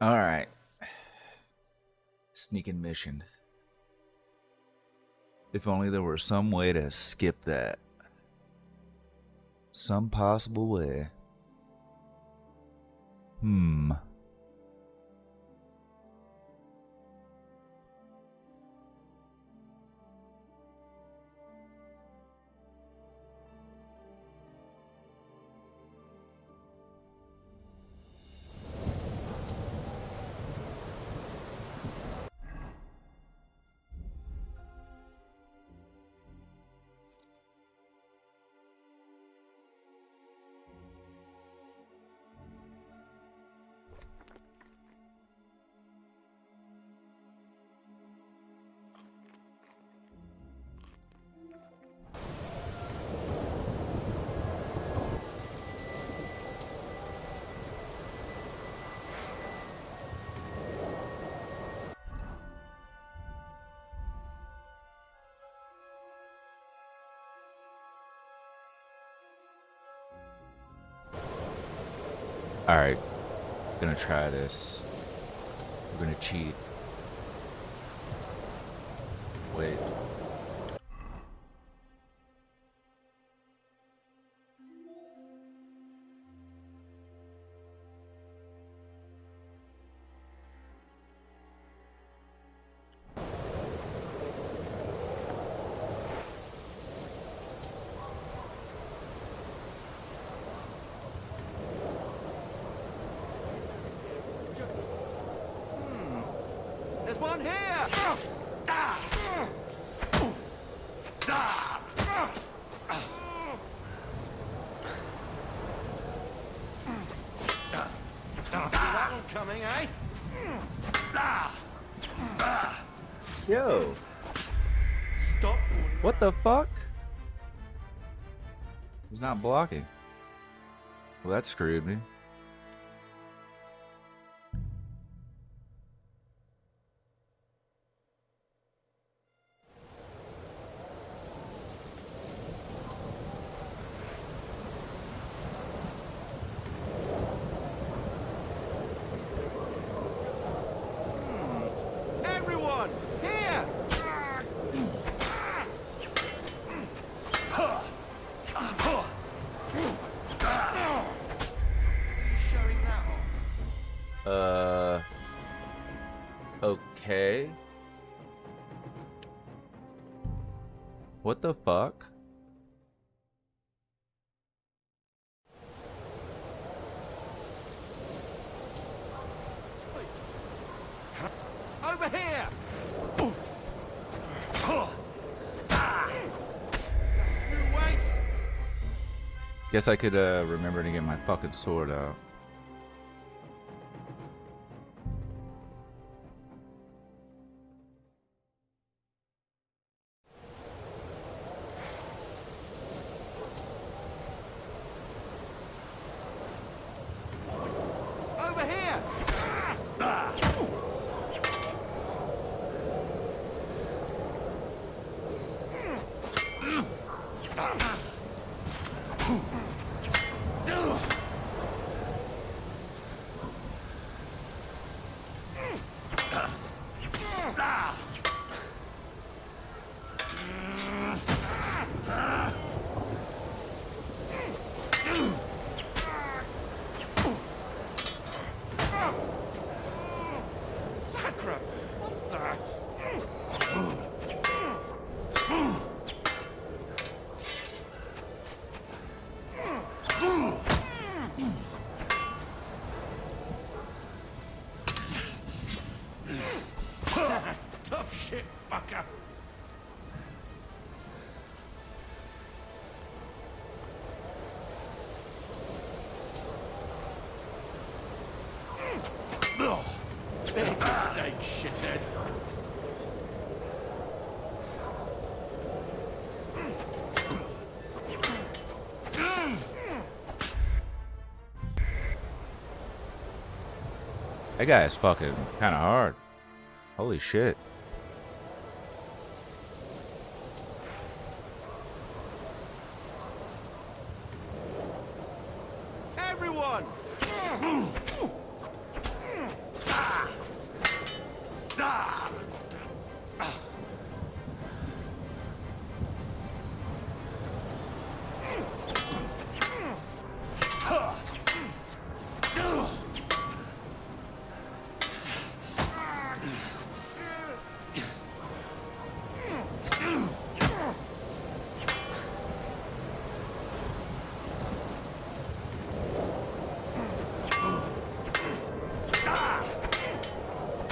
Alright. Sneaking mission. If only there were some way to skip that. Some possible way. Hmm. Alright. Gonna try this. We're gonna cheat. Wait. There's one here! That one coming, eh? Yo! Stop. What the fuck? He's not blocking. Well, that screwed me. Everyone, here! Showing that off. Okay. What the fuck? Over here! You wait! Guess I could remember to get my fucking sword out. Over here! Sacra! What the? Tough shit, fucker. Big mistake, shithead. That guy is fucking kind of hard. Holy shit. Everyone!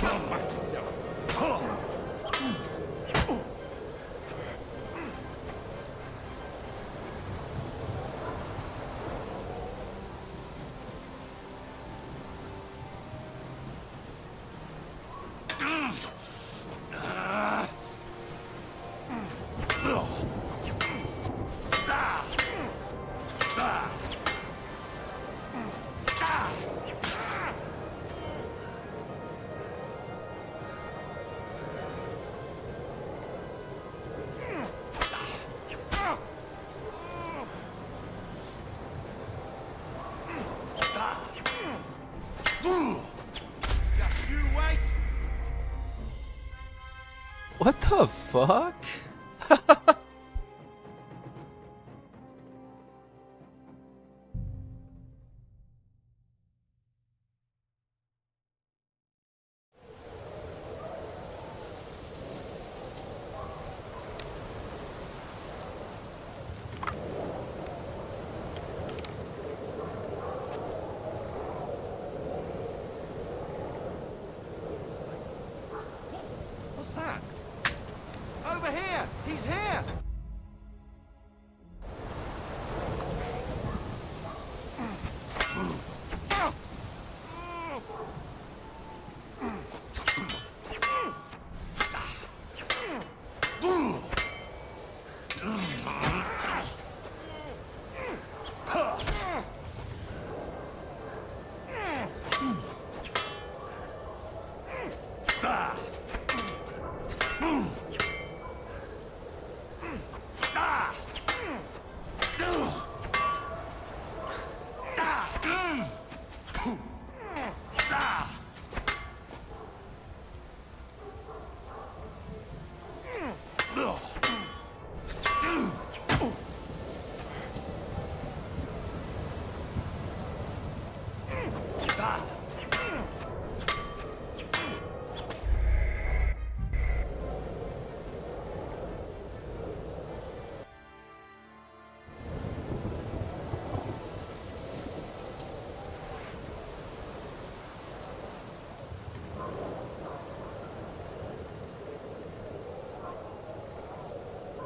Fuck yourself. Just you wait. What the fuck? What's that? Over here! He's here!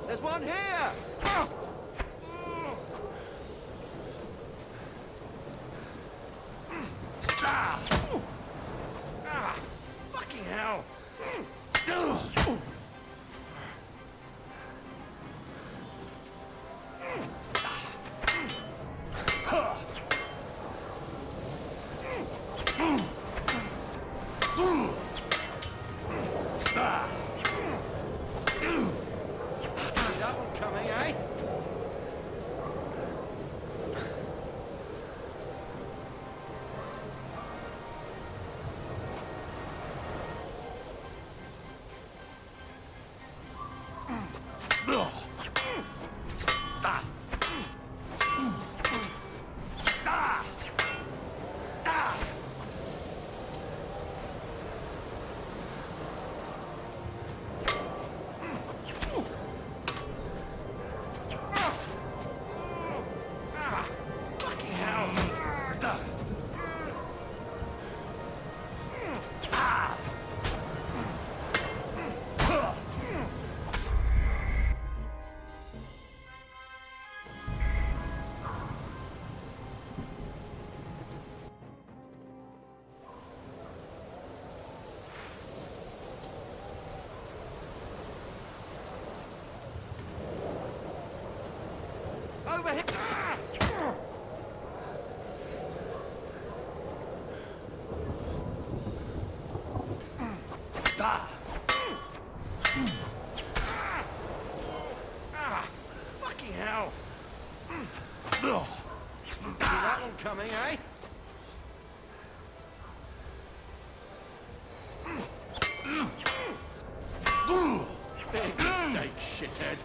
There's one here! Fucking hell! See that one coming, eh? Fucking hell! Over here! Fucking hell! See that one coming, eh? Big mistake, shithead.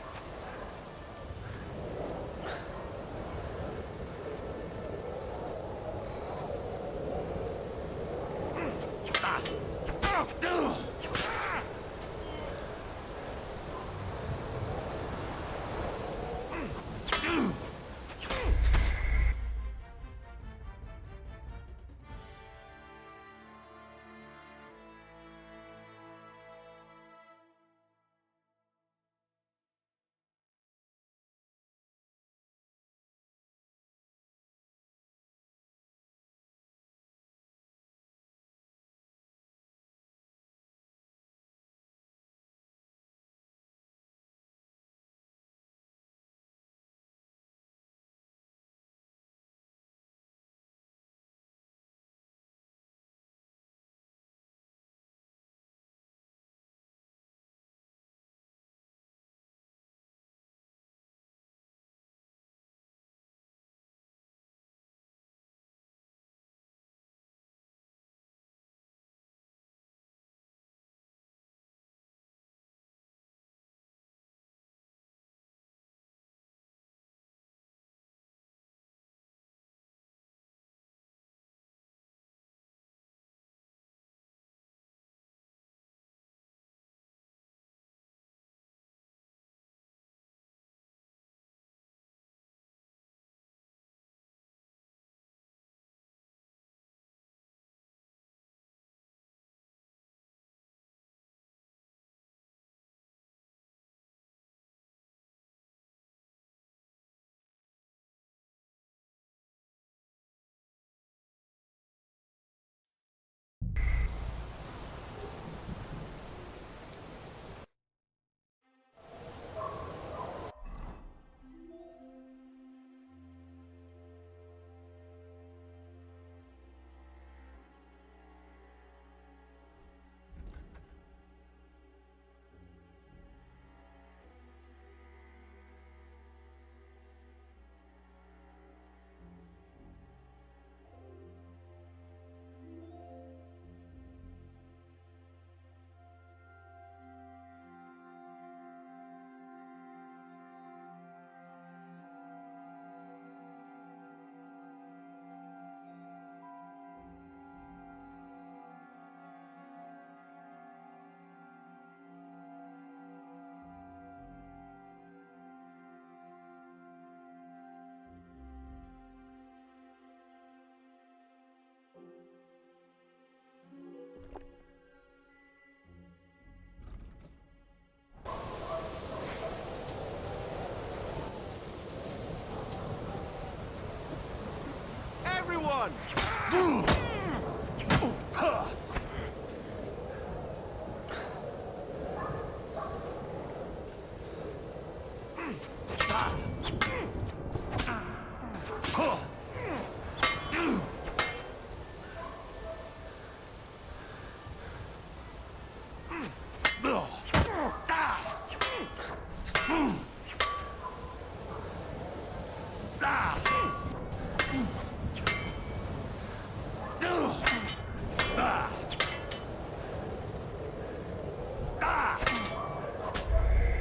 Run!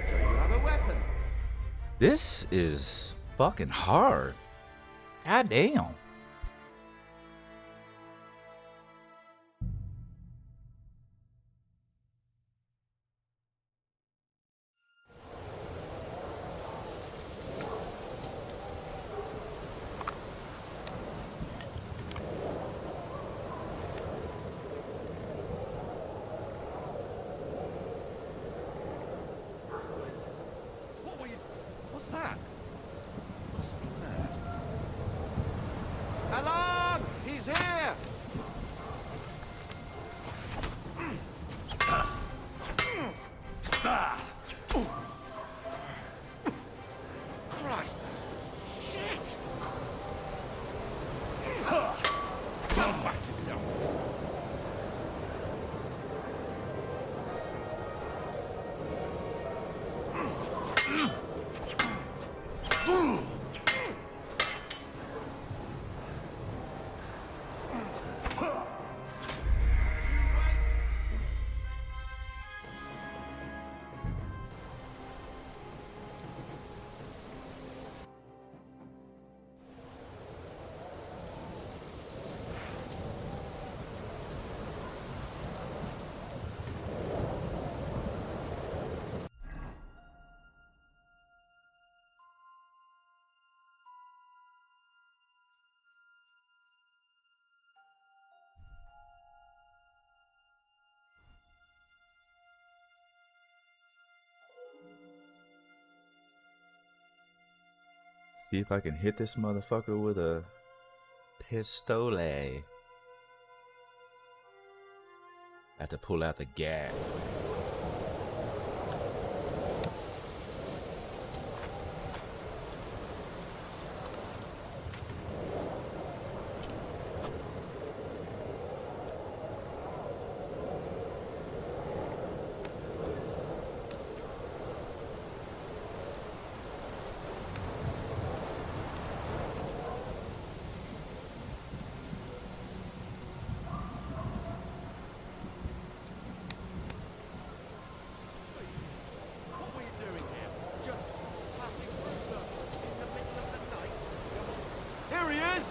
So you have a weapon. This is fucking hard. God damn. What were you... What's that? Must be mad. Alarm! He's here! Christ! Shit! Come back yourself. See if I can hit this motherfucker with a pistole. I have to pull out the gag. What were you doing here? Just passing through, sir, in the middle of the night? Here he is!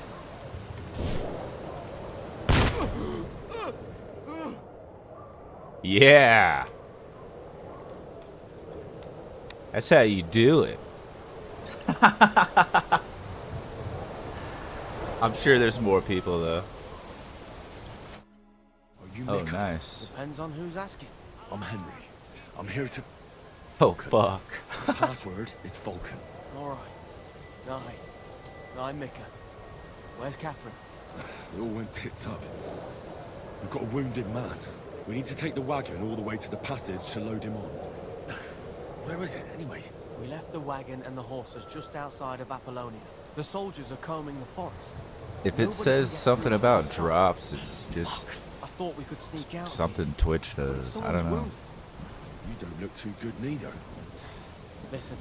Yeah. That's how you do it. I'm sure there's more people though. Are you Oh, Mick? nice. Depends on who's asking. I'm Henry. I'm here to... Oh, fuck. The password is Vulcan. All right. I'm Mika. Where's Catherine? It all went tits up. We've got a wounded man. We need to take the wagon all the way to the passage to load him on. Where is it, anyway? We left the wagon and the horses just outside of Apollonia. The soldiers are combing the forest. If it Nobody says can get something through to about the side. drops, it's just I thought we could sneak out. something Twitch But if does. I someone's don't know. wounded- You don't look too good neither. Listen,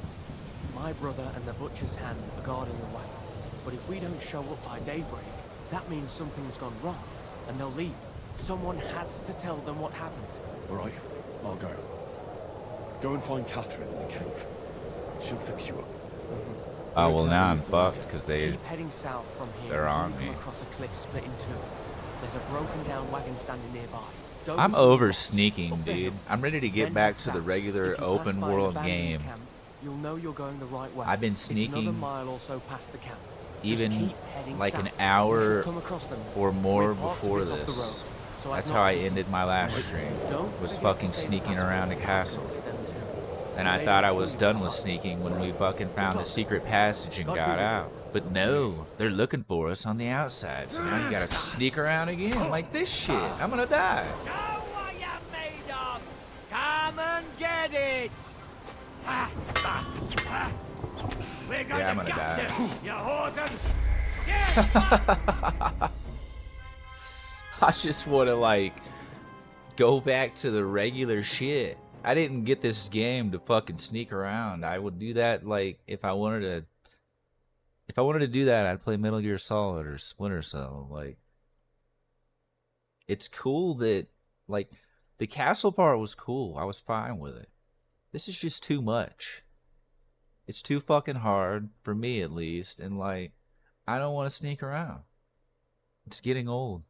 my brother and the butcher's hand are guarding the wagon. But if we don't show up by daybreak, that means something's gone wrong, and they'll leave. Someone has to tell them what happened. All right, I'll go. Go and find Catherine in the cave. She'll fix you up. Oh, well, now I'm fucked because Keep heading south from here they're until on you come me. across a cliff split in two. There's a broken down wagon standing nearby. Don't I'm lose the over rocks. sneaking, Up the dude. hill. I'm ready to get Then back head to the south. regular If you pass open by an world abandoned game. camp, you'll know you're going the right way. I've been It's another sneaking mile or so past the camp. Just even keep heading like south. an You hour should come across them. or more We're parked before a bit off the this. road, so as That's not how to I be seen. ended my last stream. Don't Was forget fucking to save sneaking password around a to castle. them too. And I They thought I will was kill done you with inside. sneaking when we fucking found the luck. secret passage and God be got with you. out. But no, they're looking for us on the outside, so now you gotta sneak around again like this shit. I'm gonna die. Show what you're made of! Come and get it! We're gonna Yeah, I'm gonna die. you whoreson! I just wanna, like, go back to the regular shit. I didn't get this game to fucking sneak around. I would do that, like, if I wanted to do that, I'd play Metal Gear Solid or Splinter Cell. Like, it's cool that, like, the castle part was cool. I was fine with it. This is just too much. It's too fucking hard, for me at least, and, like, I don't want to sneak around. It's getting old.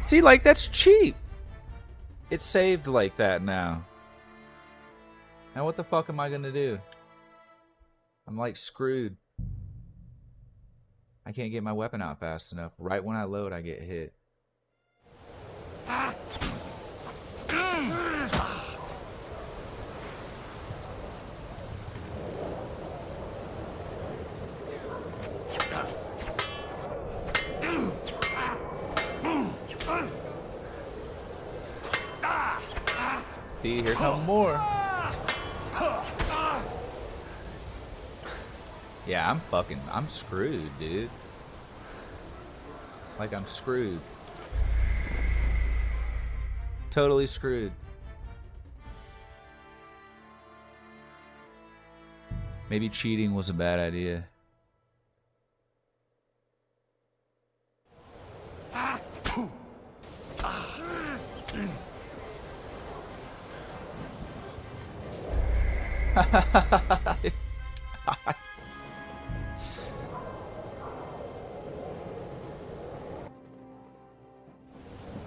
See, like, that's cheap. It's saved like that now. Now what the fuck am I gonna do? I'm like screwed. I can't get my weapon out fast enough. Right when I load, I get hit. See, here come more. Yeah, I'm screwed, dude. Like, I'm screwed. Totally screwed. Maybe cheating was a bad idea.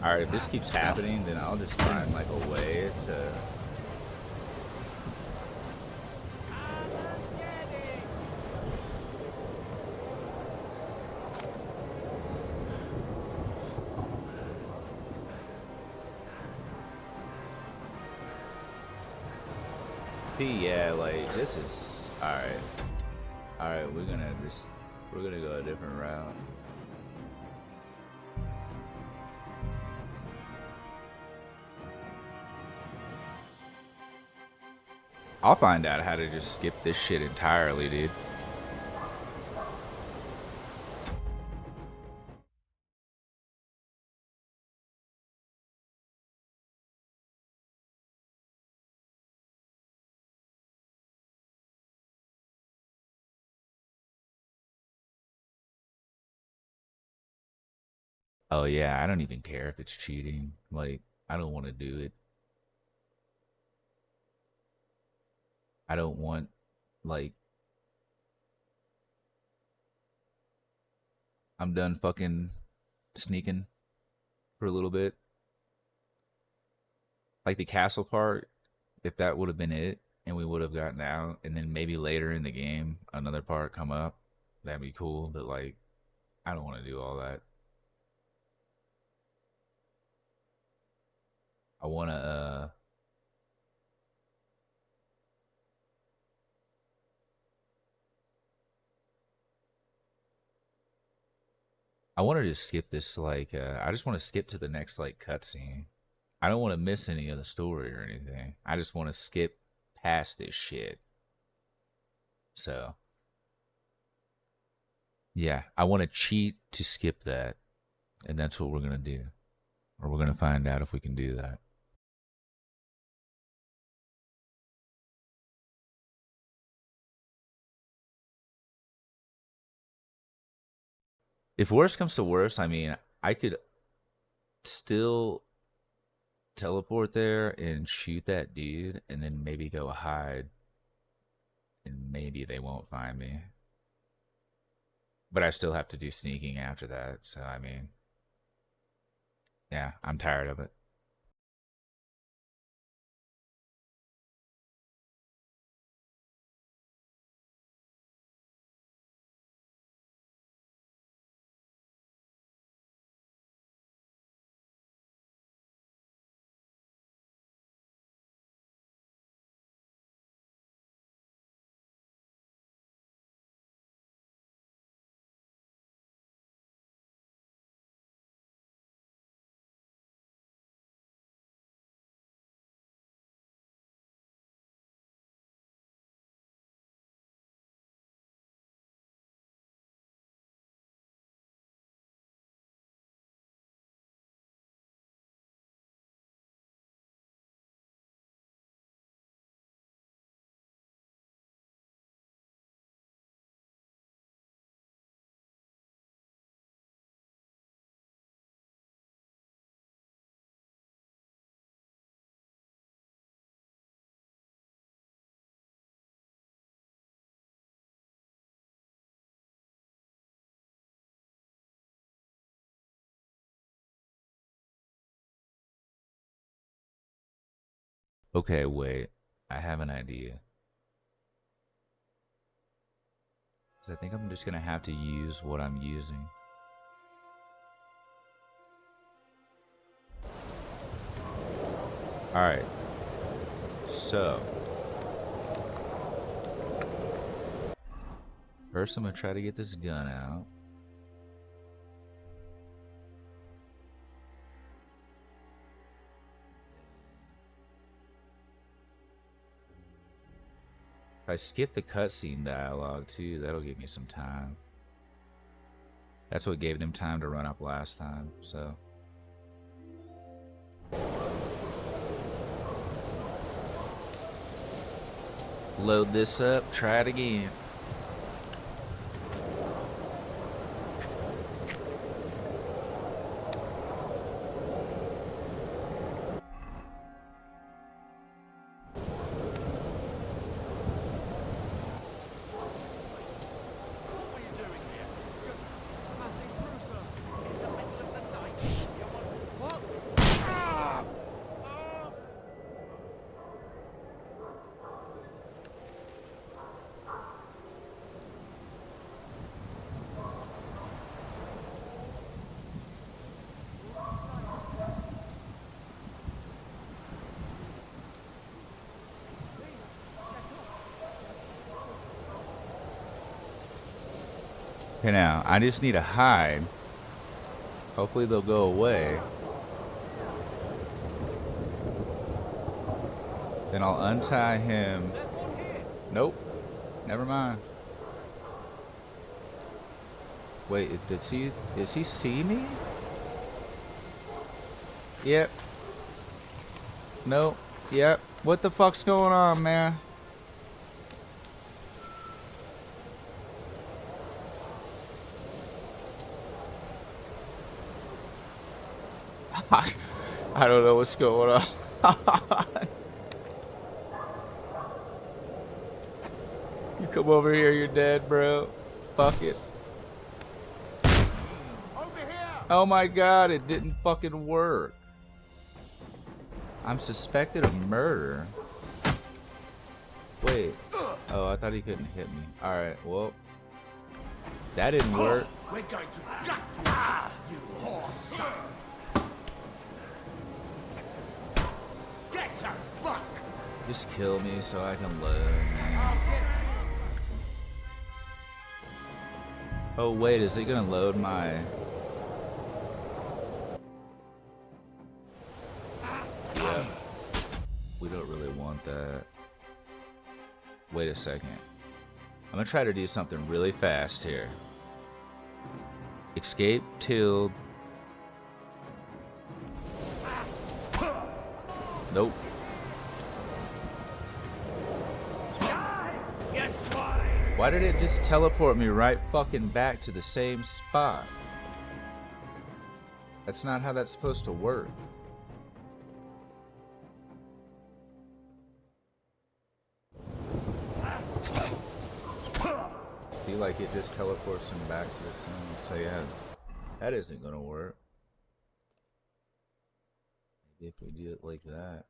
Alright, if this keeps happening, then I'll just find, like, a way to... Yeah, like, this is... Alright. Alright, we're gonna go a different route. I'll find out how to just skip this shit entirely, dude. Oh yeah, I don't even care if it's cheating. Like, I don't want to do it. I don't want, like... I'm done fucking sneaking for a little bit. Like, the castle part, if that would have been it, and we would have gotten out, and then maybe later in the game, another part come up, that'd be cool, but, like, I don't want to do all that. I want to, I want to just skip this, like, I just want to skip to the next, like, cutscene. I don't want to miss any of the story or anything. I just want to skip past this shit. So, yeah, I want to cheat to skip that. And that's what we're going to do. Or we're going to find out if we can do that. If worse comes to worse, I mean, I could still teleport there and shoot that dude and then maybe go hide. And maybe they won't find me. But I still have to do sneaking after that. So, I mean, yeah, I'm tired of it. Okay, wait. I have an idea. 'Cause I think I'm just gonna have to use what I'm using. Alright. So. First, I'm gonna try to get this gun out. If I skip the cutscene dialogue too, that'll give me some time. That's what gave them time to run up last time, so. Load this up, try it again. Okay, now, I just need to hide. Hopefully they'll go away. Then I'll untie him. Nope. Never mind. Wait, does he see me? Yep. Nope. Yep. What the fuck's going on, man? I don't know what's going on. You come over here, you're dead, bro. Fuck it. Oh my god, it didn't fucking work. I'm suspected of murder. Wait. Oh, I thought he couldn't hit me. Alright, well. That didn't work. We're going to gut you, you horse son. Get the fuck! Just kill me so I can live. Oh wait, is it gonna load my... Yeah. We don't really want that. Wait a second. I'm gonna try to do something really fast here. Escape till... Nope. Why did it just teleport me right fucking back to the same spot? That's not how that's supposed to work. I feel like it just teleports him back to the same. So yeah, that isn't gonna work. Maybe if we do it like that.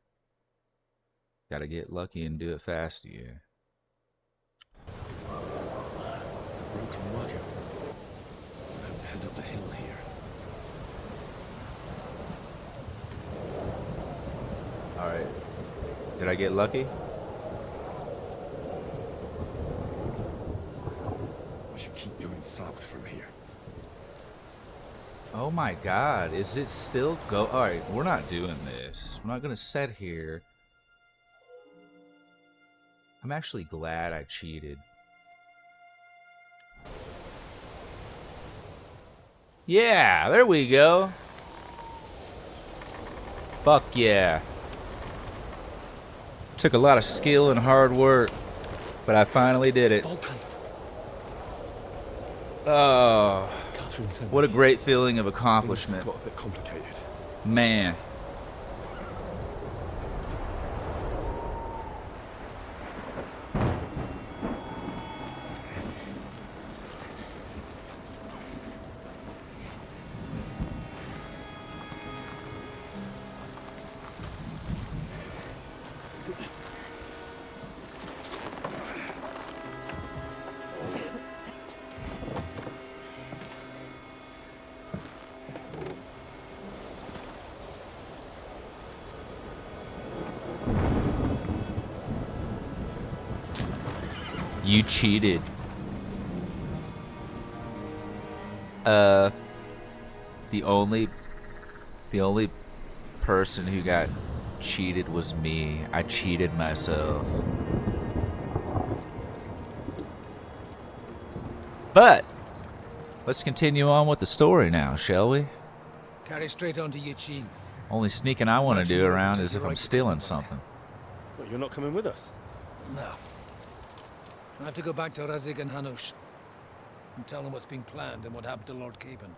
Gotta get lucky and do it fast here. Broken wagon. I have to head up the hill here. Alright. Did I get lucky? I should keep going south from here. Oh my god, is it still go? Alright, we're not doing this. I'm not gonna sit here. I'm actually glad I cheated. Yeah, there we go. Fuck yeah. Took a lot of skill and hard work, but I finally did it. Oh, what a great feeling of accomplishment. Got a bit complicated. Man. You cheated. Uh, the only person who got cheated was me. I cheated myself. But let's continue on with the story now, shall we? Carry straight on to Yuchin. Only sneaking I want to March you do north around until is you if I'm right stealing before something. Well, you're not coming with us. No. I have to go back to Razig and Hanush and tell them what's been planned and what happened to Lord Capen.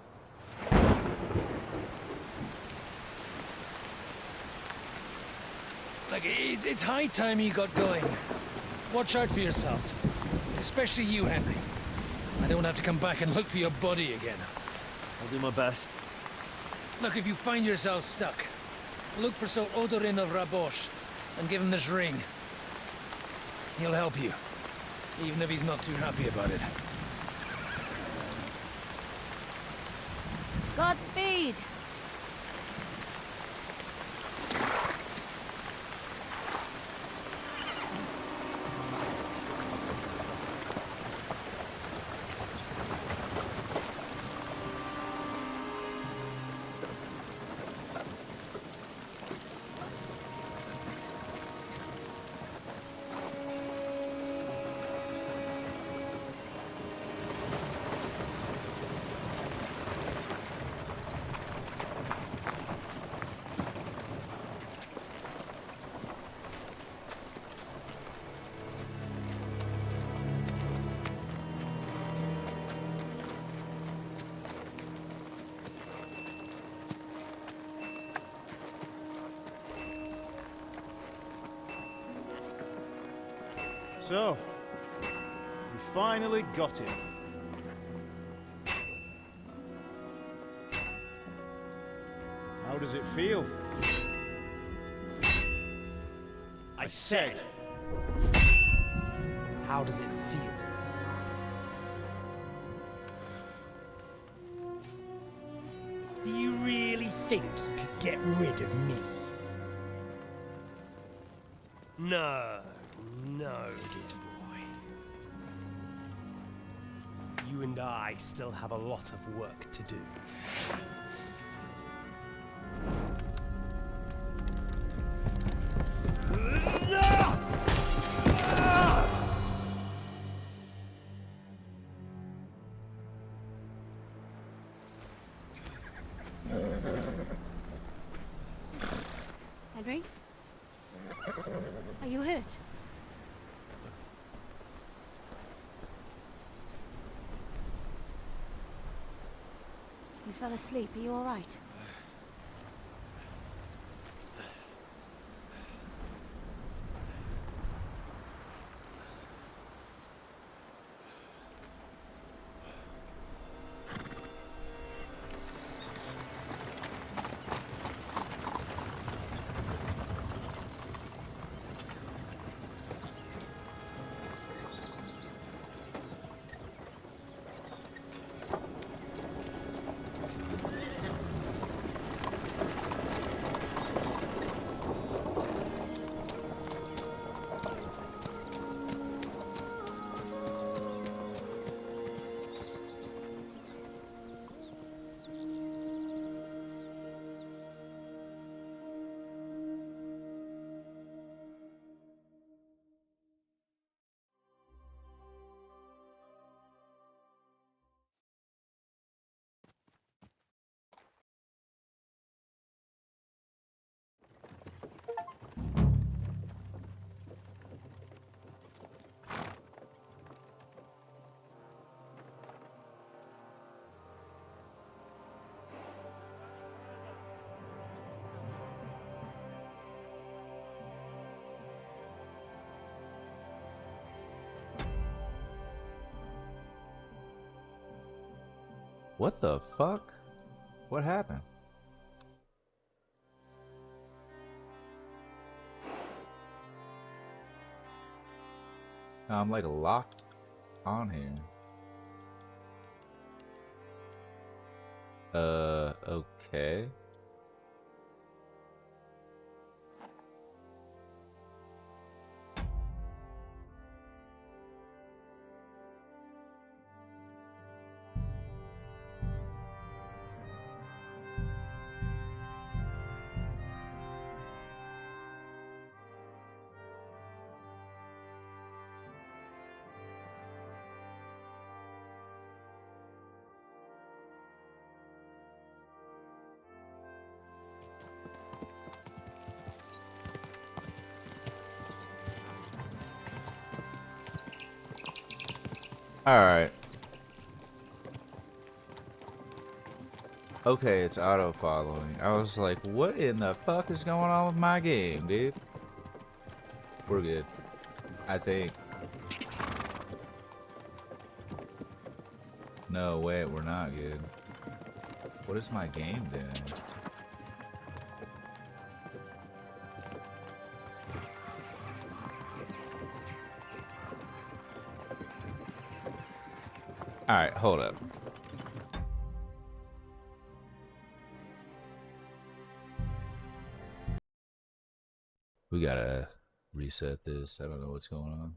Like, it's high time you got going. Watch out for yourselves. Especially you, Henry. I don't have to come back and look for your body again. I'll do my best. Look, if you find yourself stuck, look for Sir Odorin of Rabosh and give him this ring. He'll help you, even if he's not too happy about it. Godspeed! So, we finally got him. How does it feel? I said, How does it feel? Do you really think you could get rid of me? No, no, dear boy. You and I still have a lot of work to do. Henry? Are you hurt? You fell asleep. Are you all right? What the fuck? What happened? I'm like locked on here. Okay. Alright. Okay, it's auto-following. I was like, what in the fuck is going on with my game, dude? We're good. I think. No, wait, we're not good. What is my game doing? Alright, hold up. We gotta reset this. I don't know what's going on.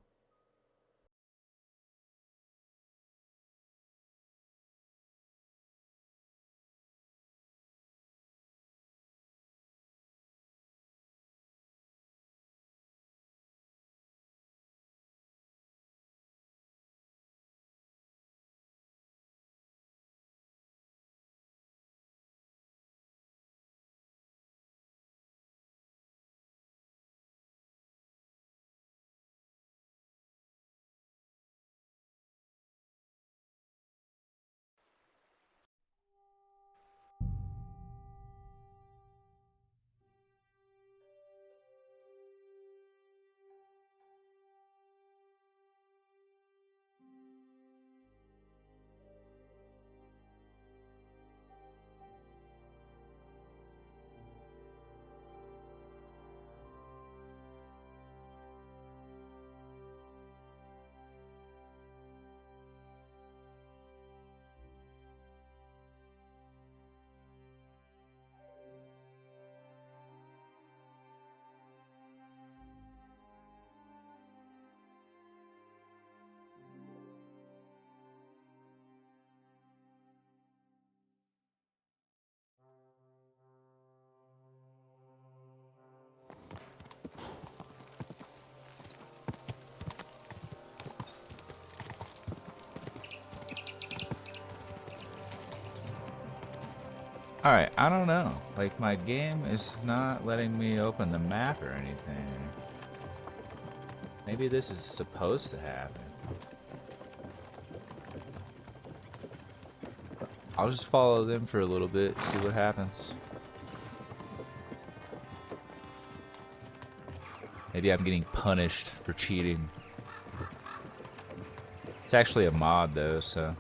Alright, I don't know. Like, my game is not letting me open the map or anything. Maybe this is supposed to happen. I'll just follow them for a little bit, see what happens. Maybe I'm getting punished for cheating. It's actually a mod though, so...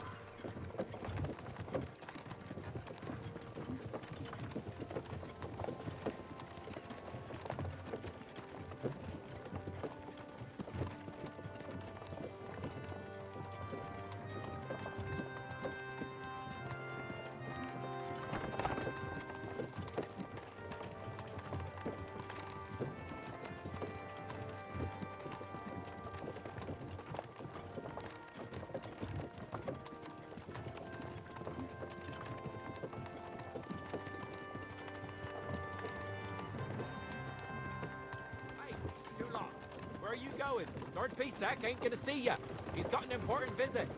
Where are you going? Lord Pisac ain't gonna see ya. He's got an important visit.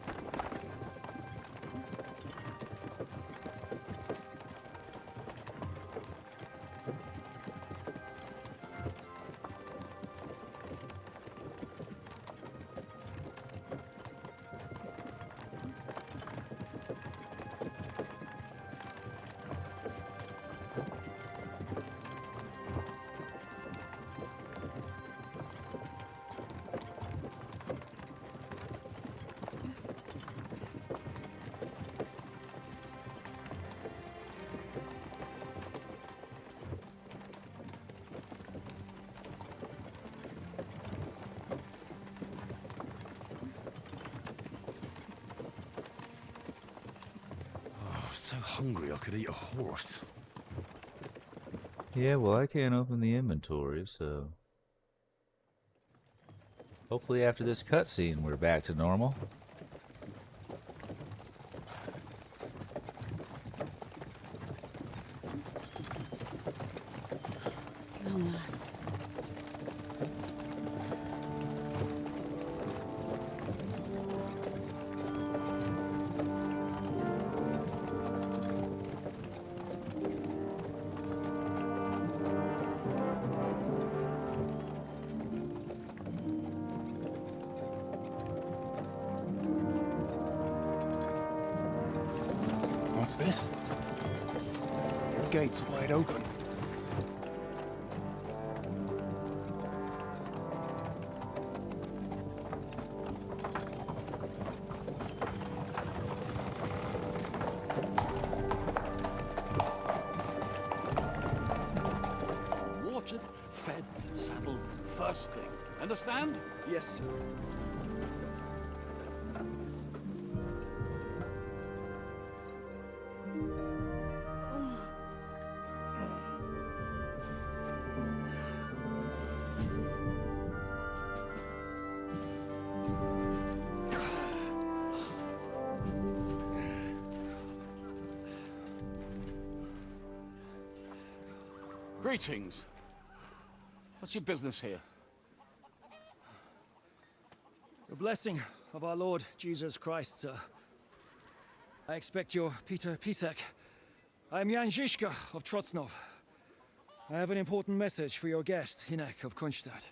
So hungry I could eat a horse. Yeah, well, I can't open the inventory, so... Hopefully after this cutscene, we're back to normal. Long last. this? The gate's wide open. Watered, fed, saddled first thing. Understand? Yes, sir. Greetings. What's your business here? The blessing of our Lord Jesus Christ, sir. I expect you're Peter Pisek. I am Jan Žižka of Trocnov. I have an important message for your guest, Hinek of Kunstadt.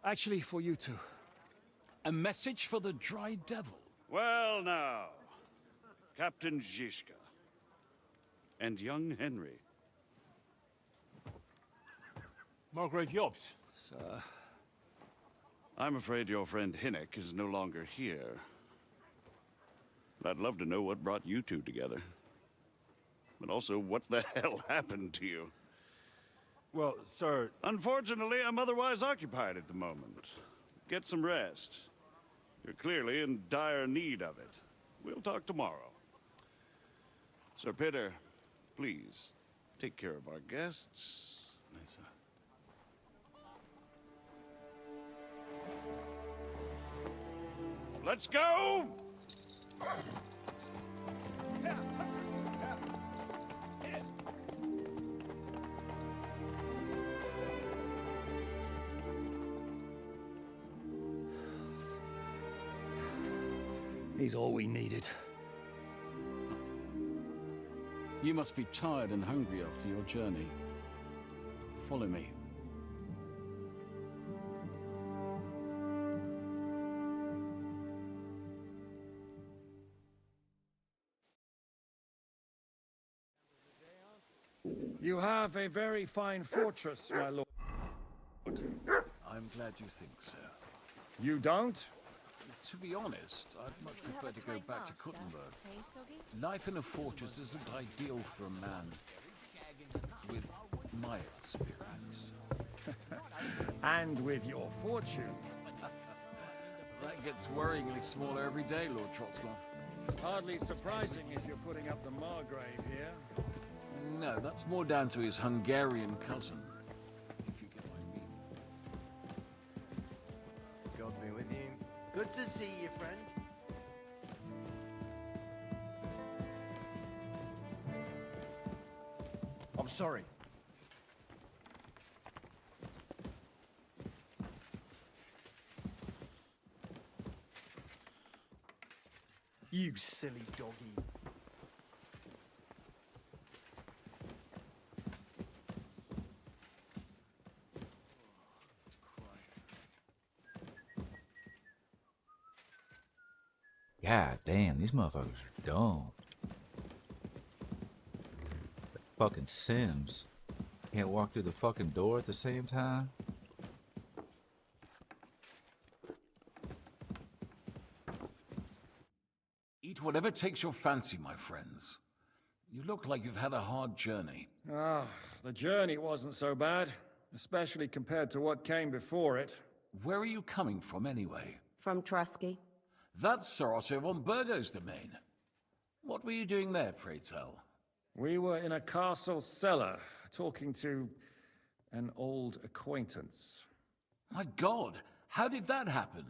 Actually, for you two. A message for the Dry Devil? Well now, Captain Žižka and young Henry. Margrave Jobs. Sir. I'm afraid your friend Hinek is no longer here. I'd love to know what brought you two together. But also, what the hell happened to you? Well, sir, Unfortunately, I'm otherwise occupied at the moment. Get some rest. You're clearly in dire need of it. We'll talk tomorrow. Sir Peter, please, take care of our guests. Yes, sir. Let's go! He's all we needed. You must be tired and hungry after your journey. Follow me. You have a very fine fortress, my lord. I'm glad you think so. You don't? To be honest, I'd much prefer to go back to Kuttenberg. Life in a fortress isn't ideal for a man with my experience. And with your fortune. That gets worryingly smaller every day, Lord Trotzlov. Hardly surprising if you're putting up the Margrave here. No, that's more down to his Hungarian cousin, if you get what I mean. God be with you. Good to see you, friend. I'm sorry. You silly doggy. God damn, these motherfuckers are dumb. Fucking Sims. Can't walk through the fucking door at the same time. Eat whatever takes your fancy, my friends. You look like you've had a hard journey. Ah, the journey wasn't so bad, especially compared to what came before it. Where are you coming from, anyway? From Trusky. That's Sir Otto von Burgo's domain. What were you doing there, pray tell? We were in a castle cellar, talking to an old acquaintance. My God, how did that happen?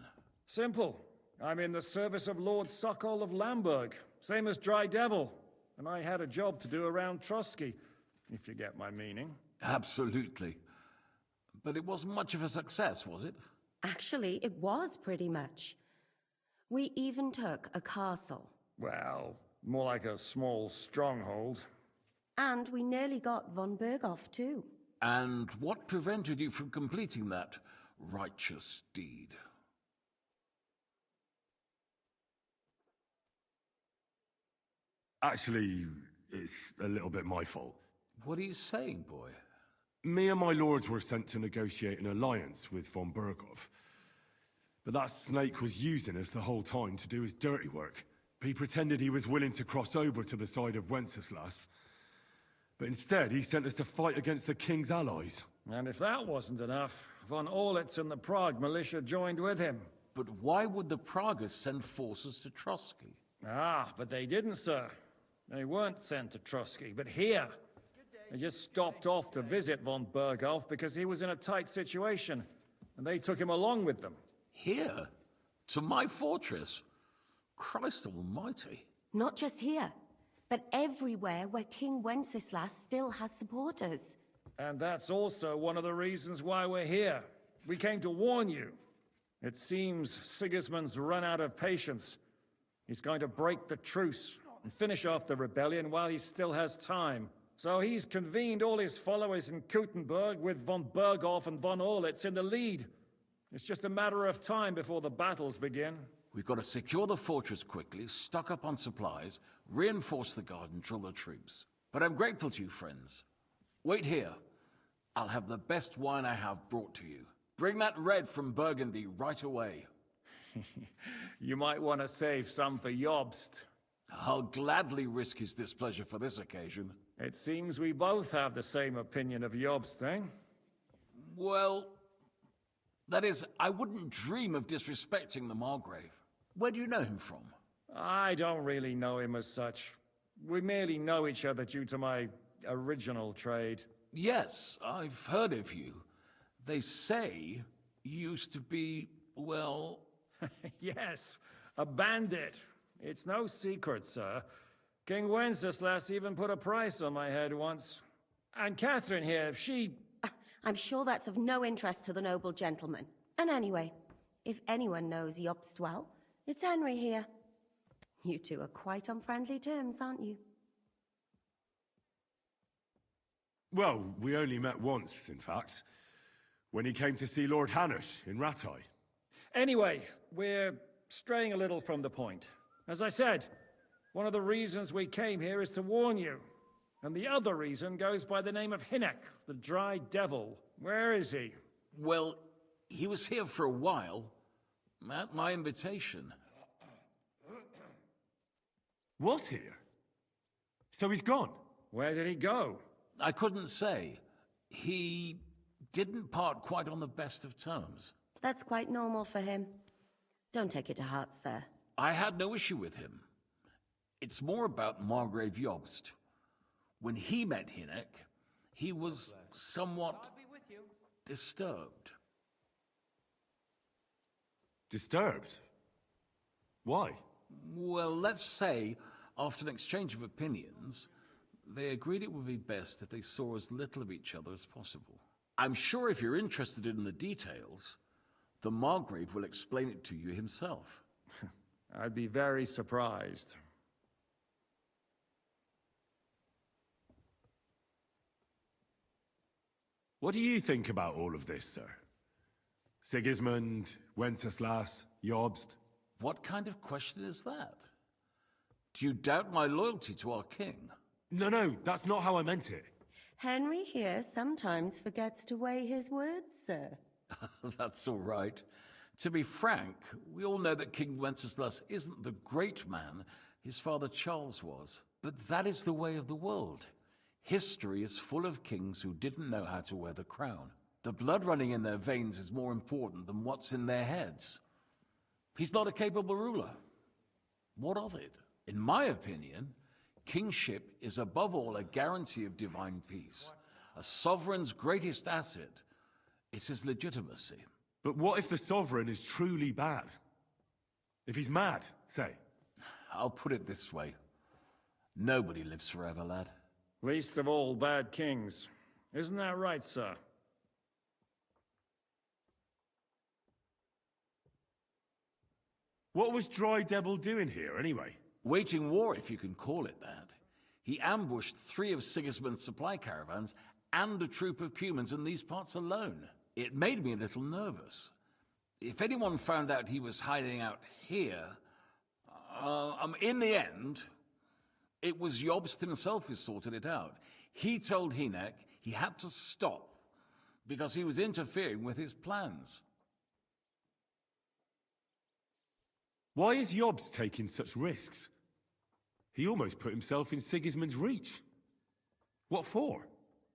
Simple. I'm in the service of Lord Sokol of Lamberg, same as Dry Devil, and I had a job to do around Trusky, if you get my meaning. Absolutely. But it wasn't much of a success, was it? Actually, it was pretty much. We even took a castle. Well, more like a small stronghold. And we nearly got von Berghoff, too. And what prevented you from completing that righteous deed? actually, it's a little bit my fault. What are you saying, boy? Me and my lords were sent to negotiate an alliance with von Berghoff. But that snake was using us the whole time to do his dirty work. He pretended he was willing to cross over to the side of Wenceslas. But instead, he sent us to fight against the king's allies. And if that wasn't enough, von Orlitz and the Prague militia joined with him. But why would the Praguers send forces to Trotsky? Ah, but they didn't, sir. They weren't sent to Trotsky, but here. They just stopped off to visit von Berghoff because he was in a tight situation, and they took him along with them. Here? To my fortress? Christ almighty. Not just here, but everywhere where King Wenceslas still has supporters. And that's also one of the reasons why we're here. We came to warn you. It seems Sigismund's run out of patience. He's going to break the truce and finish off the rebellion while he still has time. So he's convened all his followers in Kuttenberg with von Berghoff and von Orlitz in the lead. It's just a matter of time before the battles begin. We've got to secure the fortress quickly, stock up on supplies, reinforce the guard and drill the troops. But I'm grateful to you, friends. Wait here. I'll have the best wine I have brought to you. Bring that red from Burgundy right away. You might want to save some for Jobst. I'll gladly risk his displeasure for this occasion. It seems we both have the same opinion of Jobst, eh? Well, that is, I wouldn't dream of disrespecting the Margrave. Where do you know him from? I don't really know him as such. We merely know each other due to my original trade. Yes, I've heard of you. They say you used to be, well... Yes, a bandit. It's no secret, sir. King Wenceslas even put a price on my head once. And Catherine here, she... I'm sure that's of no interest to the noble gentleman. And anyway, if anyone knows Jobst well, it's Henry here. You two are quite on friendly terms, aren't you? Well, we only met once, in fact. When he came to see Lord Hanush in Rattay. Anyway, we're straying a little from the point. As I said, one of the reasons we came here is to warn you. And the other reason goes by the name of Hinnek, the Dry Devil. Where is he? Well, he was here for a while, at my invitation. Was here? So he's gone? Where did he go? I couldn't say. He didn't part quite on the best of terms. That's quite normal for him. Don't take it to heart, sir. I had no issue with him. It's more about Margrave Jobst. When he met Hinnek, he was somewhat disturbed. Disturbed? Why? Well, let's say, after an exchange of opinions, they agreed it would be best if they saw as little of each other as possible. I'm sure if you're interested in the details, the Margrave will explain it to you himself. I'd be very surprised. What do you think about all of this, sir? Sigismund, Wenceslas, Jobst? What kind of question is that? Do you doubt my loyalty to our king? No, that's not how I meant it. Henry here sometimes forgets to weigh his words, sir. That's all right. To be frank, we all know that King Wenceslas isn't the great man his father Charles was. But that is the way of the world. History is full of kings who didn't know how to wear the crown. The blood running in their veins is more important than what's in their heads. He's not a capable ruler. What of it? In my opinion, kingship is above all a guarantee of divine peace. A sovereign's greatest asset is his legitimacy. But what if the sovereign is truly bad? If he's mad, say? I'll put it this way. Nobody lives forever, lad. Least of all bad kings. Isn't that right, sir? What was Dry Devil doing here, anyway? Waging war, if you can call it that. He ambushed 3 of Sigismund's supply caravans and a troop of Cumans in these parts alone. It made me a little nervous. If anyone found out he was hiding out here, in the end, It was Jobst himself who sorted it out. He told Hynek he had to stop because he was interfering with his plans. Why is Jobs taking such risks? He almost put himself in Sigismund's reach. What for?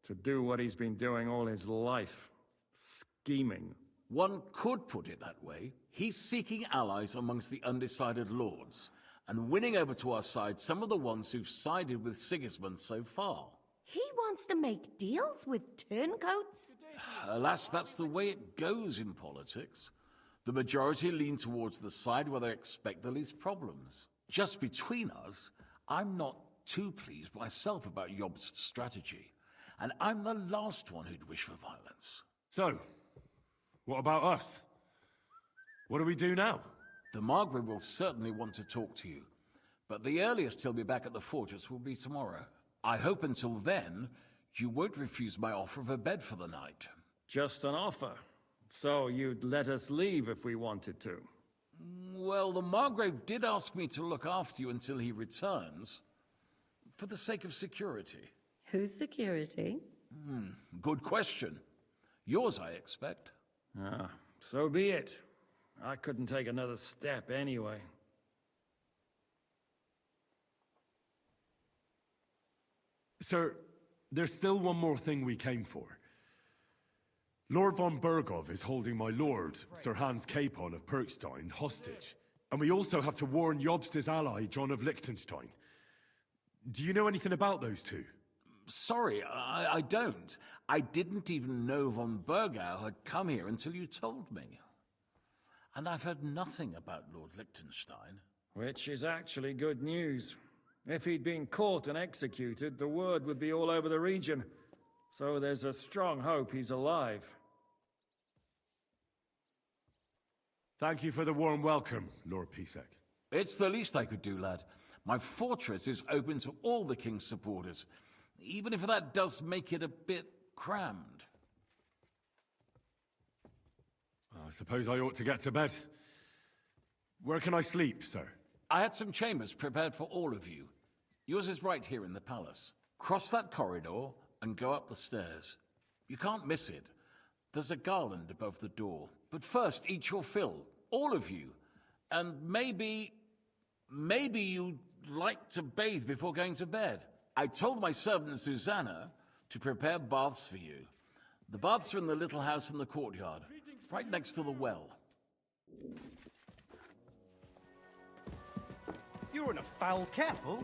To do what he's been doing all his life. Scheming. One could put it that way. He's seeking allies amongst the undecided lords, and winning over to our side some of the ones who've sided with Sigismund so far. He wants to make deals with turncoats? Alas, that's the way it goes in politics. The majority lean towards the side where they expect the least problems. Just between us, I'm not too pleased myself about Jobst's strategy, and I'm the last one who'd wish for violence. So, what about us? What do we do now? The Margrave will certainly want to talk to you, but the earliest he'll be back at the fortress will be tomorrow. I hope until then, you won't refuse my offer of a bed for the night. Just an offer. So you'd let us leave if we wanted to? Well, the Margrave did ask me to look after you until he returns, for the sake of security. Whose security? Good question. Yours, I expect. Ah, so be it. I couldn't take another step anyway. Sir, there's still one more thing we came for. Lord von Bergov is holding my lord, Sir Hans Capon of Perkstein, hostage. And we also have to warn Jobst's ally, John of Liechtenstein. Do you know anything about those two? Sorry, I don't. I didn't even know von Bergau had come here until you told me. And I've heard nothing about Lord Liechtenstein. Which is actually good news. If he'd been caught and executed, the word would be all over the region. So there's a strong hope he's alive. Thank you for the warm welcome, Lord Pisek. It's the least I could do, lad. My fortress is open to all the king's supporters, even if that does make it a bit crammed. I suppose I ought to get to bed. Where can I sleep, sir? I had some chambers prepared for all of you. Yours is right here in the palace. Cross that corridor and go up the stairs. You can't miss it. There's a garland above the door. But first, eat your fill, all of you. And maybe you'd like to bathe before going to bed. I told my servant Susanna to prepare baths for you. The baths are in the little house in the courtyard, right next to the well. You're in a foul careful.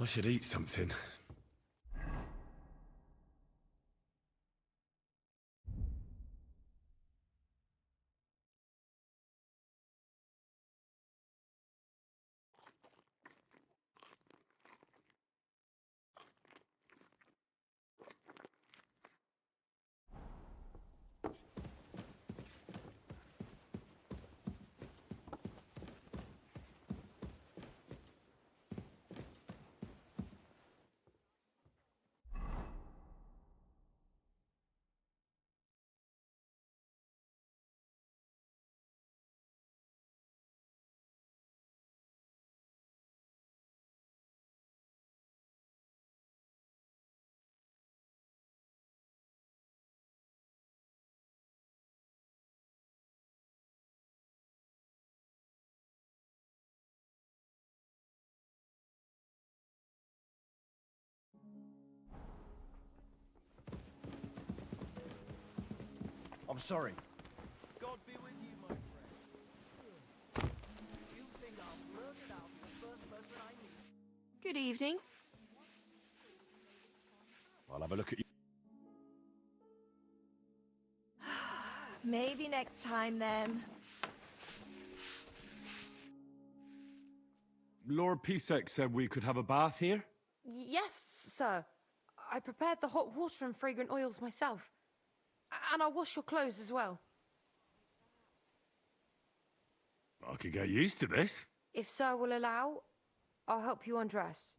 I should eat something. I'm sorry. God be with you, my friend. You think I'll blurt it out to the first person I meet? Good evening. I'll have a look at you. Maybe next time then. Lord Pisek said we could have a bath here? Yes, sir. I prepared the hot water and fragrant oils myself. And I'll wash your clothes as well. I could get used to this. If Sir will allow, I'll help you undress.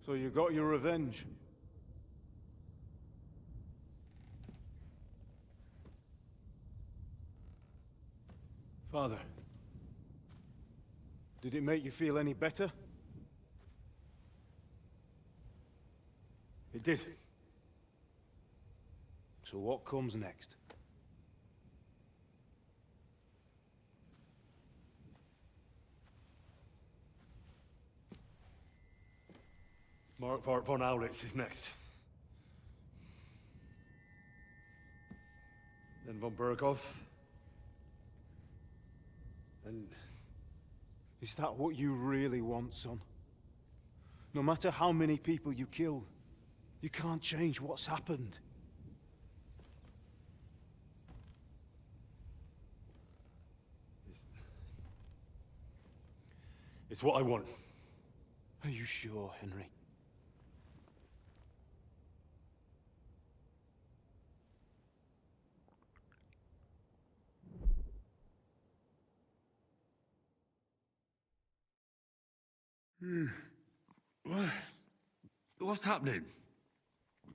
So you got your revenge? Father, did it make you feel any better? It did. So what comes next? Mark von Aulitz is next. Then von Berghoff. And is that what you really want, son? No matter how many people you kill, you can't change what's happened. It's what I want. Are you sure, Henry? What's happening?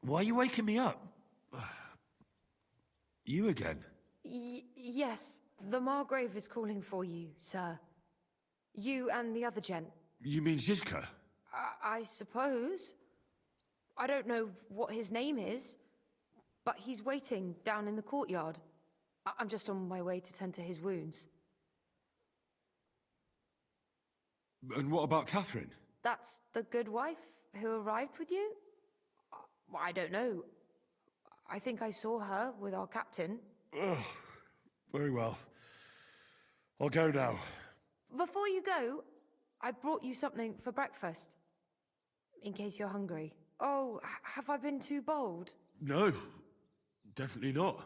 Why are you waking me up? You again? Yes, the Margrave is calling for you, sir. You and the other gent. You mean Zizka? I suppose. I don't know what his name is, but he's waiting down in the courtyard. I'm just on my way to tend to his wounds. And what about Catherine? That's the good wife who arrived with you? I don't know. I think I saw her with our captain. Ugh. Very well. I'll go now. Before you go, I brought you something for breakfast. In case you're hungry. Oh, have I been too bold? No, definitely not.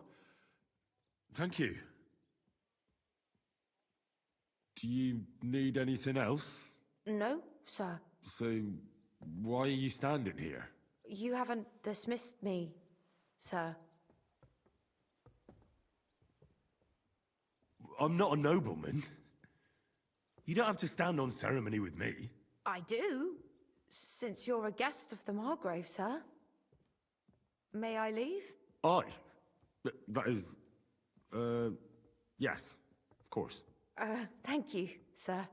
Thank you. Do you need anything else? No, sir. So, why are you standing here? You haven't dismissed me, sir. I'm not a nobleman. You don't have to stand on ceremony with me. I do, since you're a guest of the Margrave, sir. May I leave? That is... yes, of course. Thank you, sir.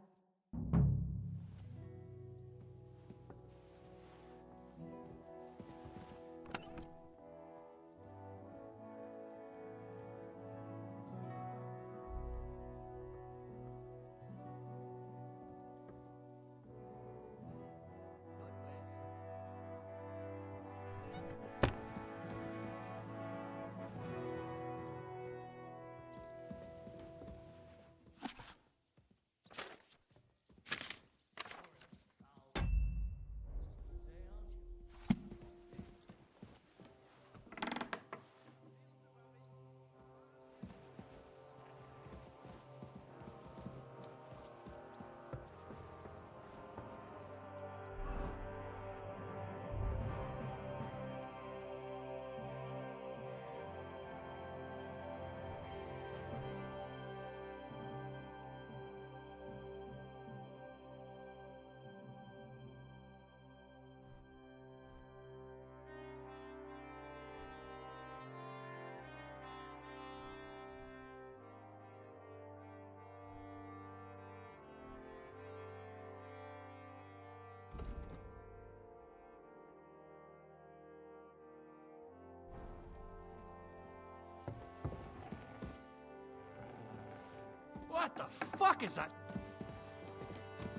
What the fuck is that?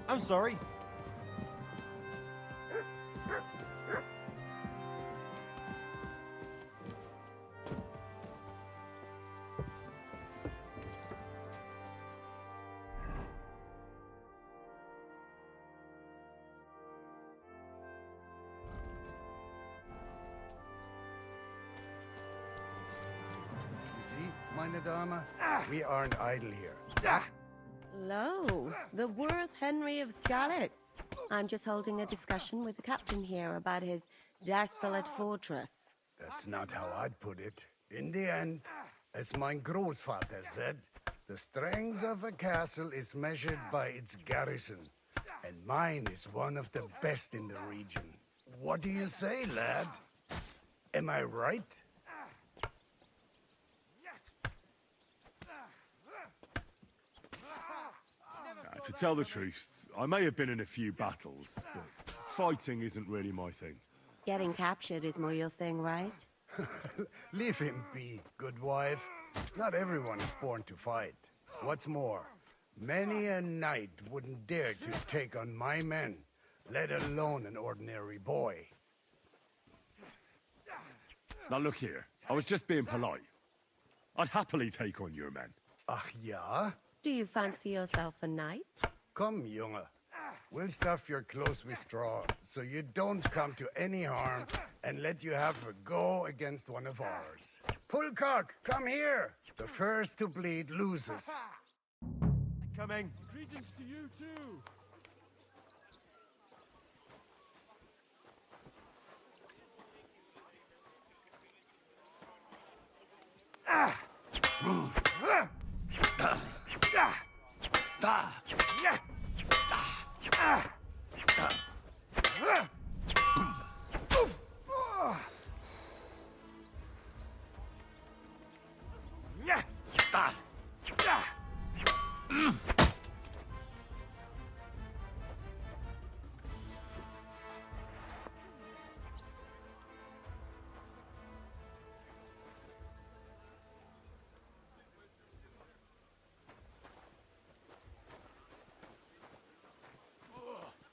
I'm sorry. You see, meine Dame, we aren't idle here. Lo, the worth Henry of Skalitz. I'm just holding a discussion with the captain here about his desolate fortress. That's not how I'd put it. In the end, as my Großvater said, the strength of a castle is measured by its garrison. And mine is one of the best in the region. What do you say, lad? Am I right? To tell the truth, I may have been in a few battles, but fighting isn't really my thing. Getting captured is more your thing, right? Leave him be, good wife. Not everyone is born to fight. What's more, many a knight wouldn't dare to take on my men, let alone an ordinary boy. Now look here, I was just being polite. I'd happily take on your men. Ach ja? Do you fancy yourself a knight? Come, Junge. We'll stuff your clothes with straw, so you don't come to any harm, and let you have a go against one of ours. Pullcock, come here! The first to bleed loses. Coming. Greetings to you too.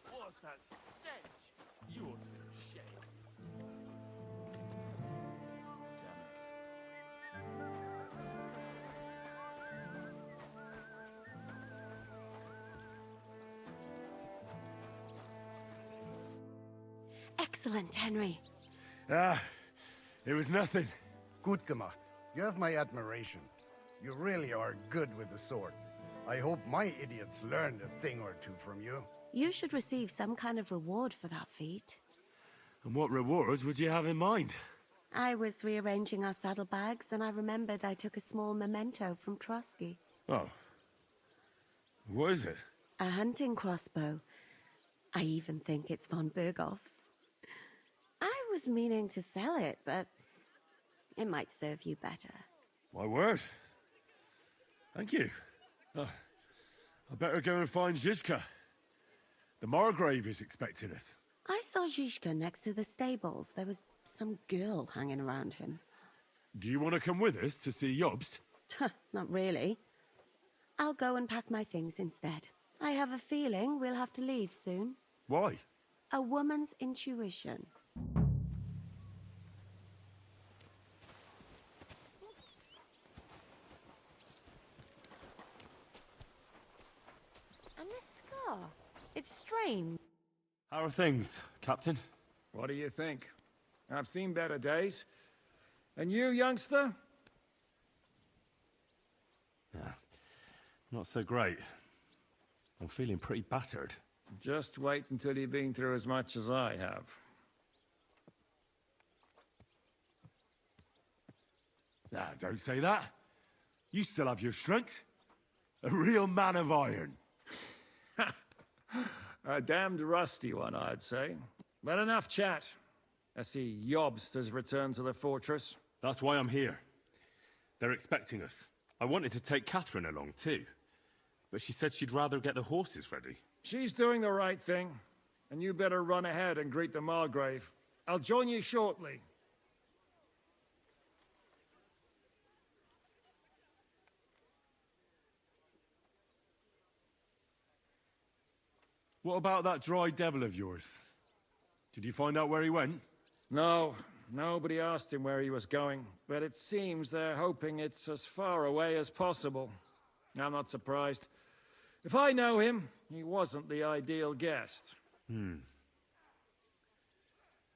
What's that stench? You ought to be ashamed. Excellent, Henry. It was nothing. Gut gemacht. You have my admiration. You really are good with the sword. I hope my idiots learned a thing or two from you. You should receive some kind of reward for that feat. And what rewards would you have in mind? I was rearranging our saddlebags, and I remembered I took a small memento from Trotsky. Oh. What is it? A hunting crossbow. I even think it's von Berghoff's. I was meaning to sell it, but it might serve you better. My word. Thank you. I better go and find Zizka. The Margrave is expecting us. I saw Zhishka next to the stables. There was some girl hanging around him. Do you want to come with us to see Jobst? Not really. I'll go and pack my things instead. I have a feeling we'll have to leave soon. Why? A woman's intuition. And this scar, it's strange. How are things, Captain? What do you think? I've seen better days. And you, youngster? Yeah, not so great. I'm feeling pretty battered. Just wait until you've been through as much as I have. Don't say that. You still have your strength. A real man of iron. A damned rusty one, I'd say. But enough chat. I see Jobst has returned to the fortress. That's why I'm here. They're expecting us. I wanted to take Catherine along too, but she said she'd rather get the horses ready. She's doing the right thing, and you better run ahead and greet the Margrave. I'll join you shortly. What about that dry devil of yours? Did you find out where he went? No, nobody asked him where he was going, but it seems they're hoping it's as far away as possible. I'm not surprised. If I know him, he wasn't the ideal guest.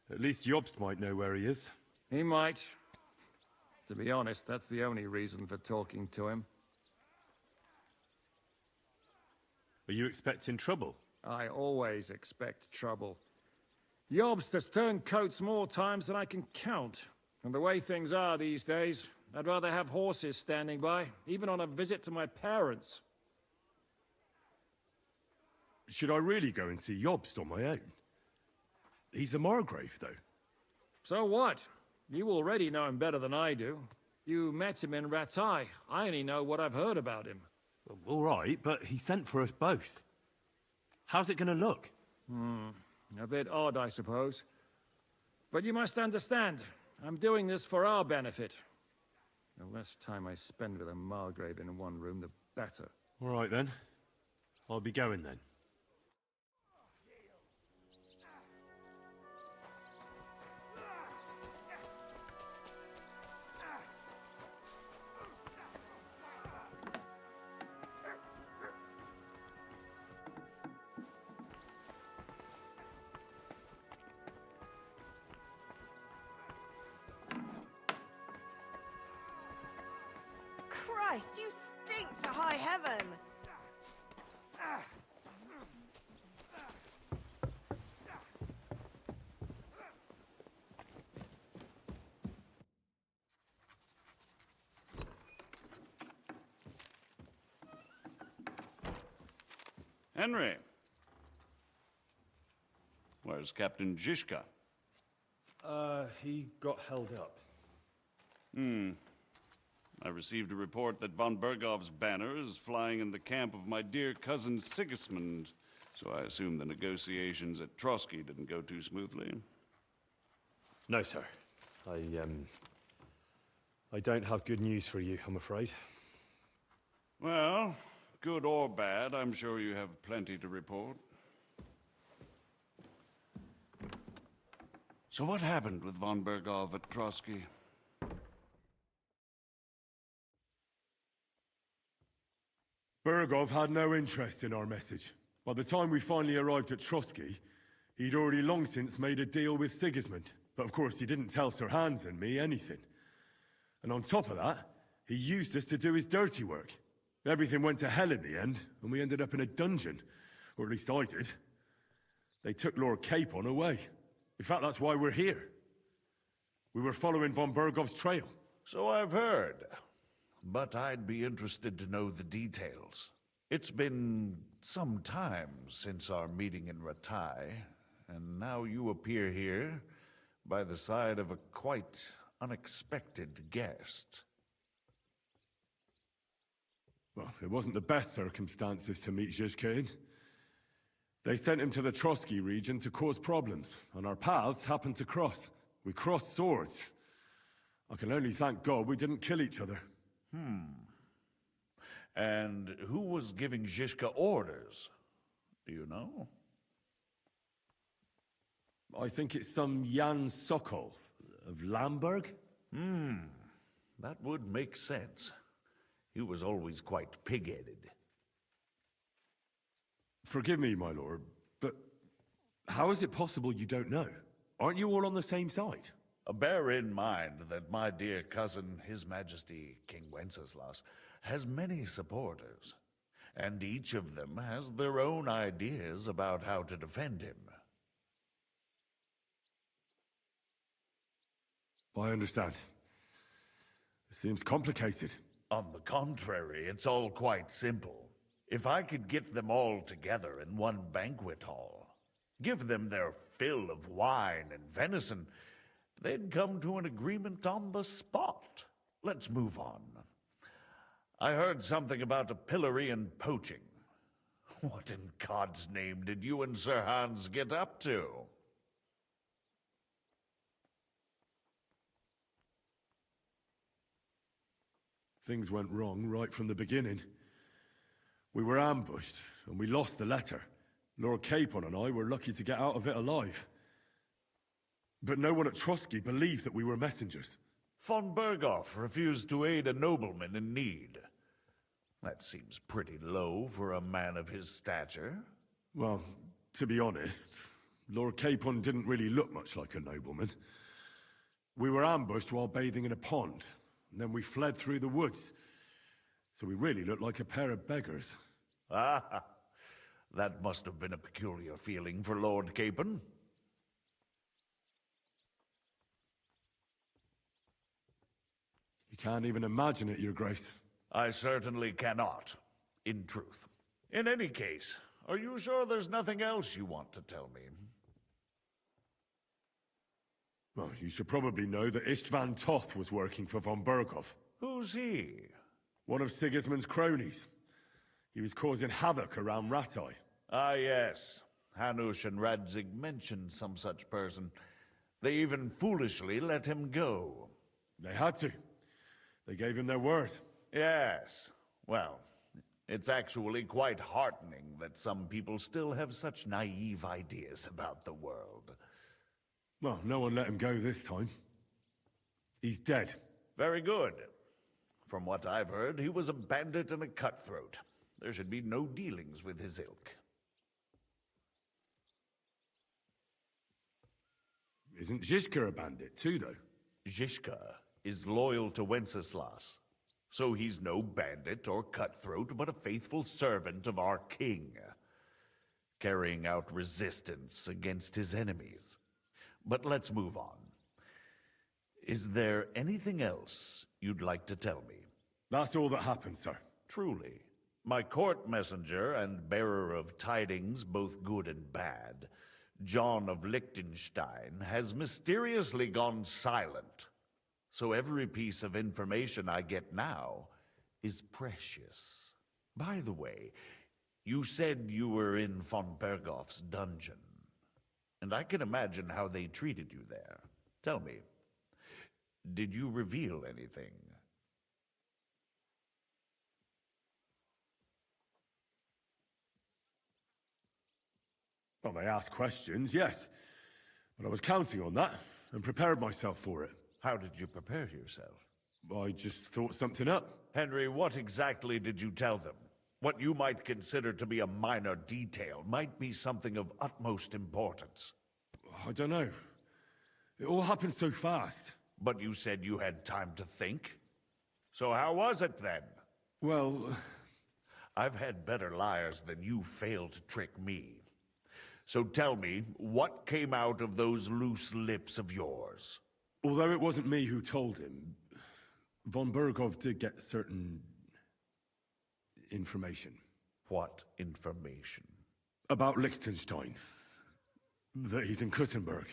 At least Jobst might know where he is. He might. To be honest, that's the only reason for talking to him. Are you expecting trouble? I always expect trouble. Jobst has turned coats more times than I can count. And the way things are these days, I'd rather have horses standing by, even on a visit to my parents. Should I really go and see Jobst on my own? He's a Margrave, though. So what? You already know him better than I do. You met him in Ratai. I only know what I've heard about him. Well, all right, but he sent for us both. How's it gonna look? A bit odd, I suppose. But you must understand, I'm doing this for our benefit. The less time I spend with a Margrave in one room, the better. All right, then. I'll be going, then. Christ, you stink to high heaven! Henry. Where's Captain Zizka? He got held up. I received a report that von Bergov's banner is flying in the camp of my dear cousin Sigismund, so I assume the negotiations at Trotsky didn't go too smoothly. No, sir. I don't have good news for you, I'm afraid. Well, good or bad, I'm sure you have plenty to report. So what happened with von Bergov at Trotsky? Bergov had no interest in our message. By the time we finally arrived at Trotsky, he'd already long since made a deal with Sigismund. But of course, he didn't tell Sir Hans and me anything. And on top of that, he used us to do his dirty work. Everything went to hell in the end, and we ended up in a dungeon. Or at least I did. They took Lord Capon away. In fact, that's why we're here. We were following von Bergov's trail. So I've heard. But I'd be interested to know the details. It's been some time since our meeting in Ratai, and now you appear here by the side of a quite unexpected guest. Well, it wasn't the best circumstances to meet Zizka in. They sent him to the Trotsky region to cause problems, and our paths happened to cross. We crossed swords. I can only thank God we didn't kill each other. And who was giving Zizka orders? Do you know? I think it's some Jan Sokol of Lamberg. That would make sense. He was always quite pig-headed. Forgive me, my lord, but how is it possible you don't know? Aren't you all on the same side? Bear in mind that my dear cousin, His Majesty King Wenceslas, has many supporters, and each of them has their own ideas about how to defend him. I understand. It seems complicated. On the contrary, it's all quite simple. If I could get them all together in one banquet hall, give them their fill of wine and venison, they'd come to an agreement on the spot. Let's move on. I heard something about a pillory and poaching. What in God's name did you and Sir Hans get up to? Things went wrong right from the beginning. We were ambushed, and we lost the letter. Lord Capon and I were lucky to get out of it alive. But no one at Trotsky believed that we were messengers. Von Berghoff refused to aid a nobleman in need. That seems pretty low for a man of his stature. Well, to be honest, Lord Capon didn't really look much like a nobleman. We were ambushed while bathing in a pond, and then we fled through the woods. So we really looked like a pair of beggars. Ah, that must have been a peculiar feeling for Lord Capon. You can't even imagine it, Your Grace. I certainly cannot, in truth. In any case, are you sure there's nothing else you want to tell me? Well, you should probably know that Istvan Toth was working for von Berghoff. Who's he? One of Sigismund's cronies. He was causing havoc around Ratai. Ah, yes. Hanush and Radzig mentioned some such person. They even foolishly let him go. They had to. They gave him their word. Yes. Well, it's actually quite heartening that some people still have such naive ideas about the world. Well, no one let him go this time. He's dead. Very good. From what I've heard, he was a bandit and a cutthroat. There should be no dealings with his ilk. Isn't Zhishka a bandit too, though? Zhishka is loyal to Wenceslas. So he's no bandit or cutthroat, but a faithful servant of our king, carrying out resistance against his enemies. But let's move on. Is there anything else you'd like to tell me? That's all that happened, sir. Truly. My court messenger and bearer of tidings, both good and bad, John of Liechtenstein, has mysteriously gone silent. So every piece of information I get now is precious. By the way, you said you were in von Berghoff's dungeon. And I can imagine how they treated you there. Tell me, did you reveal anything? Well, they asked questions, yes. But I was counting on that, and prepared myself for it. How did you prepare yourself? I just thought something up. Henry, what exactly did you tell them? What you might consider to be a minor detail might be something of utmost importance. I don't know. It all happened so fast. But you said you had time to think. So how was it then? Well, I've had better liars than you failed to trick me. So tell me, what came out of those loose lips of yours? Although it wasn't me who told him, von Berghoff did get certain information. What information? About Liechtenstein. That he's in Kuttenberg.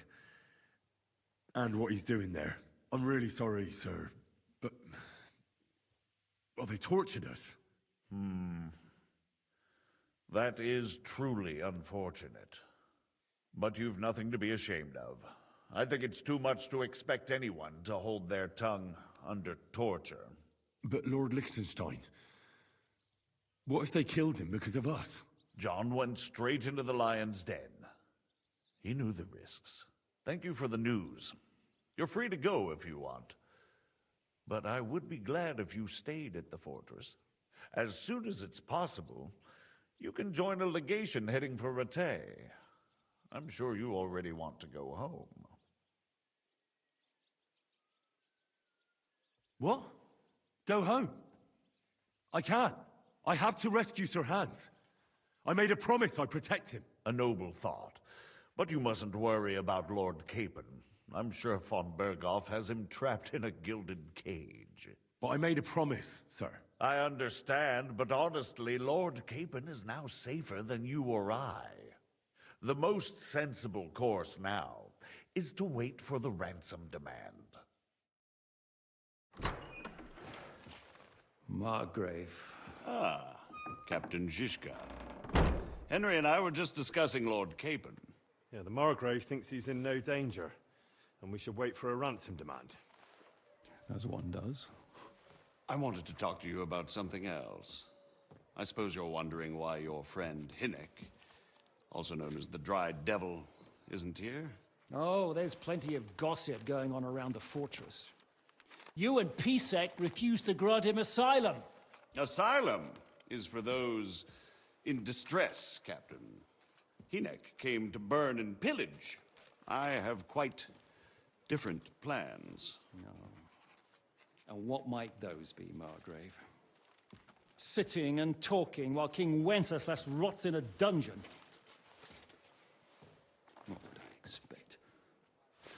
And what he's doing there. I'm really sorry, sir, but... well, they tortured us. That is truly unfortunate. But you've nothing to be ashamed of. I think it's too much to expect anyone to hold their tongue under torture. But Lord Liechtenstein... what if they killed him because of us? John went straight into the lion's den. He knew the risks. Thank you for the news. You're free to go if you want. But I would be glad if you stayed at the fortress. As soon as it's possible, you can join a legation heading for Rattay. I'm sure you already want to go home. What? Go home? I can't. I have to rescue Sir Hans. I made a promise I'd protect him. A noble thought. But you mustn't worry about Lord Capon. I'm sure von Berghoff has him trapped in a gilded cage. But I made a promise, sir. I understand, but honestly, Lord Capon is now safer than you or I. The most sensible course now is to wait for the ransom demand. Margrave. Ah, Captain Zhishka. Henry and I were just discussing Lord Capon. Yeah, the Margrave thinks he's in no danger, and we should wait for a ransom demand. As one does. I wanted to talk to you about something else. I suppose you're wondering why your friend Hinnick, also known as the Dry Devil, isn't here. Oh, there's plenty of gossip going on around the fortress. You and Pisek refused to grant him asylum. Asylum is for those in distress, Captain. Hinek came to burn and pillage. I have quite different plans. And what might those be, Margrave? Sitting and talking while King Wenceslas rots in a dungeon. What would I expect?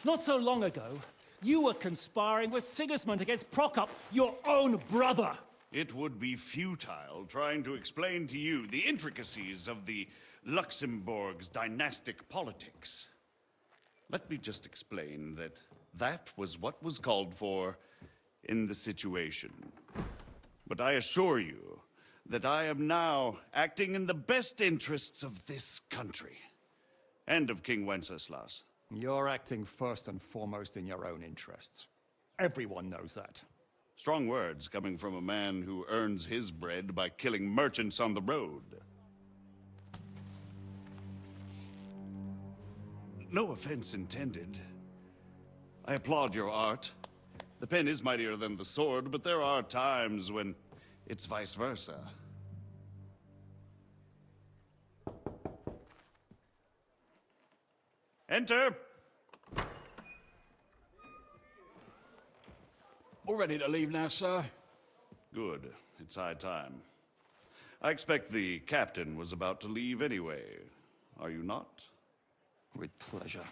Not so long ago, you were conspiring with Sigismund against Prokop, your own brother! It would be futile trying to explain to you the intricacies of the Luxembourg's dynastic politics. Let me just explain that that was what was called for in the situation. But I assure you that I am now acting in the best interests of this country and of King Wenceslas. You're acting first and foremost in your own interests. Everyone knows that. Strong words coming from a man who earns his bread by killing merchants on the road. No offense intended. I applaud your art. The pen is mightier than the sword, but there are times when it's vice versa. Enter! All ready to leave now, sir? Good. It's high time. I expect the captain was about to leave anyway. Are you not? With pleasure.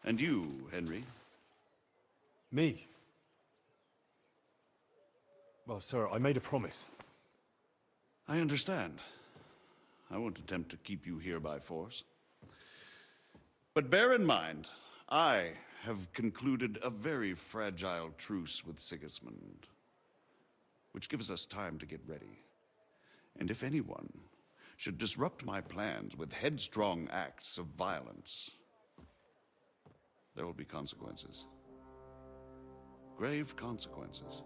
And you, Henry? Me? Well, sir, I made a promise. I understand. I won't attempt to keep you here by force. But bear in mind, I have concluded a very fragile truce with Sigismund, which gives us time to get ready. And if anyone should disrupt my plans with headstrong acts of violence, there will be consequences. Grave consequences.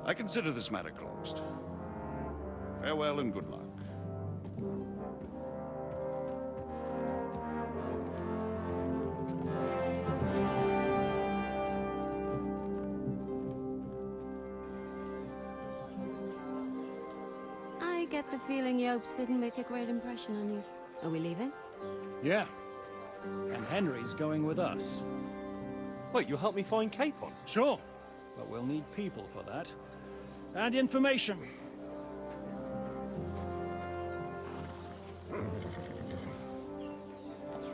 I consider this matter closed. Farewell and good luck. I get the feeling Yopes didn't make a great impression on you. Are we leaving? Yeah. And Henry's going with us. Wait, you'll help me find Capon? Sure. But we'll need people for that. And information.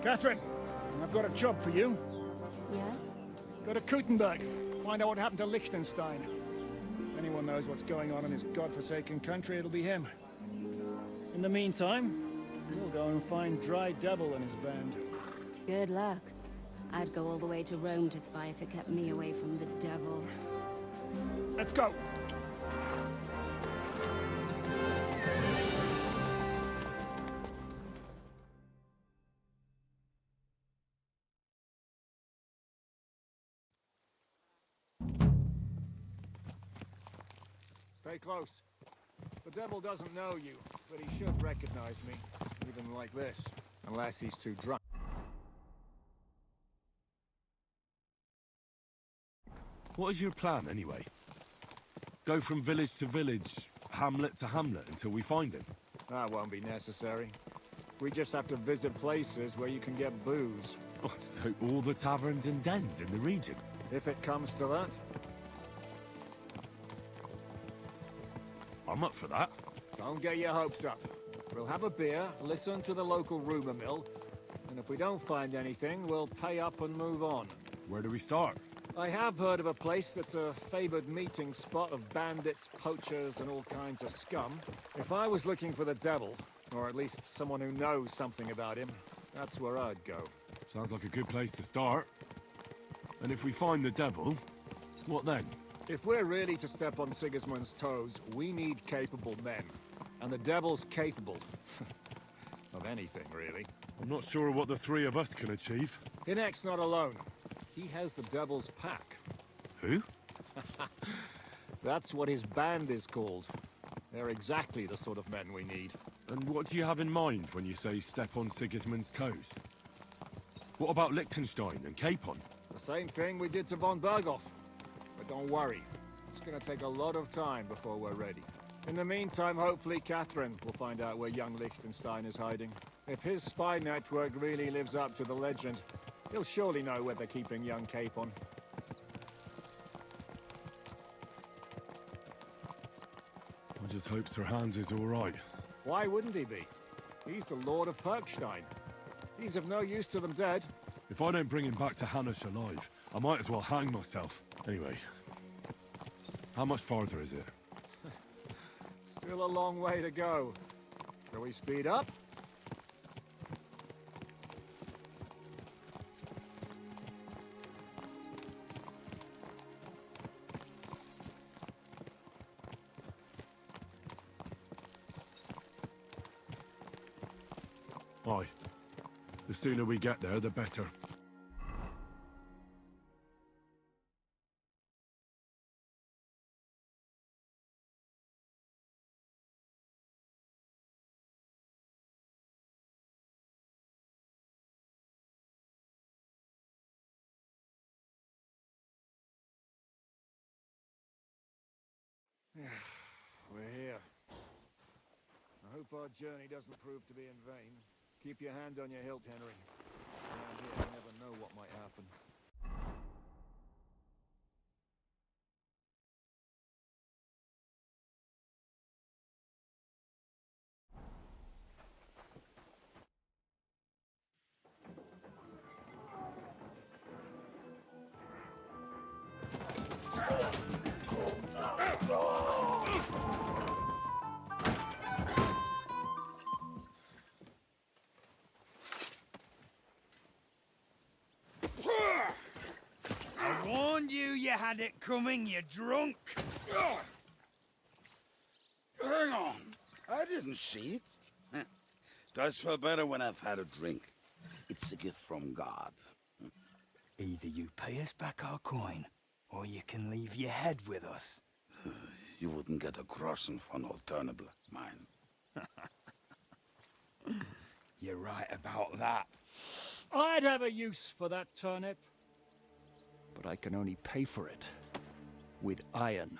Catherine, I've got a job for you. Yes? Go to Kuttenberg. Find out what happened to Liechtenstein. If anyone knows what's going on in his godforsaken country, it'll be him. In the meantime, we'll go and find Dry Devil and his band. Good luck. I'd go all the way to Rome to spy if it kept me away from the devil. Let's go! Stay close. The devil doesn't know you, but he should recognize me, even like this, unless he's too drunk. What is your plan, anyway? Go from village to village, hamlet to hamlet, until we find him? That won't be necessary. We just have to visit places where you can get booze. Oh, so all the taverns and dens in the region? If it comes to that. I'm up for that. Don't get your hopes up. We'll have a beer, listen to the local rumor mill, and if we don't find anything, we'll pay up and move on. Where do we start? I have heard of a place that's a favored meeting spot of bandits, poachers, and all kinds of scum. If I was looking for the devil, or at least someone who knows something about him, that's where I'd go. Sounds like a good place to start. And if we find the devil, what then? If we're really to step on Sigismund's toes, we need capable men. And the devil's capable. Of anything, really. I'm not sure what the three of us can achieve. Hinek's not alone. He has the devil's pack. Who? That's what his band is called. They're exactly the sort of men we need. And what do you have in mind when you say step on Sigismund's toes? What about Liechtenstein and Capon? The same thing we did to von Berghoff. But don't worry, it's gonna take a lot of time before we're ready. In the meantime, hopefully Catherine will find out where young Liechtenstein is hiding. If his spy network really lives up to the legend, he'll surely know where they're keeping young Capon. I just hope Sir Hans is all right. Why wouldn't he be? He's the Lord of Perkstein. He's of no use to them dead. If I don't bring him back to Hanush alive, I might as well hang myself. Anyway, how much farther is it? Still a long way to go. Shall we speed up? Aye. The sooner we get there, the better. We're here. I hope our journey doesn't prove to be in vain. Keep your hand on your hilt, Henry. Around here, you never know what might happen. I warned you you had it coming, you drunk! Hang on. I didn't see it. Does feel better when I've had a drink. It's a gift from God. Either you pay us back our coin, or you can leave your head with us. You wouldn't get a groschen for an alternative like mine. You're right about that. I'd have a use for that turnip. But I can only pay for it with iron.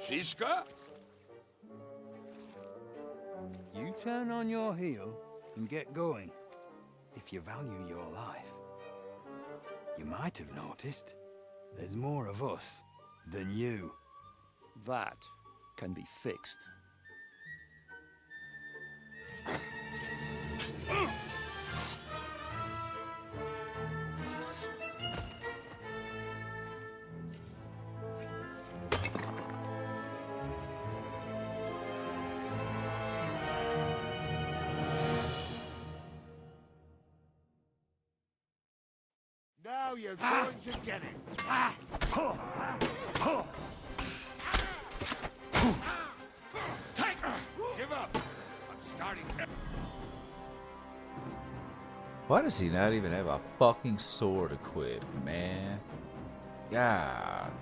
Shiska? You turn on your heel and get going. If you value your life. You might have noticed there's more of us than you. That can be fixed. Now you're going to get it. Give up. I'm starting to... Why does he not even have a fucking sword equipped, man? God.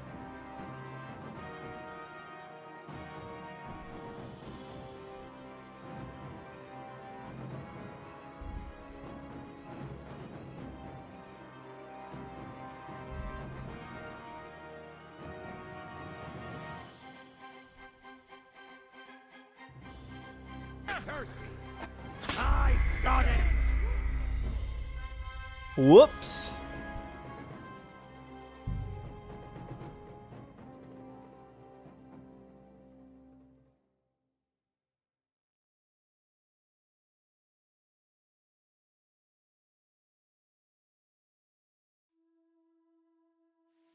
Thirsty. I got it. Whoops.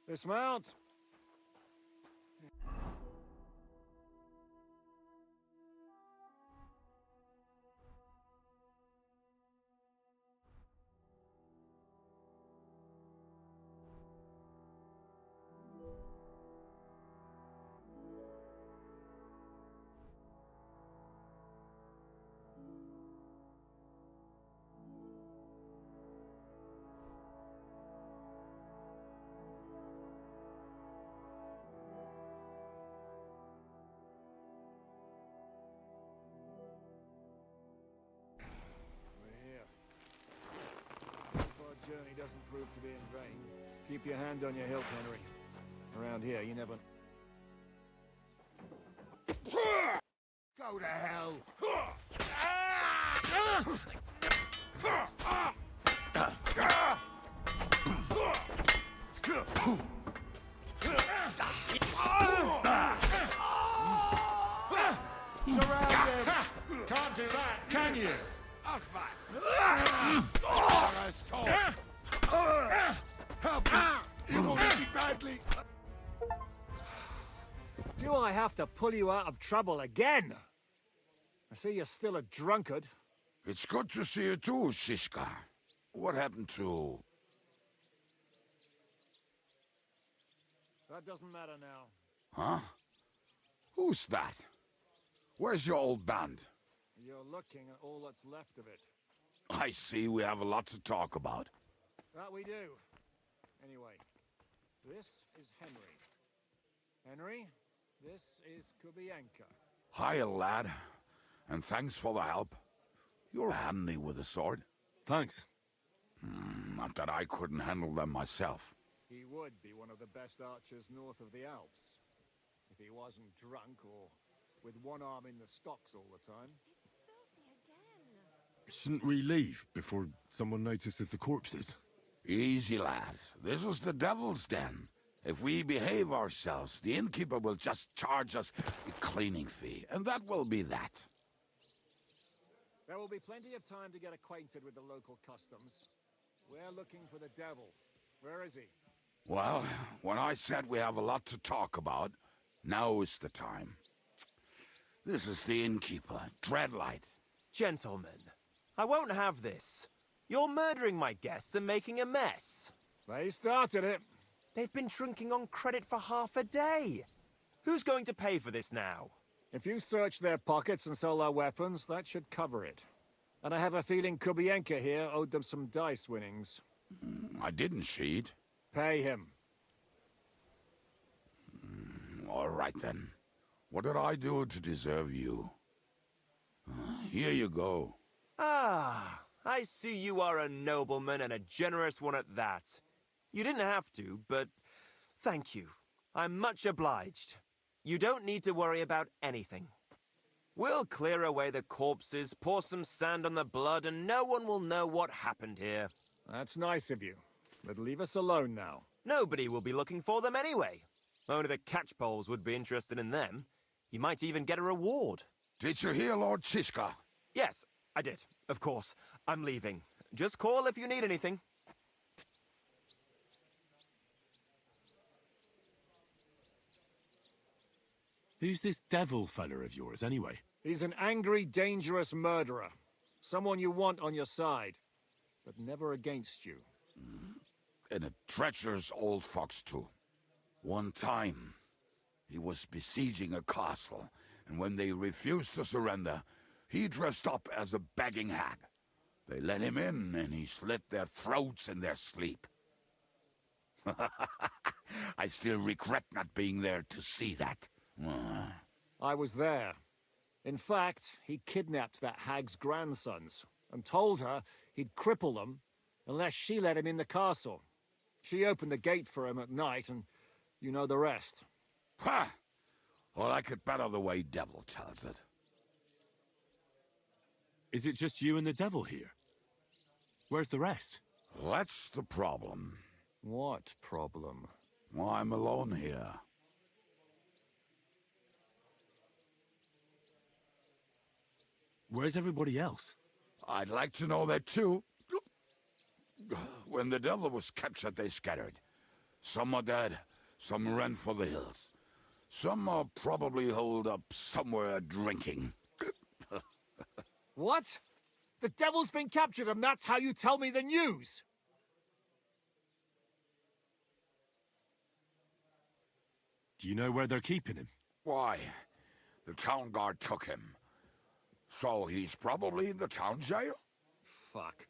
Dismount. doesn't prove to be in vain. Keep your hand on your hilt, Henry. Around here, you never... Go to hell! Can't do that, can you? Help me! You will hit me badly! Do I have to pull you out of trouble again? I see you're still a drunkard. It's good to see you too, Shishka. What happened to... That doesn't matter now. Huh? Who's that? Where's your old band? You're looking at all that's left of it. I see we have a lot to talk about. That we do. Anyway, this is Henry. Henry, this is Kubienka. Hiya, lad. And thanks for the help. You're handy with a sword. Thanks. Not that I couldn't handle them myself. He would be one of the best archers north of the Alps. If he wasn't drunk or with one arm in the stocks all the time. Shouldn't we leave before someone notices the corpses? Easy, lad. This was the devil's den. If we behave ourselves, the innkeeper will just charge us a cleaning fee, and that will be that. There will be plenty of time to get acquainted with the local customs. We're looking for the devil. Where is he? Well, when I said we have a lot to talk about, now is the time. This is the innkeeper, Dreadlight. Gentlemen, I won't have this. You're murdering my guests and making a mess. They started it. They've been drinking on credit for half a day. Who's going to pay for this now? If you search their pockets and sell their weapons, that should cover it. And I have a feeling Kubienka here owed them some dice winnings. I didn't cheat. Pay him. All right, then. What did I do to deserve you? Here you go. Ah, I see you are a nobleman and a generous one at that. You didn't have to, but thank you. I'm much obliged. You don't need to worry about anything. We'll clear away the corpses, pour some sand on the blood, and no one will know what happened here. That's nice of you. But leave us alone now. Nobody will be looking for them anyway. Only the catchpoles would be interested in them. You might even get a reward. Did you hear Lord Chishka? Yes, I did. Of course. I'm leaving. Just call if you need anything. Who's this devil fella of yours, anyway? He's an angry, dangerous murderer. Someone you want on your side, but never against you. And a treacherous old fox, too. One time, he was besieging a castle, and when they refused to surrender, he dressed up as a begging hag. They let him in, and he slit their throats in their sleep. I still regret not being there to see that. I was there. In fact, he kidnapped that hag's grandsons and told her he'd cripple them unless she let him in the castle. She opened the gate for him at night, and you know the rest. Ha! Well, I could better the way Devil tells it. Is it just you and the devil here? Where's the rest? That's the problem. What problem? Well, I'm alone here. Where's everybody else? I'd like to know that too. When the devil was captured, they scattered. Some are dead, some ran for the hills. Some are probably holed up somewhere drinking. What? The devil's been captured and that's how you tell me the news? Do you know where they're keeping him? Why? The town guard took him. So he's probably in the town jail? Fuck.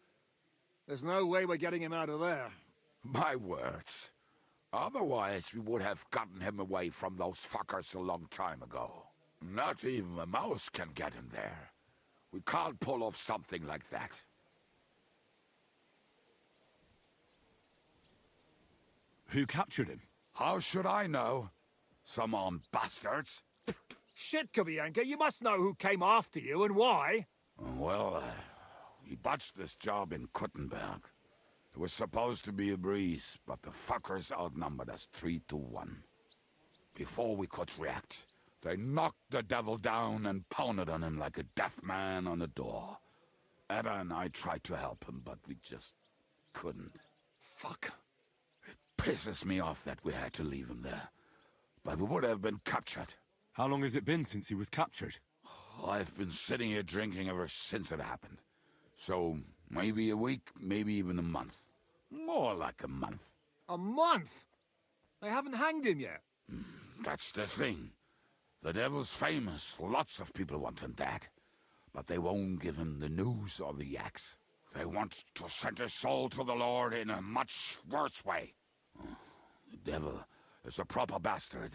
There's no way we're getting him out of there. My words. Otherwise, we would have gotten him away from those fuckers a long time ago. Not even a mouse can get in there. We can't pull off something like that. Who captured him? How should I know? Some armed bastards. Shit, Kubianka, you must know who came after you and why. Well, we botched this job in Kuttenberg. It was supposed to be a breeze, but the fuckers outnumbered us 3-1. Before we could react, they knocked the devil down and pounded on him like a deaf man on a door. Ada and I tried to help him, but we just couldn't. Fuck. It pisses me off that we had to leave him there. But we would have been captured. How long has it been since he was captured? I've been sitting here drinking ever since it happened. So, maybe a week, maybe even a month. More like a month. A month? They haven't hanged him yet. That's the thing. The devil's famous. Lots of people want him dead. But they won't give him the news or the axe. They want to send his soul to the Lord in a much worse way. The devil is a proper bastard,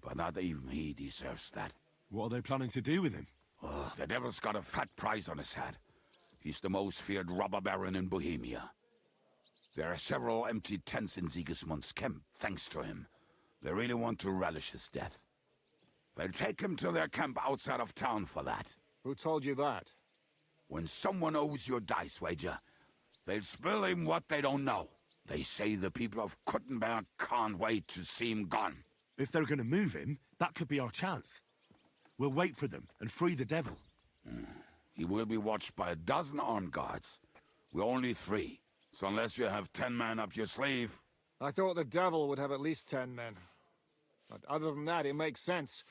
but not even he deserves that. What are they planning to do with him? The devil's got a fat price on his head. He's the most feared robber baron in Bohemia. There are several empty tents in Sigismund's camp, thanks to him. They really want to relish his death. They'll take him to their camp outside of town for that. Who told you that? When someone owes you a dice wager, they'll spill him what they don't know. They say the people of Kuttenberg can't wait to see him gone. If they're gonna move him, that could be our chance. We'll wait for them and free the devil. He will be watched by 12 armed guards. We're only 3, so unless you have 10 men up your sleeve... I thought the devil would have at least 10 men. But other than that, it makes sense.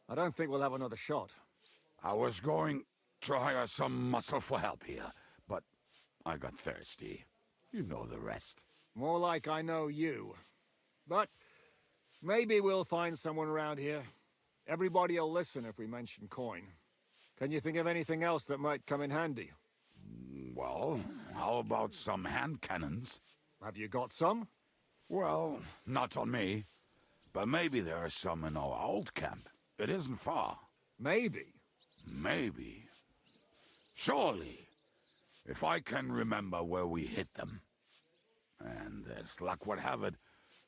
I don't think we'll have another shot. I was going to hire some muscle for help here, but I got thirsty. You know the rest. More like I know you. But maybe we'll find someone around here. Everybody'll listen if we mention coin. Can you think of anything else that might come in handy? Well, how about some hand cannons? Have you got some? Well, not on me. But maybe there are some in our old camp. It isn't far. Maybe? Maybe. Surely. If I can remember where we hid them. And as luck would have it,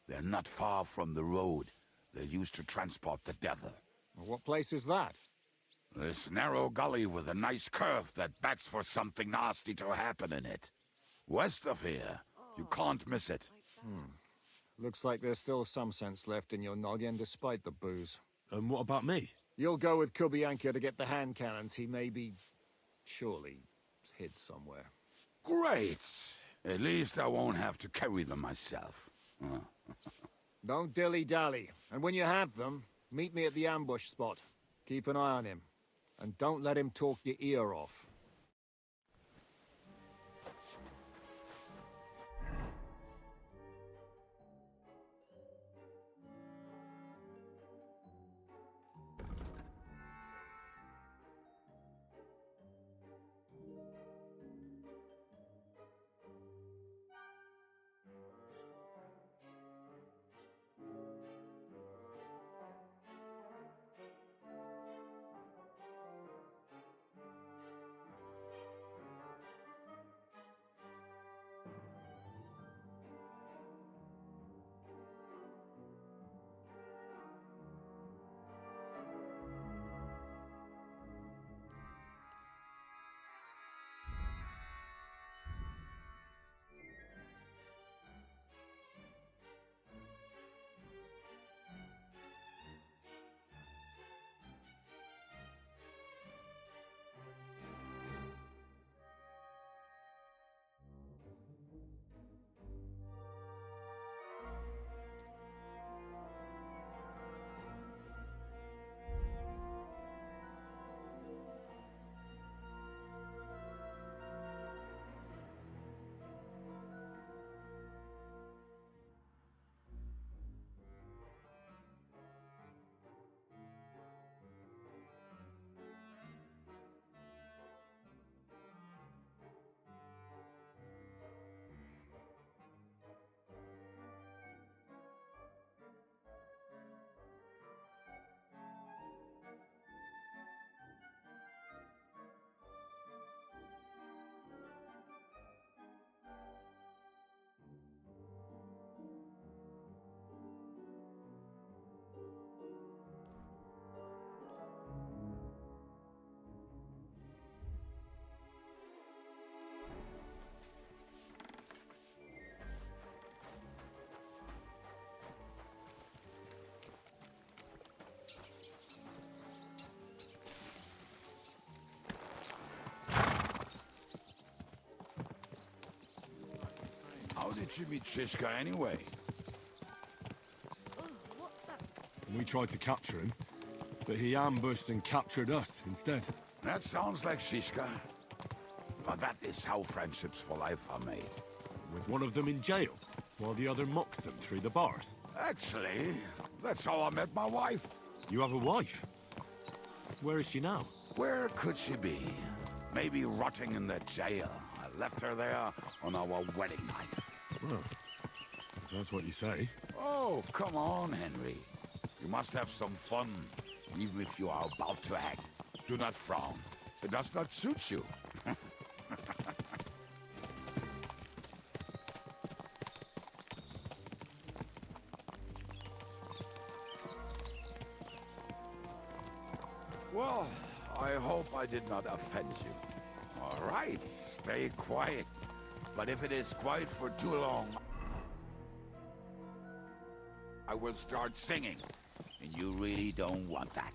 they're not far from the road they used to transport the devil. What place is that? This narrow gully with a nice curve that backs for something nasty to happen in it. West of here. You can't miss it. Looks like there's still some sense left in your noggin despite the booze. And what about me? You'll go with Kubianka to get the hand cannons he may be... surely hid somewhere. Great! At least I won't have to carry them myself. Don't dilly-dally. And when you have them, meet me at the ambush spot. Keep an eye on him. And don't let him talk your ear off. How'd you meet Shishka anyway? We tried to capture him, but he ambushed and captured us instead. That sounds like Shishka. But that is how friendships for life are made. With one of them in jail, while the other mocks them through the bars. Actually, that's how I met my wife. You have a wife? Where is she now? Where could she be? Maybe rotting in the jail. I left her there on our wedding night. Well, if that's what you say. Oh, come on, Henry. You must have some fun, even if you are about to act. Do not frown. It does not suit you. Well, I hope I did not offend you. All right, stay quiet. But if it is quiet for too long, I will start singing. And you really don't want that.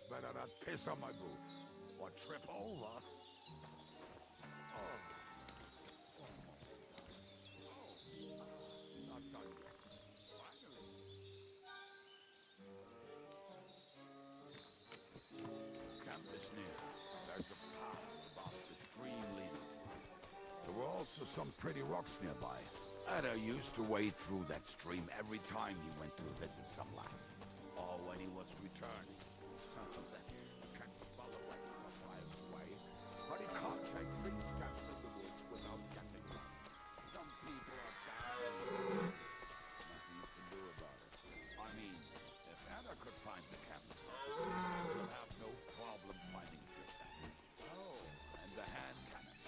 Better not piss on my boots or trip over. Not done yet. Finally. Camp is near. There's a path about the stream leading to it. There were also some pretty rocks nearby. Ada used to wade through that stream every time he went to visit some lass, or when he was returning. Can smell the wax a mile away, but he can't take 3 steps in the woods without getting lost. Some people are challenged. Nothing you can do about it. I mean, if Anna could find the campsite, you'll have no problem finding it yourself. Oh, and the hand cannon.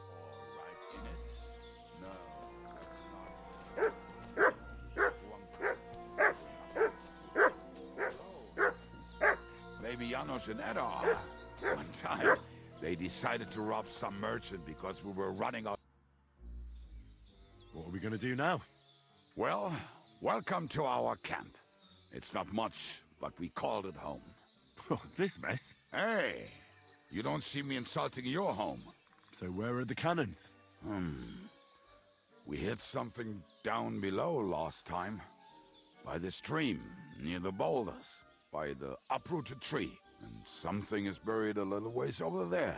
All right in it. enemy Janos and Eddar. One time, they decided to rob some merchant because we were running out. What are we gonna do now? Well, welcome to our camp. It's not much, but we called it home. This mess? Hey, you don't see me insulting your home. So where are the cannons? We hit something down below last time. By the stream, near the boulders, by the uprooted tree. And something is buried a little ways over there.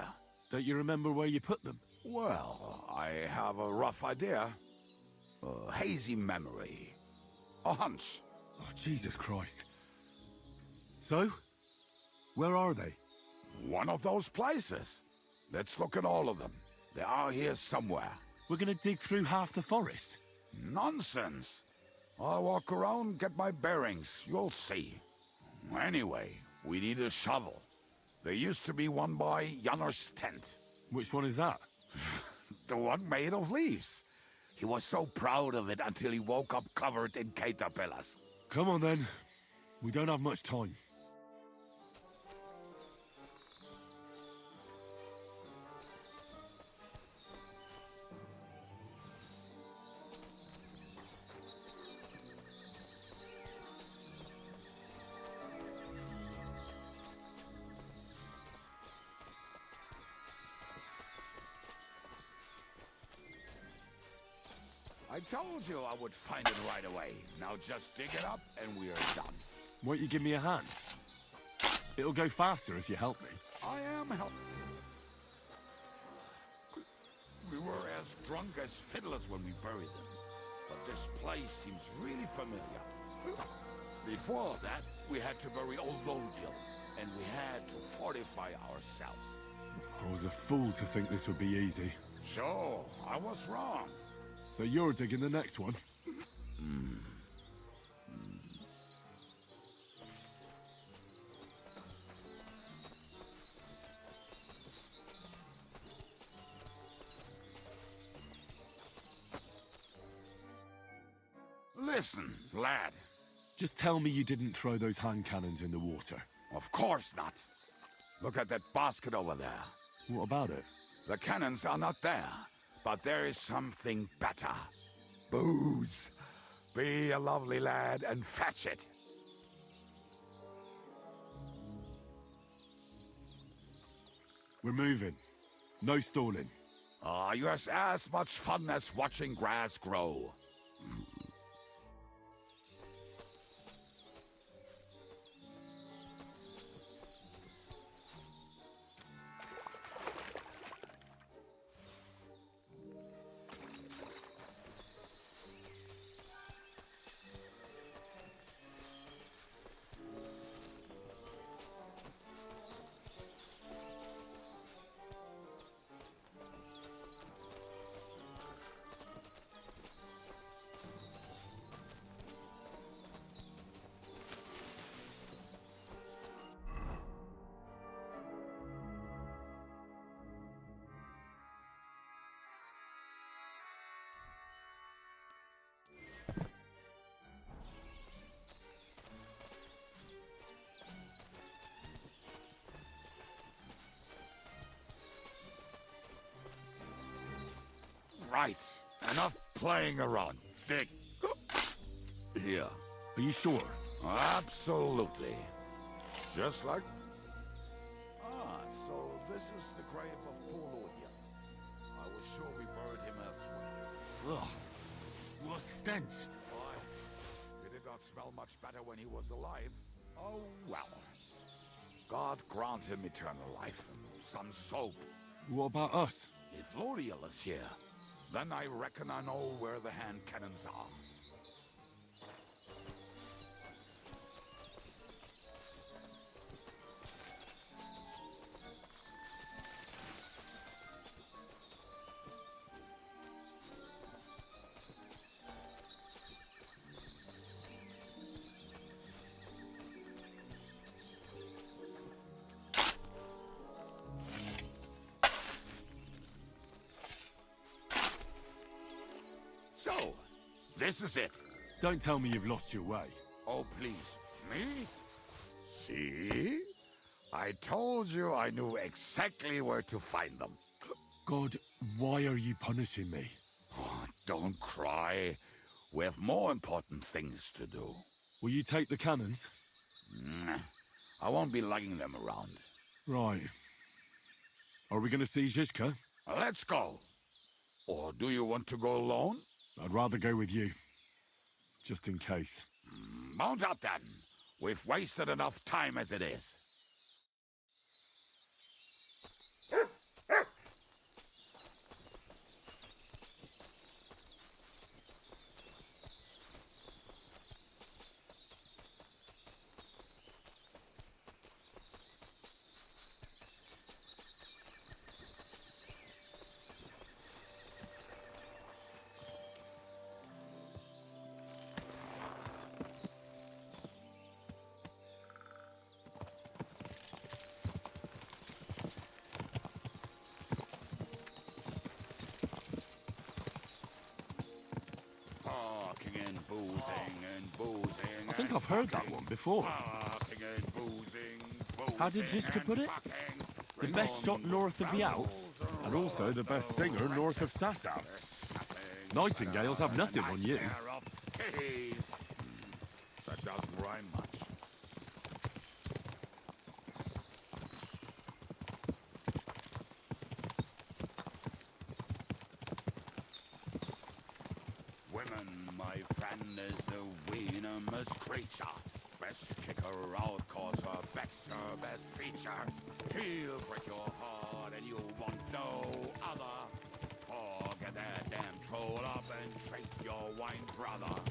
Don't you remember where you put them? Well, I have a rough idea. A hazy memory. A hunch. Oh, Jesus Christ. So? Where are they? One of those places. Let's look at all of them. They are here somewhere. We're gonna dig through half the forest? Nonsense. I'll walk around, get my bearings. You'll see. Anyway, we need a shovel. There used to be one by Janor's tent. Which one is that? The one made of leaves. He was so proud of it until he woke up covered in caterpillars. Come on then. We don't have much time. I told you I would find it right away. Now just dig it up and we are done. Won't you give me a hand? It'll go faster if you help me. I am helping. We were as drunk as fiddlers when we buried them. But this place seems really familiar. Before that, we had to bury old Lodiel, and we had to fortify ourselves. I was a fool to think this would be easy. So, I was wrong. So you're digging the next one? Listen, lad. Just tell me you didn't throw those hand cannons in the water. Of course not. Look at that basket over there. What about it? The cannons are not there, but there is something better. Booze. Be a lovely lad and fetch it. We're moving. No stalling. You're as much fun as watching grass grow. Right. Enough playing around. Dig. Here. Are you sure? Absolutely. Just like... so this is the grave of poor Lodiel. I was sure we buried him elsewhere. Ugh. What stench. Why? It did not smell much better when he was alive. Oh, well. God grant him eternal life and some soap. What about us? If Lodiel is here, then I reckon I know where the hand cannons are. So, this is it. Don't tell me you've lost your way. Oh, please. Me? See? I told you I knew exactly where to find them. God, why are you punishing me? Oh, don't cry. We have more important things to do. Will you take the cannons? Nah, I won't be lugging them around. Right. Are we going to see Zizka? Let's go. Or do you want to go alone? I'd rather go with you. Just in case. Mount up then. We've wasted enough time as it is. Talking and boozing and boozing. I think I've heard that one before. Talking and boozing, How did Zizka put it? The best shot north of the Alps, and also the best singer north of Sasau. Nightingales have nothing on you. That doesn't rhyme much. Women, my friend, is the venomous creature. Best kicker out, cause her best feature. He'll break your heart and you want no other. Forget that damn troll up and drink your wine, brother.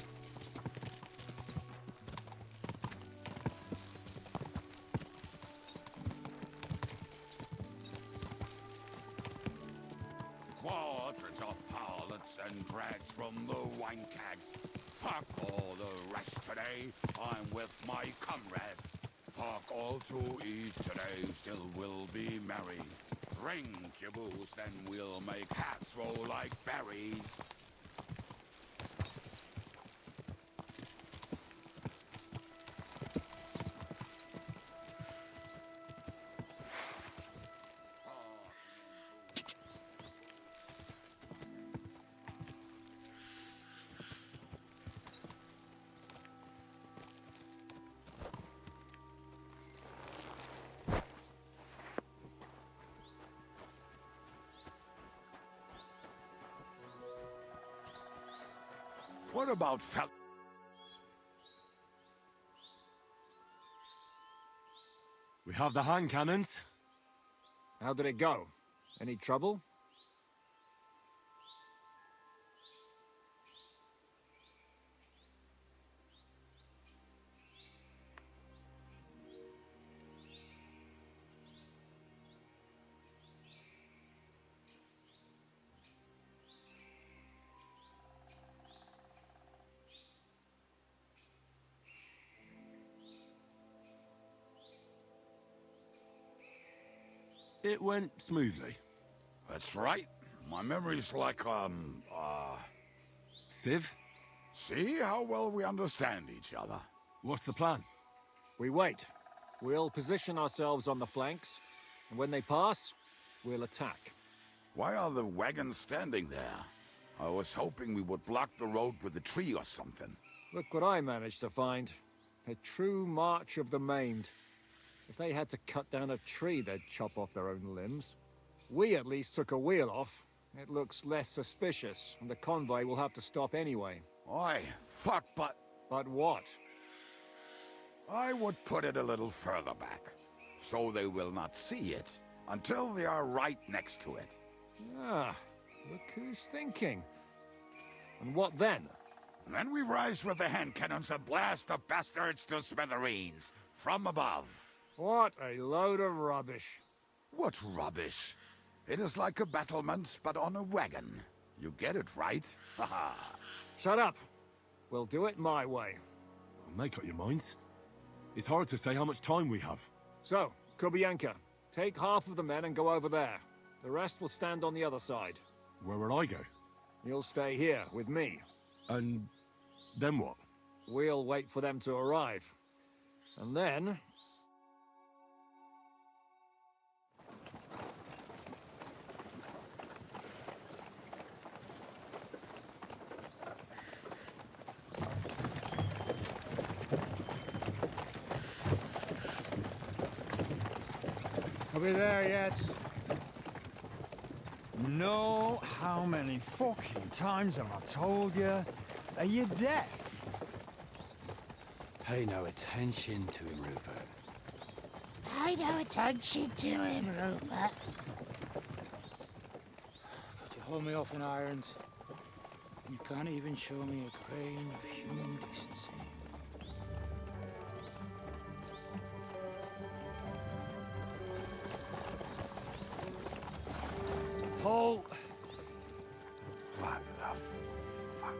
Quadrants of harlots and drags from the wine kegs. Fuck all the rest today, I'm with my comrades. Fuck all to eat today, still we'll be merry. Drink your booze, then we'll make hats roll like berries. What about We have the hand cannons. How did it go? Any trouble? It went smoothly. That's right. My memory's like, Civ? See how well we understand each other. What's the plan? We wait. We'll position ourselves on the flanks, and when they pass, we'll attack. Why are the wagons standing there? I was hoping we would block the road with a tree or something. Look what I managed to find. A true march of the maimed. If they had to cut down a tree, they'd chop off their own limbs. We at least took a wheel off. It looks less suspicious, and the convoy will have to stop anyway. Oi, fuck, but... But what? I would put it a little further back, so they will not see it until they are right next to it. Ah, look who's thinking. And what then? Then we rise with the hand cannons and blast the bastards to smithereens, from above. What a load of rubbish. What rubbish? It is like a battlement, but on a wagon. You get it, right? Haha. Shut up. We'll do it my way. Make up your minds. It's hard to say how much time we have. So, Kubianka, take half of the men and go over there. The rest will stand on the other side. Where will I go? You'll stay here, with me. And then what? We'll wait for them to arrive. And then... I'll be there yet. No, how many fucking times have I told you? Are you deaf? Pay no attention to him, Rupert. Pay no attention to him, Rupert. Could you hold me up in irons? You can't even show me a grain of human decency. Paul! What the fuck?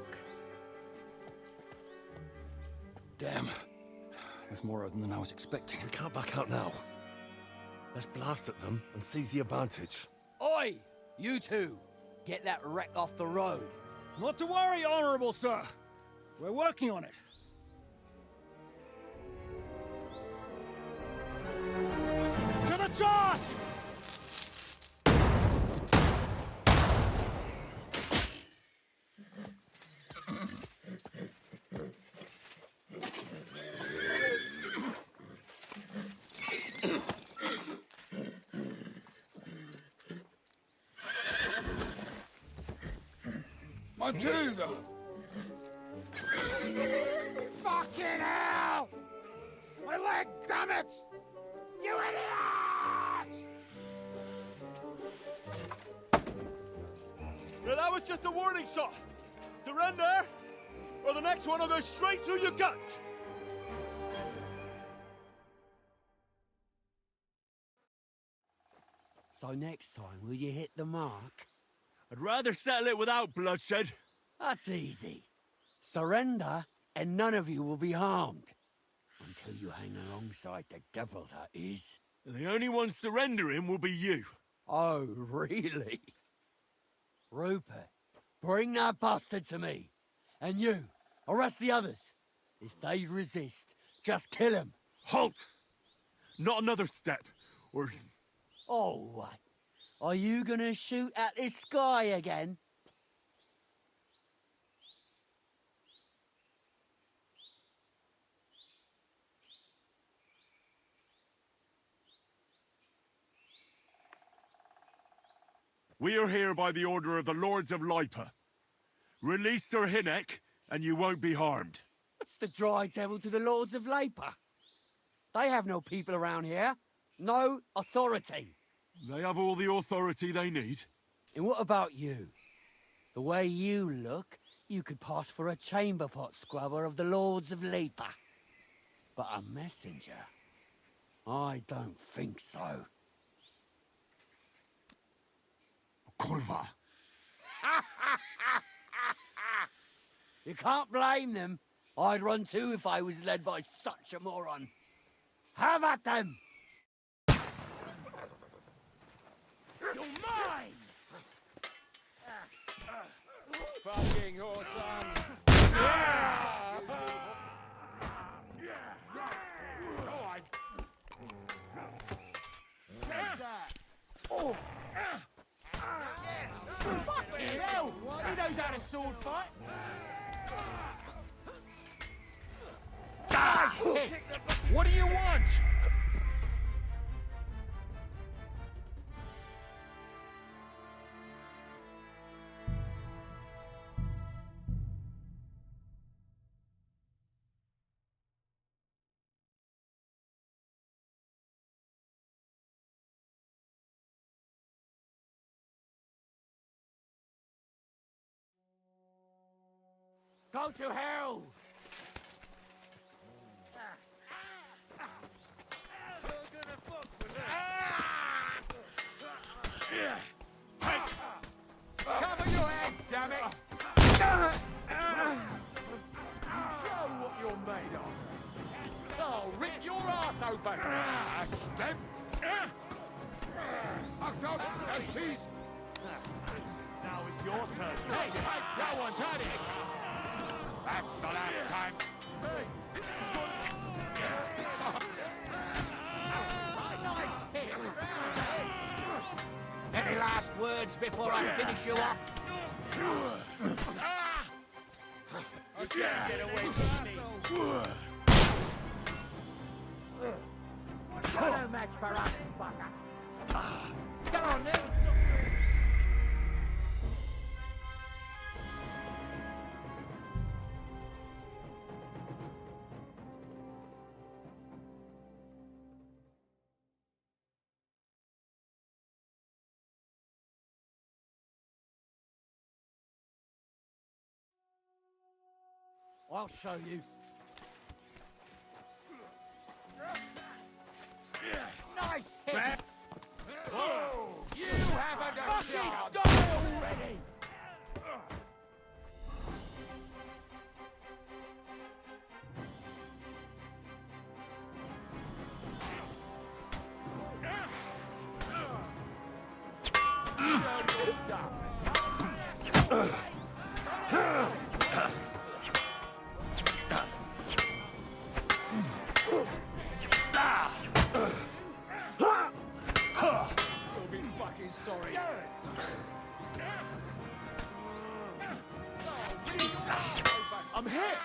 Damn. There's more of them than I was expecting. We can't back out now. Let's blast at them and seize the advantage. Oi! You two! Get that wreck off the road. Not to worry, Honorable Sir. We're working on it. To the task! Matilda! Fucking hell! My leg, damn it! You idiots! Yeah, that was just a warning shot. Surrender, or the next one will go straight through your guts. So next time, will you hit the mark? I'd rather settle it without bloodshed. That's easy. Surrender, and none of you will be harmed. Until you hang alongside the devil, that is. The only one surrendering will be you. Oh, really? Rupert, bring that bastard to me. And you, arrest the others. If they resist, just kill them. Halt! Not another step, or... Oh, what? Are you gonna shoot at this sky again? We are here by the order of the Lords of Lipa. Release Sir Hinnek, and you won't be harmed. What's the dry devil to the Lords of Labour? They have no people around here. No authority. They have all the authority they need. And what about you? The way you look, you could pass for a chamber pot scrubber of the Lords of Labour. But a messenger? I don't think so. Kurva. You can't blame them. I'd run too if I was led by such a moron. Have at them! You're mine! Fucking horse Oh! Fucking hell! He knows how to sword fight! What do you want? Go to hell! Cover your head, damn it! Show what you're made of. I'll rip your ass open. Stimmt! Achtung, er schießt! Now it's your turn. Hey, that one's had it. That's the last time. Any last words before I finish you off? Get away from me. No match for us, fucker. Get on then! I'll show you. Nice hit! Whoa! You haven't a chance! Die already! You'll be fucking sorry. I'm hit!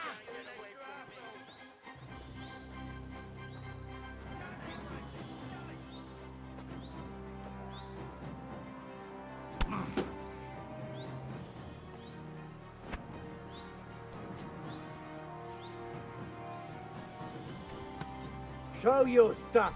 Show your stuff!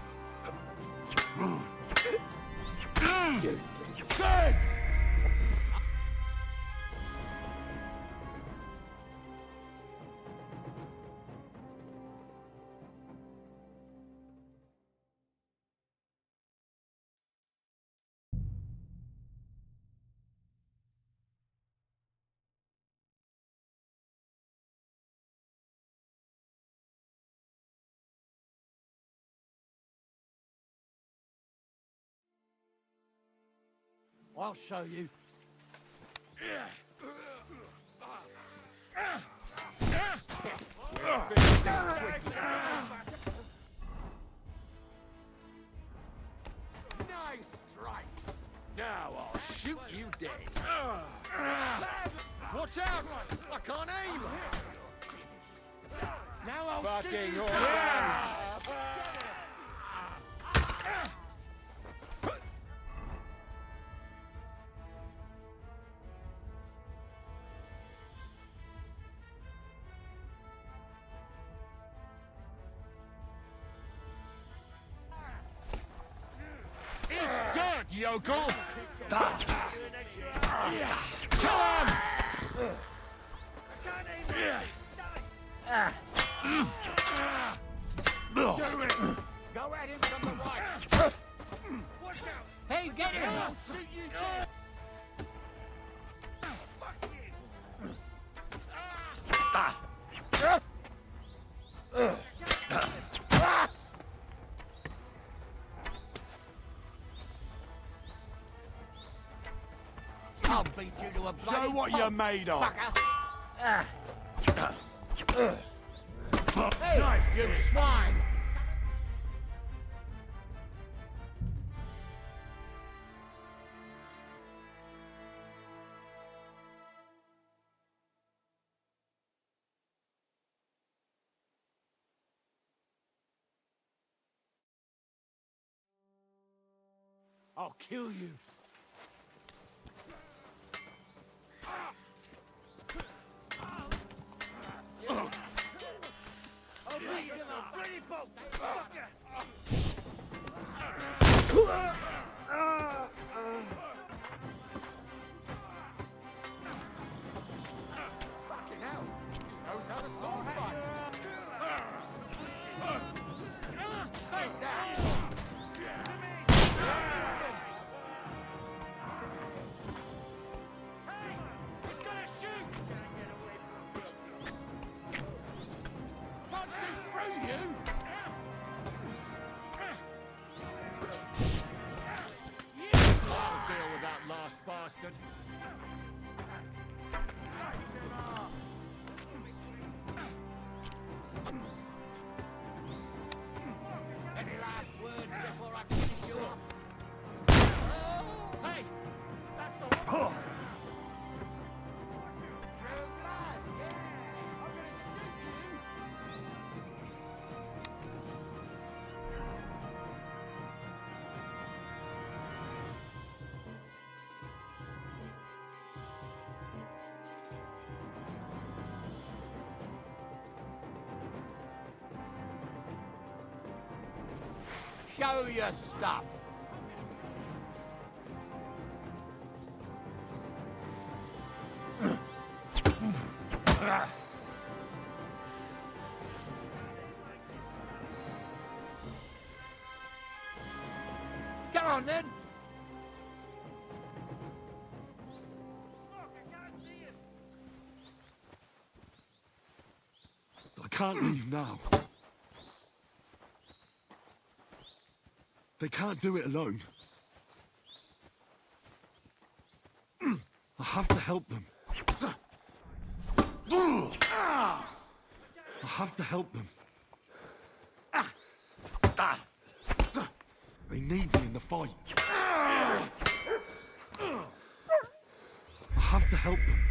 I'll show you. Nice strike. Now I'll shoot you dead. Watch out! I can't aim. Now I'll Fucking shoot you horse. dead. It's dirt, yokel! Kill him! Go at him from the right. Hey, get him! I'll shoot you dead. I'll beat you to a bloody Show what you're made of. Hey, nice, you swine! I'll kill you. Fucking hell! He knows how to sword fight! Take that! Hey! He's gonna shoot! Can't see through you! Show your stuff. Go on then. I can't leave now. They can't do it alone. I have to help them. I have to help them. They need me in the fight. I have to help them.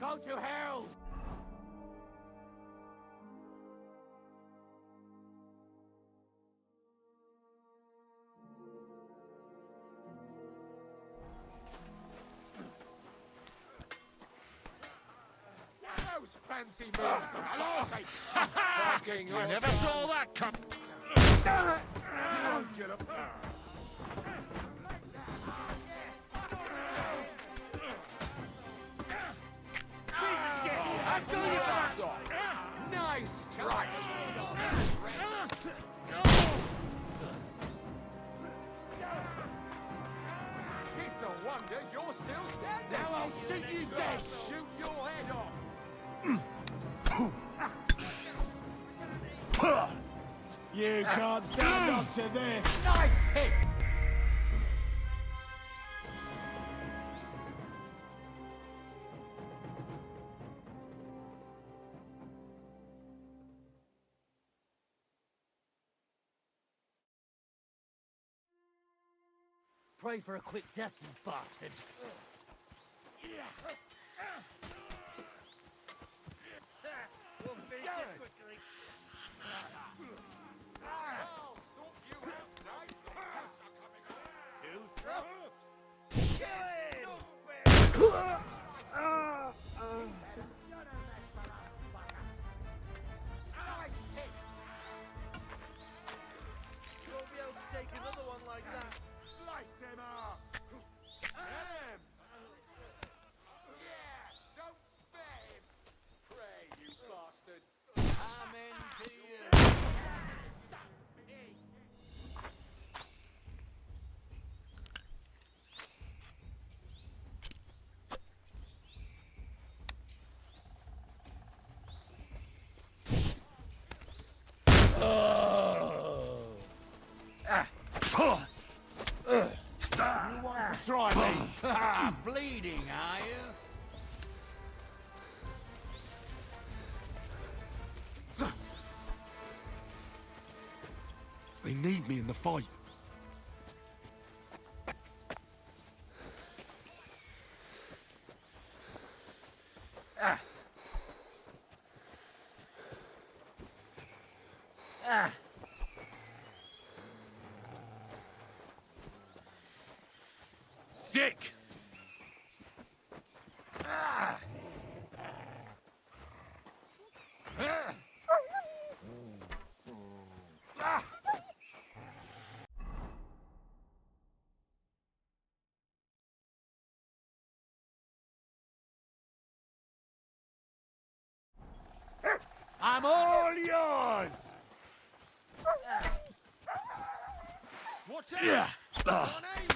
Go to hell! Those fancy moves! You never saw that come. You won't get up. Nice strike! It's a wonder you're still standing. Now I'll shoot you dead! Shoot your head off. You can't stand up to this. Nice hit! Pray for a quick death, you bastard. We'll finish this quickly. I'll sort you out You won't be able to take another one like that. Slice him up! Get him! Yeah, don't spare him! Pray, you bastard! Amen to you. You want to try me? Bleeding, are you? They need me in the fight. Sick! I'm all yours! Watch out! On aim!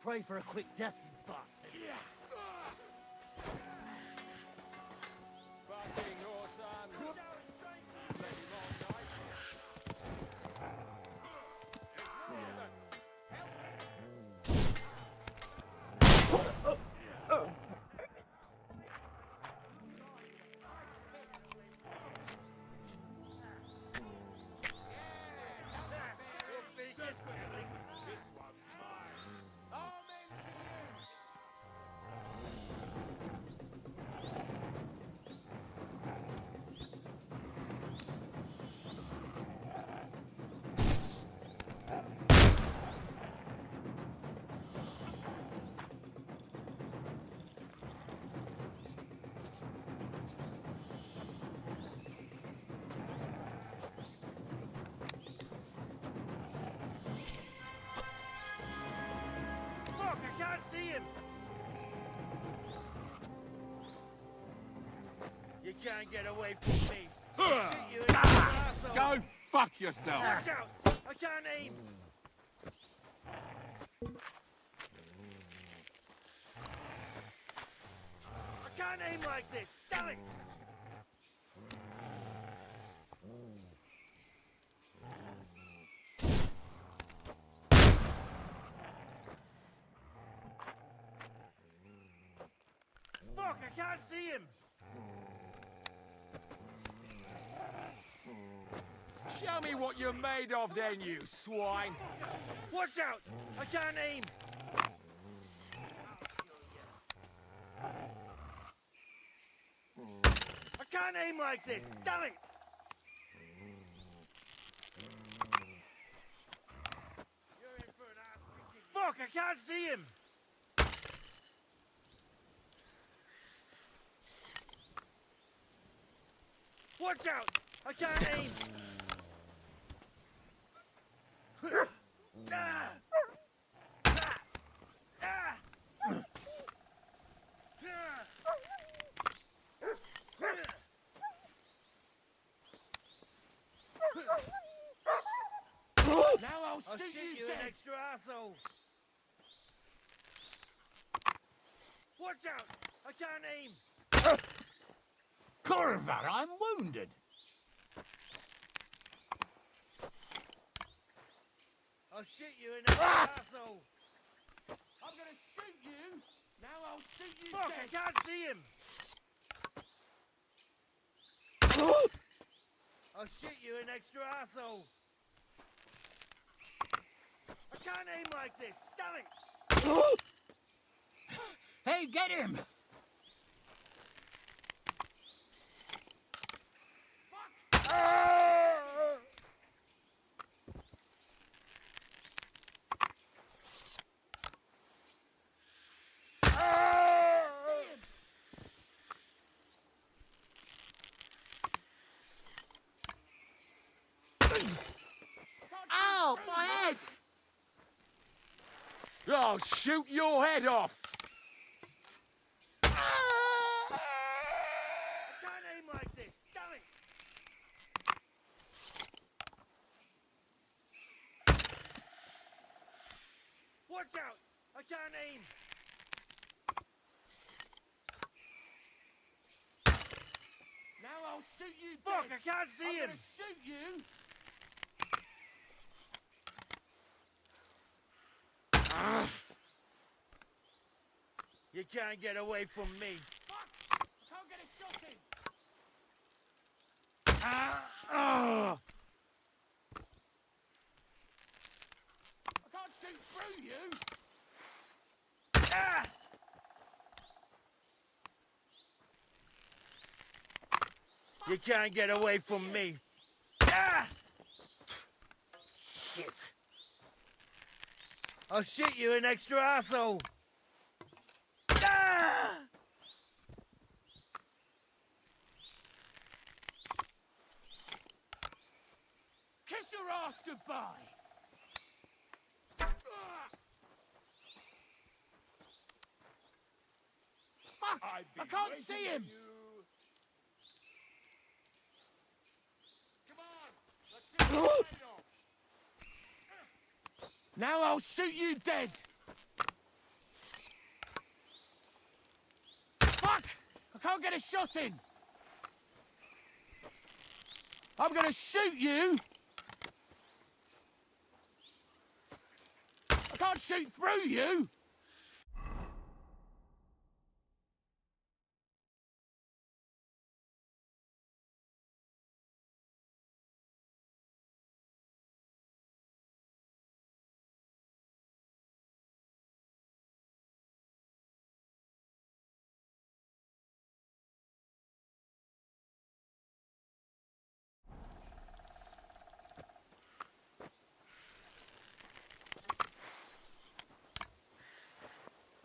Pray for a quick death, you bastard. Fucking awesome! can't get away from me. I'll shoot you in the asshole. Go fuck yourself! Watch out! I can't aim! I can't aim like this! Damn it! Fuck! I can't see him! Show me what you're made of then, you swine! Watch out! I can't aim! I can't aim like this! Damn it! Fuck! I can't see him! Watch out! I can't aim! Ah! Ah! Ah! Now I'll shoot you an dead! extra asshole! Watch out! I can't aim! Corvat, I'm wounded! I'll shoot you in the asshole! I'm gonna shoot you! Now I'll shoot you Fuck, dead! I can't see him! I'll shoot you an extra asshole! I can't aim like this! Damn it! Hey, get him! Ow, my head! I'll shoot your head off! I can't aim like this! Damn it! Watch out! I can't aim! Now I'll shoot you Fuck, dead! I can't see I'm him! gonna shoot you! You can't get away from me! Fuck! I can't get a shot in! I can't shoot through you! Ah! You can't get away from me! Ah! Shit! I'll shoot you an extra asshole! Ah! Kiss your ass goodbye! Fuck! I can't see him! Come on! Let's see your head off! Now I'll shoot you dead! Fuck! I can't get a shot in! I'm gonna shoot you! I can't shoot through you!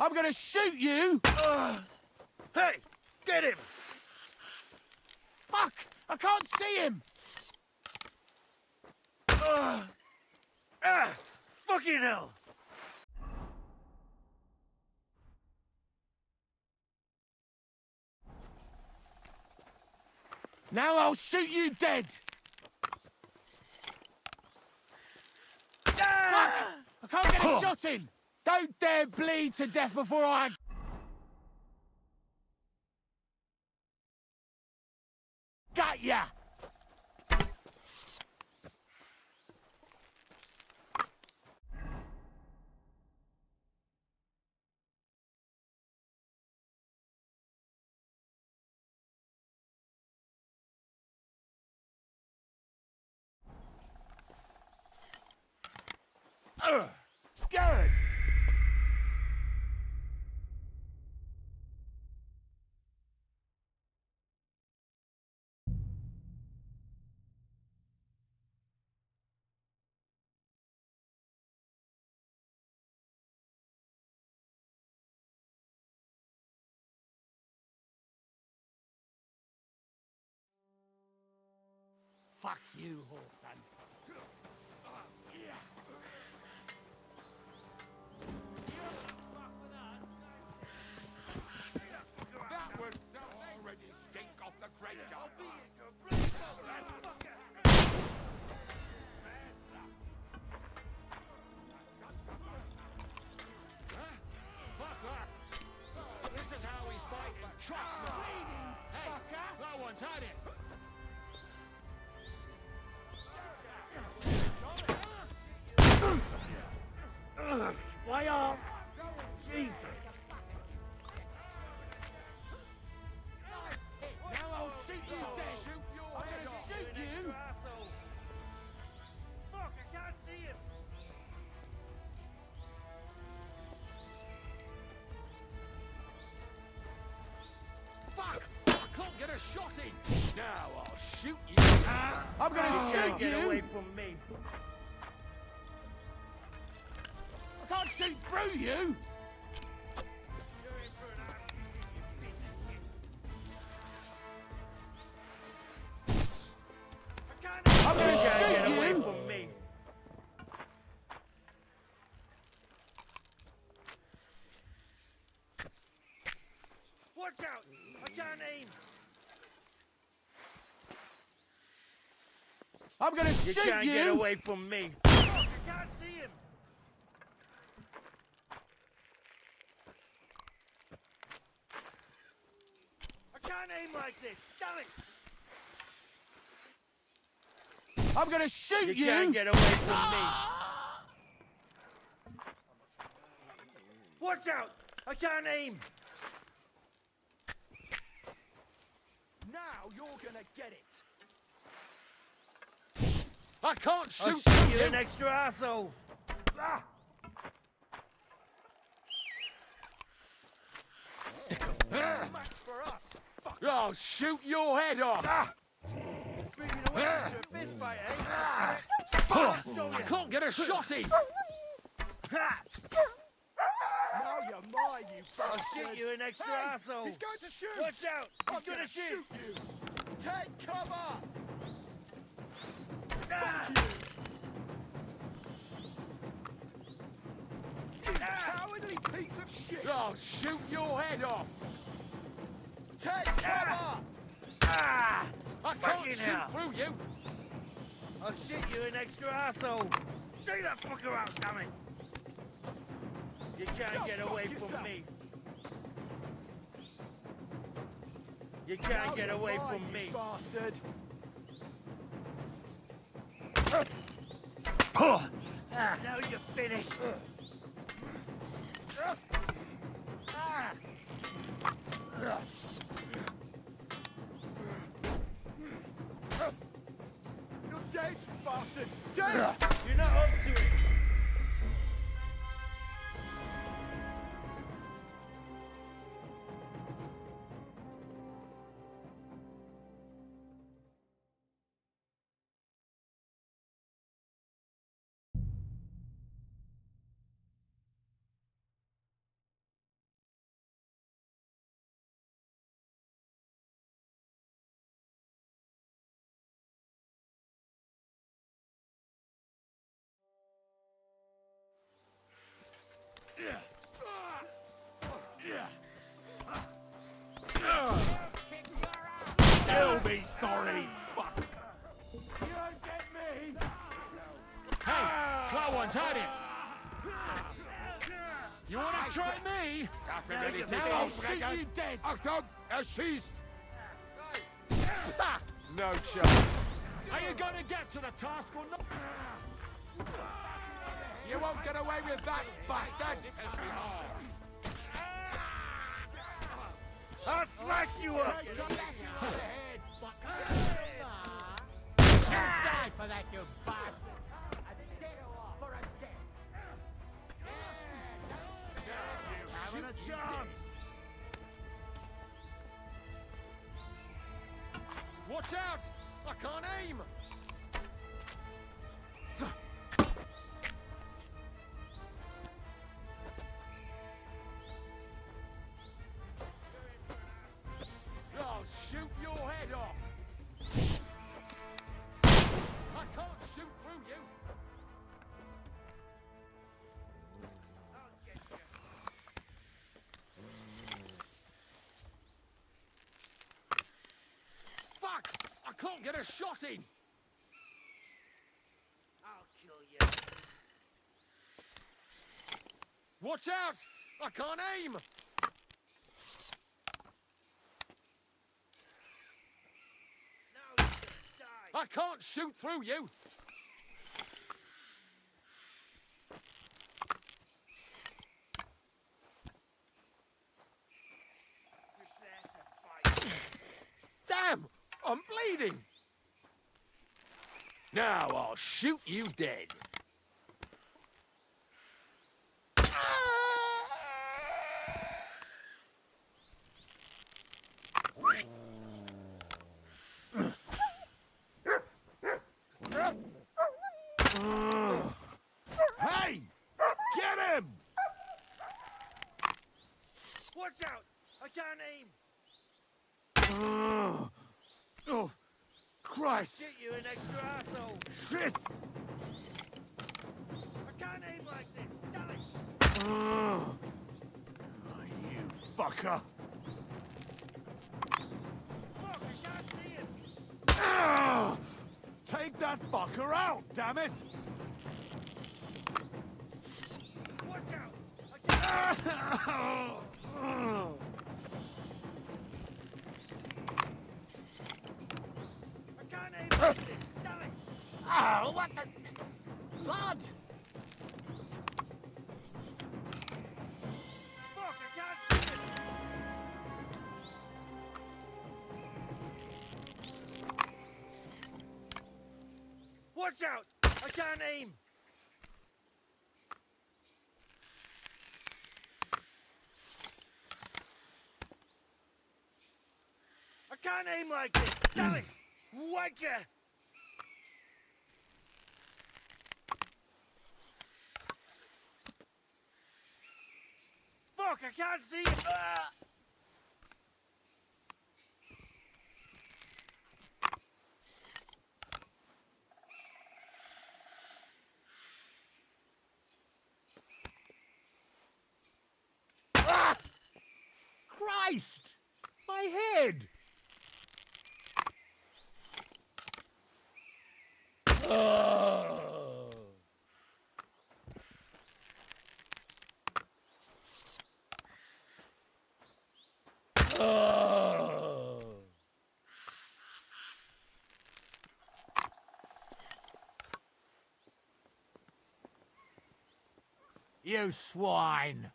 I'm gonna shoot you! Hey! Get him! Fuck! I can't see him! Fucking hell! Now I'll shoot you dead! Fuck! I can't get a shot in! Don't dare bleed to death before I... Got ya! Good! Fuck you, Horson. That was already stink off the graveyard. Fuck that! This is how we fight in Trotsmore. Hey, that one's had it. Fly off! Jesus! Now I'll shoot you dead! I'm gonna shoot you! Fuck, I can't see him! Fuck! I can't get a shot in. Now I'll shoot you. I'm gonna shoot you! Get away from me! I can't shoot through you! I'm gonna shoot get you! away from me! Watch out! I can't aim! I'm gonna shoot you! You can't get away from me! Fuck, I can't see him! I can't aim like this! Damn it! I'm gonna shoot you! You can't get away from me! Watch out! I can't aim! Now you're gonna get it. I can't I'll shoot shoot you, you. an extra asshole! Ah! For us. I'll shoot your head off. Into a fist fight, eh? I can't get a shot in. Now you're mine, you bastard! I'll shoot you, an extra asshole! He's going to shoot. Watch out! He's gonna shoot! you. Take cover. Ah! Cowardly piece of shit. I'll shoot your head off. Take cover. Ah! I can't Fucking shoot hell. through you. I'll shoot you, an extra asshole! Take that fucker out, damn it! You can't get away from me! You can't get away from me! Bastard. Now you're finished! You're dead, you bastard. Dead. You're not up to it! be sorry, fuck! You don't get me! Hey, that one's had it! You wanna try me? Now I'll shoot you dead! Achtung, schießt! No chance. Are you gonna get to the task or not? You won't get away with that, bastard! I'll smash you up! Die for that, you bastard! Having a chance! Watch out! I can't aim! I'll shoot your head off! I can't shoot through you! Fuck! I can't get a shot in! I'll kill you. Watch out! I can't aim! I can't shoot through you! Damn! I'm bleeding! Now I'll shoot you dead! Hey! Get him! Watch out! I can't aim! Oh, Christ! Shit, you an extra asshole! Shit! I can't aim like this! Damn it! You fucker! Fuck, I can't see him! Take that fucker out, damn it! Watch out! I can't aim like this! Damn it! Oh, what the... Blood! Fuck, I can't see him! Watch out! I can't aim! I can't aim like this! Damn it! Wanker! Fuck, I can't see it! Christ! My head! You swine!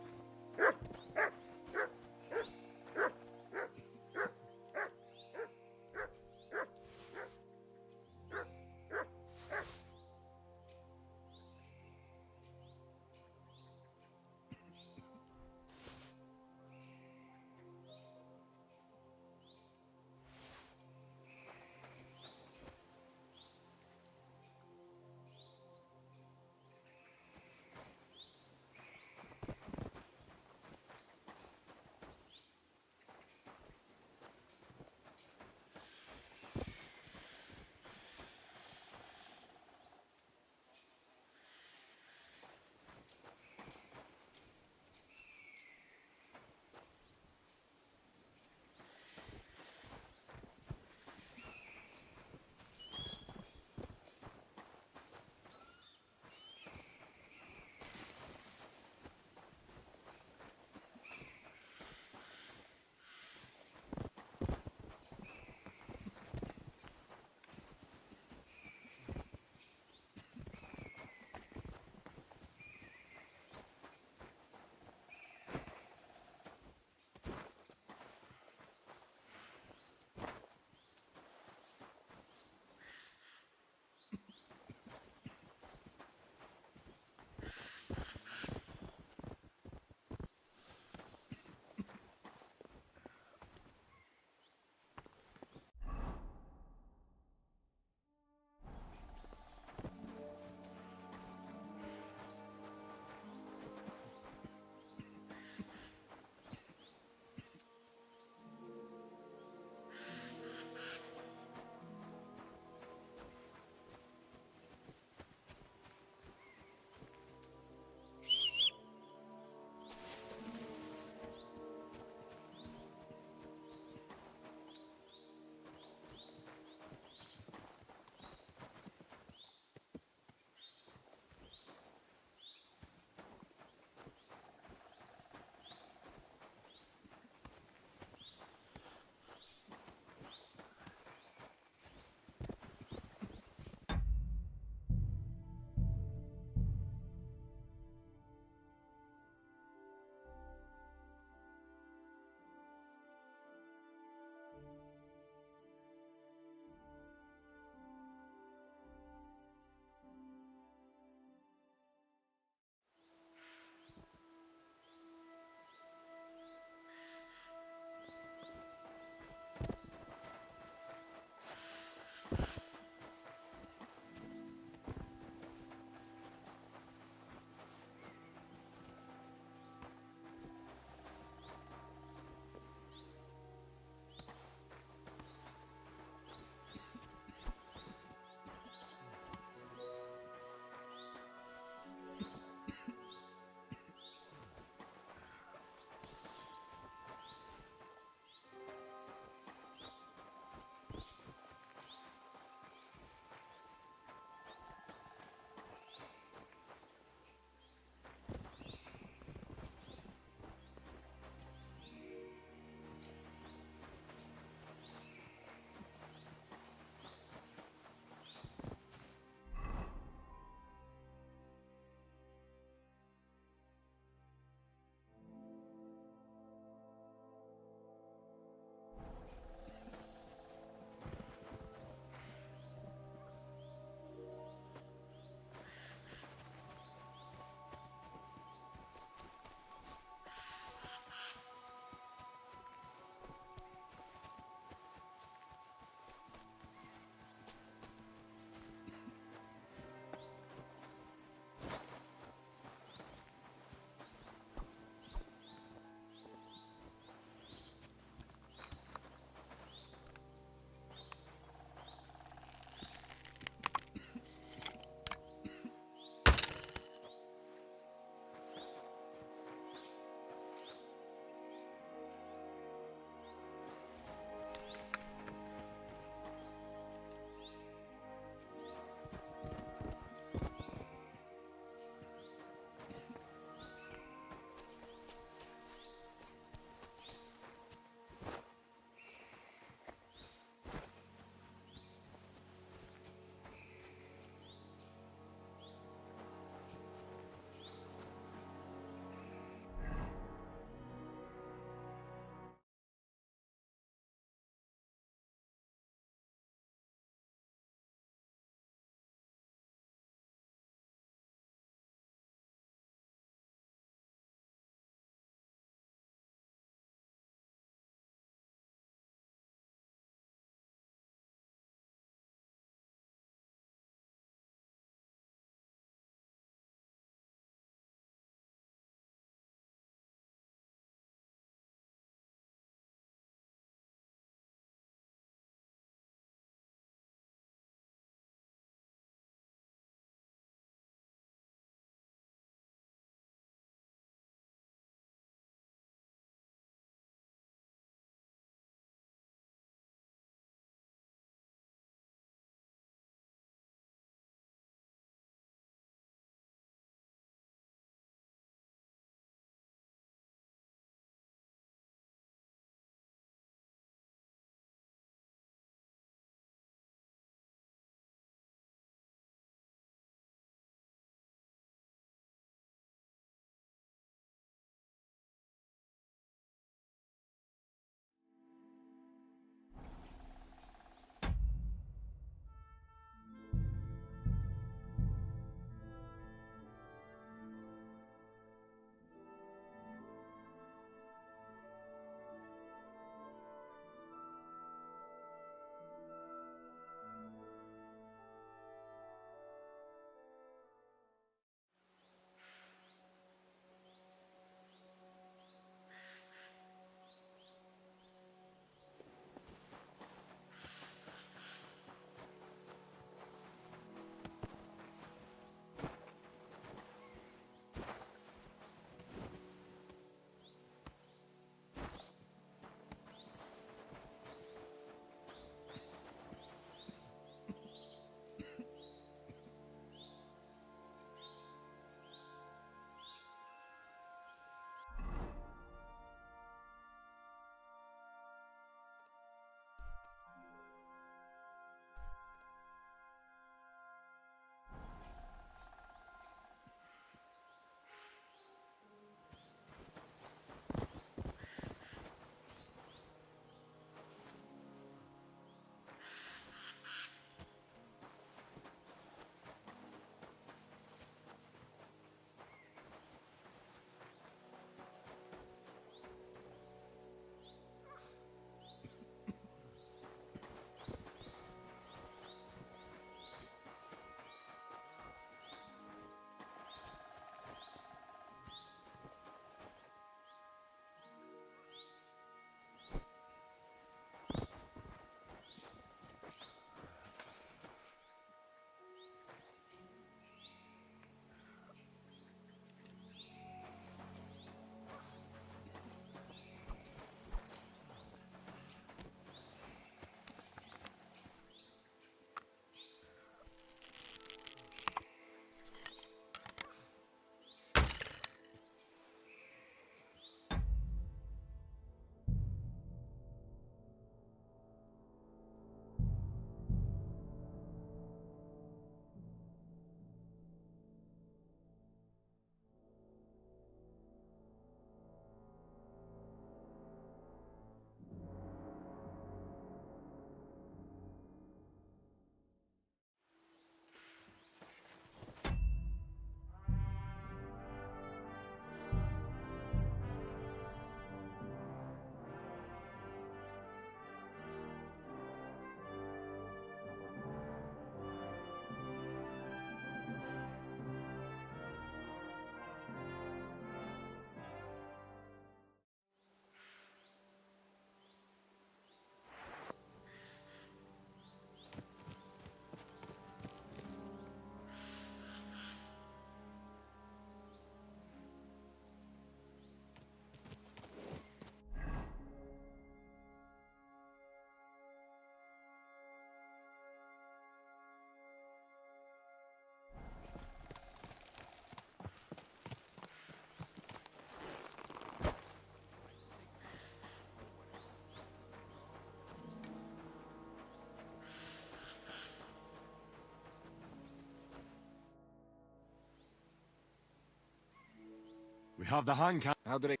We have the hand cannon. How did it...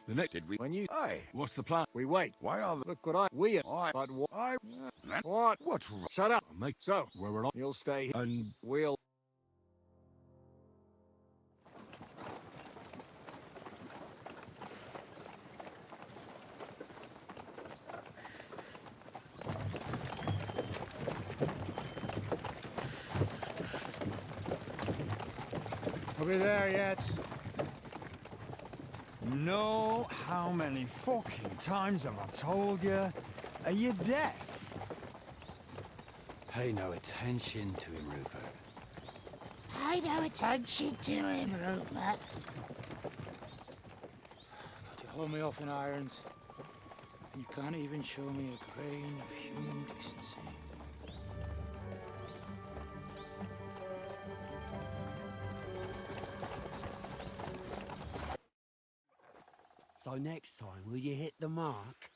The next... Did we... When you... Aye. What's the plan? We wait. Why are the... Look what I... We... Aye. But what... Aye. What? What's wrong? Shut up. I'll make So, where we're not. you'll stay here. And We'll... Are we there yet? No, how many fucking times have I told you? Are you deaf? Pay no attention to him, Rupert. Pay no attention to him, Rupert. You hold me up in irons, and you can't even show me a grain of human decency. So next time, will you hit the mark?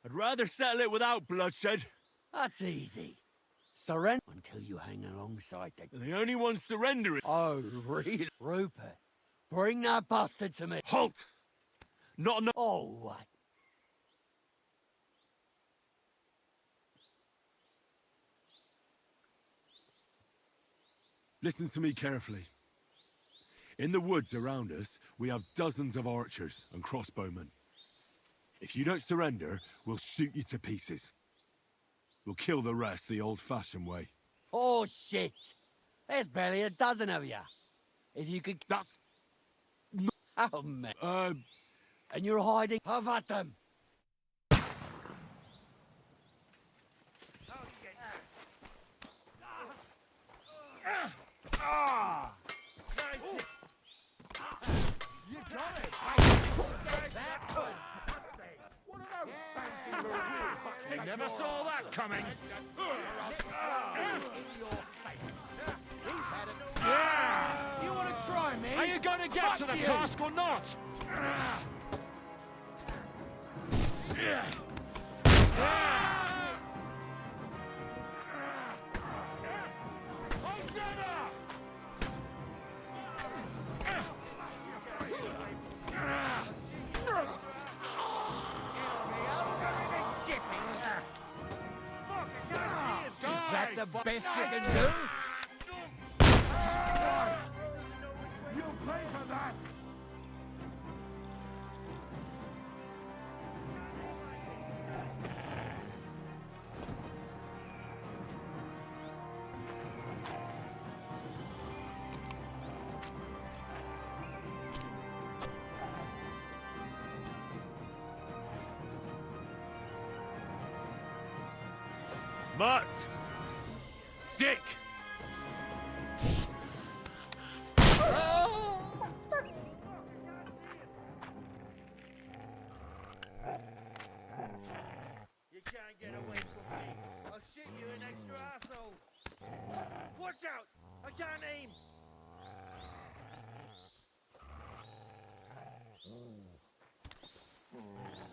I'd rather settle it without bloodshed. That's easy. Surrender until you hang alongside The only one surrendering. Oh, really? Rupert, bring that bastard to me. Halt! Not enough. Oh, what? Listen to me carefully. In the woods around us, we have dozens of archers and crossbowmen. If you don't surrender, we'll shoot you to pieces. We'll kill the rest the old-fashioned way. Oh, shit. There's barely a dozen of you. If you could... That's... Oh, man. And you're hiding... Have at them. Ah! Nice. You got it. What are those fancy little... You never saw that coming. You want to try me? Are you going to get to the task or not? Is that the best you can do? You pay for that! Mutt! Sick! You can't get away from me. I'll shoot you an extra asshole. Watch out! I can't aim.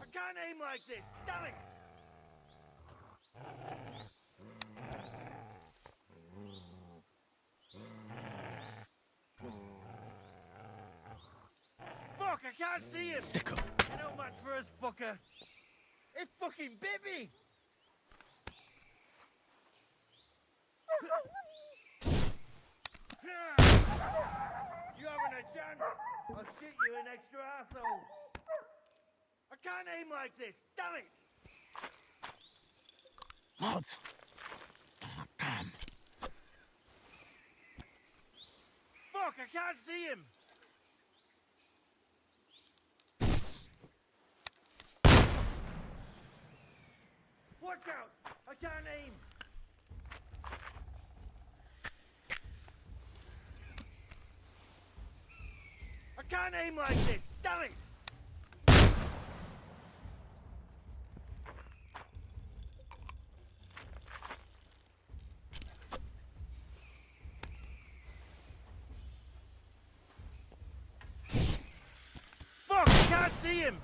I can't aim like this. Damn it! Fuck! I can't see him. You know much for us, fucker. It's fucking Bibby! You haven't a chance! I'll shoot you an extra asshole! I can't aim like this! Damn it! Mutt! Oh, damn. Fuck! I can't see him! Watch out! I can't aim! I can't aim like this! Damn it! Fuck! I can't see him!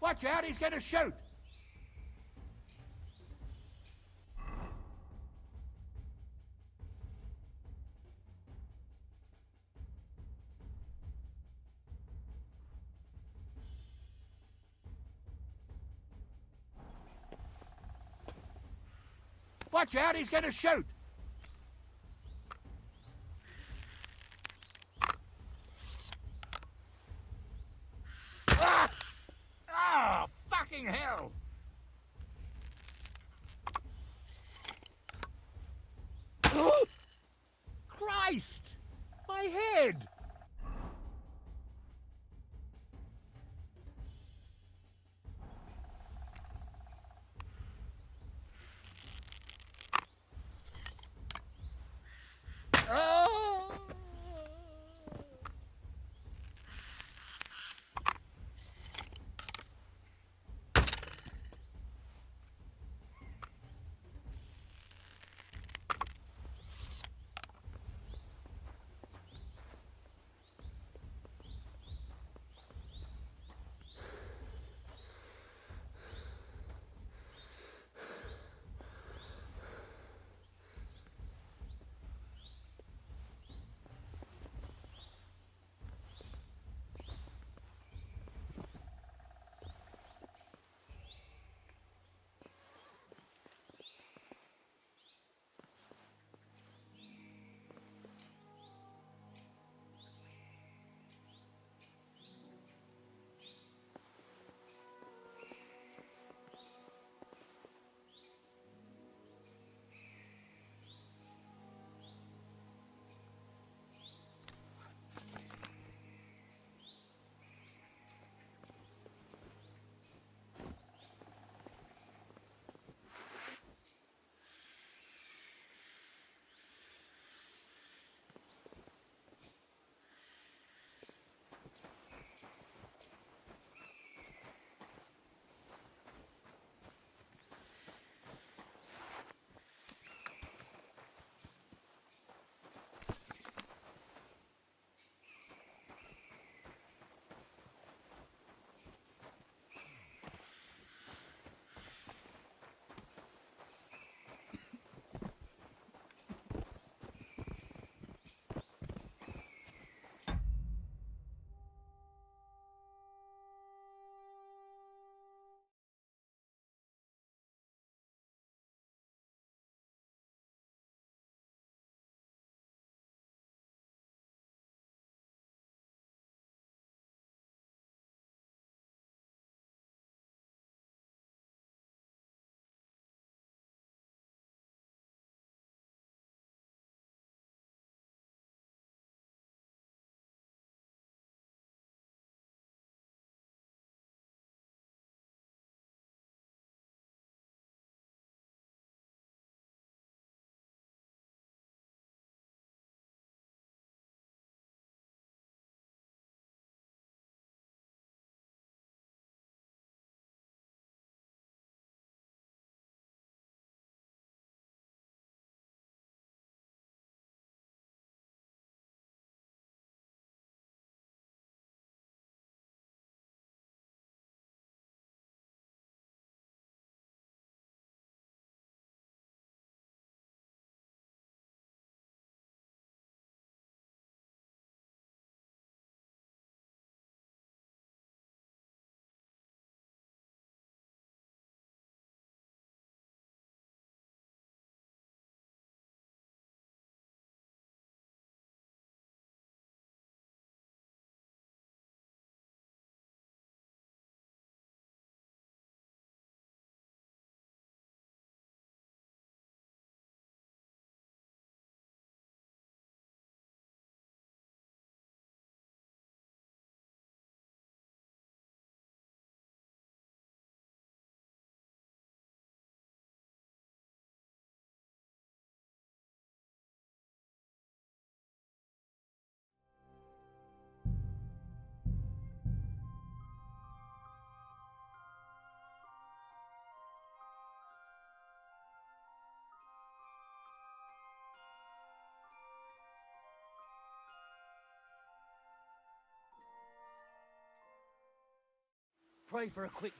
Watch out, he's gonna shoot! Watch out, he's gonna shoot! Ah! Ah! Fucking hell! Christ! My head! Pray for a quick...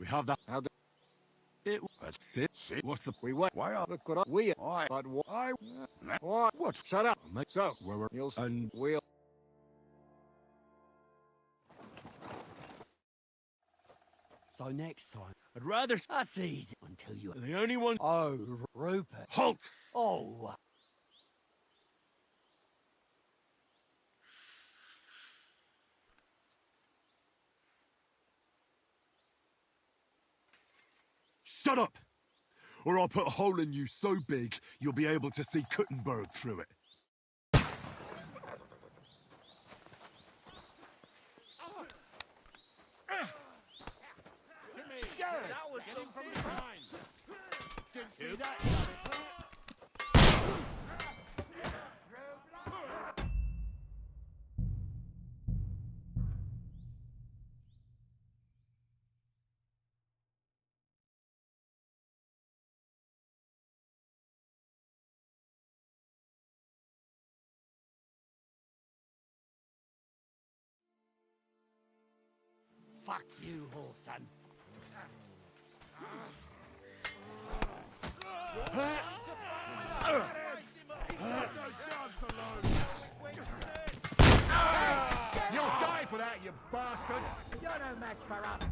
We have that. How do... It was sit. What's the... We wait. Why are... Look what I... We... I... But what... I... What? What? Shut up. Mate. So, Where we're... you'll... And... We'll... So next time... I'd rather... That's easy. Until you... The only one... Oh, Rupert. Halt! Oh, Shut up! Or I'll put a hole in you so big, you'll be able to see Kuttenberg through it. That was something behind. Didn't see that. fuck you, whoreson. You'll die for that, you bastard! You're no match for us.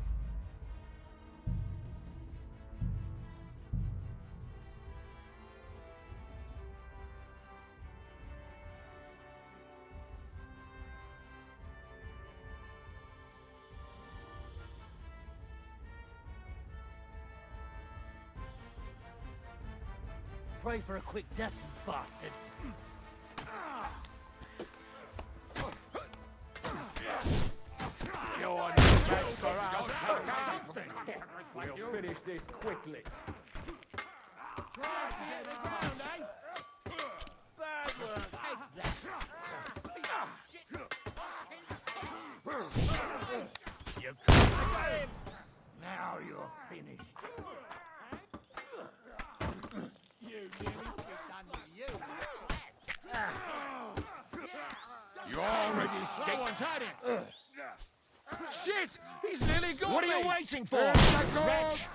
Pray for a quick death, you bastard. You're no match for us. We'll finish this quickly. Bad work. You now you're finished. You already That one's had it. Shit! He's nearly got What me. are you waiting for? Wretch!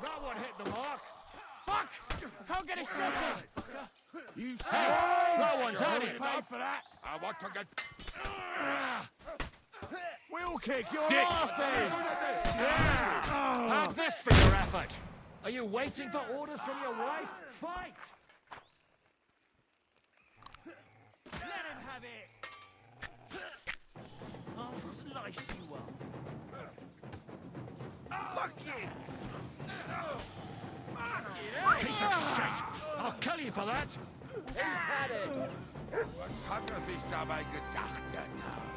That one hit the mark. Fuck! Can't get a shot in. You hey, that one's had it. Pay for that. I want to get. We'll kick your Dick. asses. Have this for your effort. Are you waiting for orders from your wife? Fight! Let him have it. I'll slice you up. Fuck you. Piece of shit! I'll kill you for that! He's had it. Was hat sich dabei gedacht, der Narr?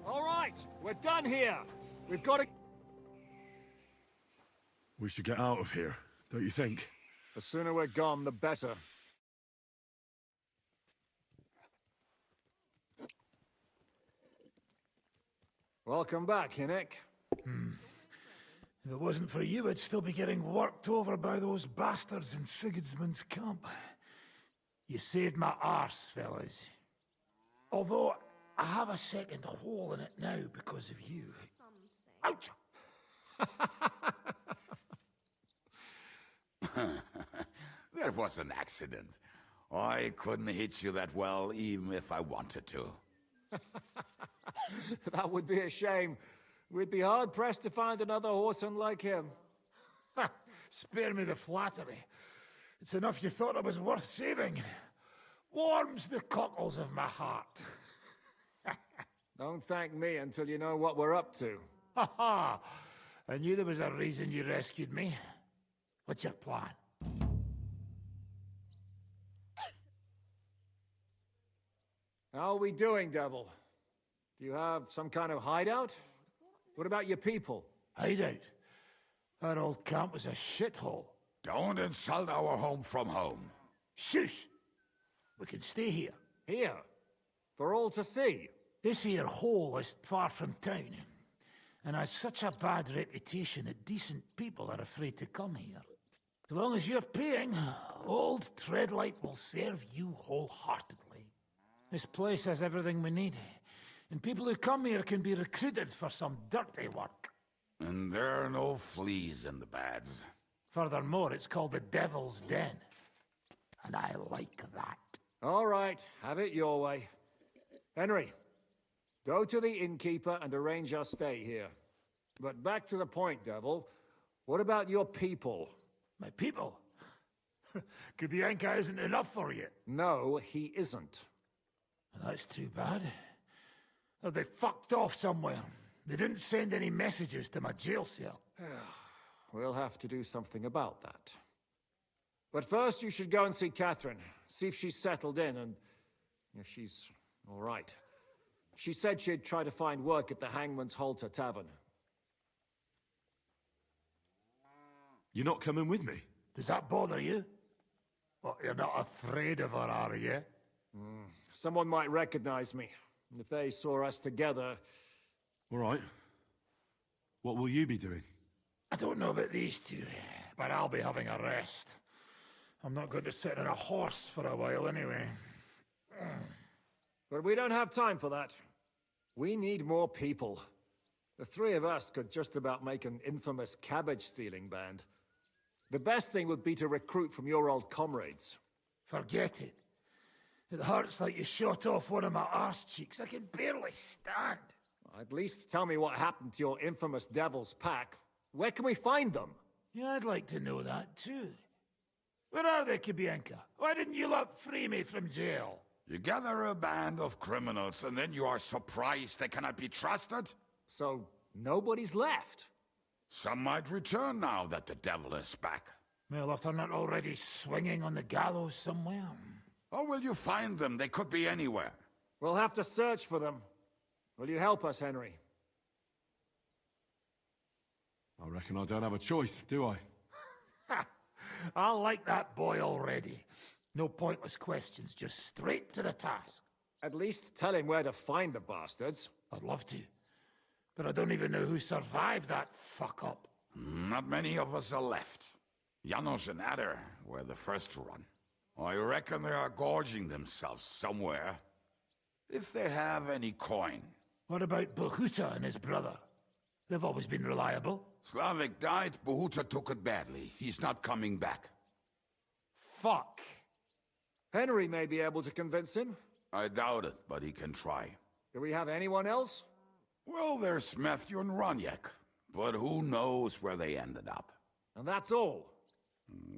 All right, we're done here. We've got to... We should get out of here, don't you think? The sooner we're gone, the better. Welcome back, Hinnick. If it wasn't for you, I'd still be getting worked over by those bastards in Sigismund's camp. You saved my arse, fellas. Although, I have a second hole in it now because of you. Ouch! That was an accident. I couldn't hit you that well, even if I wanted to. That would be a shame. We'd be hard-pressed to find another whoreson like him. Spare me the flattery. It's enough you thought I was worth saving. warms the cockles of my heart. Don't thank me until you know what we're up to. Ha ha! I knew there was a reason you rescued me. What's your plan? How are we doing, Devil? Do you have some kind of hideout? What about your people? Hideout? Our old camp was a shithole. Don't insult our home from home. Shush! We can stay here. Here? For all to see? This here hole is far from town, and has such a bad reputation that decent people are afraid to come here. As long as you're paying, old Treadlight will serve you wholeheartedly. This place has everything we need, and people who come here can be recruited for some dirty work. And there are no fleas in the beds. Furthermore, it's called the Devil's Den, and I like that. All right, have it your way. Henry, go to the innkeeper and arrange our stay here. But back to the point, Devil. What about your people? My people? Kubienka isn't enough for you. No, he isn't. That's too bad. Oh, they fucked off somewhere. They didn't send any messages to my jail cell. We'll have to do something about that. But first, you should go and see Catherine. See if she's settled in and if she's all right. She said she'd try to find work at the Hangman's Halter Tavern. You're not coming with me? Does that bother you? What, you're not afraid of her, are you? Someone might recognize me. And if they saw us together... All right. What will you be doing? I don't know about these two, but I'll be having a rest. I'm not going to sit on a horse for a while anyway. But we don't have time for that. We need more people. The three of us could just about make an infamous cabbage-stealing band. The best thing would be to recruit from your old comrades. Forget it. It hurts like you shot off one of my arse cheeks. I can barely stand. At least tell me what happened to your infamous Devil's Pack. Where can we find them? Yeah, I'd like to know that too. Where are they, Kubienka? Why didn't you lot free me from jail? You gather a band of criminals and then you are surprised they cannot be trusted? So, nobody's left? Some might return now that the devil is back. Well, if they're not already swinging on the gallows somewhere. Or will you find them? They could be anywhere. We'll have to search for them. Will you help us, Henry? I reckon I don't have a choice, do I? I like that boy already. No pointless questions, just straight to the task. At least tell him where to find the bastards. I'd love to. But I don't even know who survived that fuck-up. Not many of us are left. Janos and Adder were the first to run. I reckon they are gorging themselves somewhere. If they have any coin. What about Bohuta and his brother? They've always been reliable. Slavik died, Bohuta took it badly. He's not coming back. Fuck. Henry may be able to convince him. I doubt it, but he can try. Do we have anyone else? Well, there's Matthew and Roniek, but who knows where they ended up. And that's all.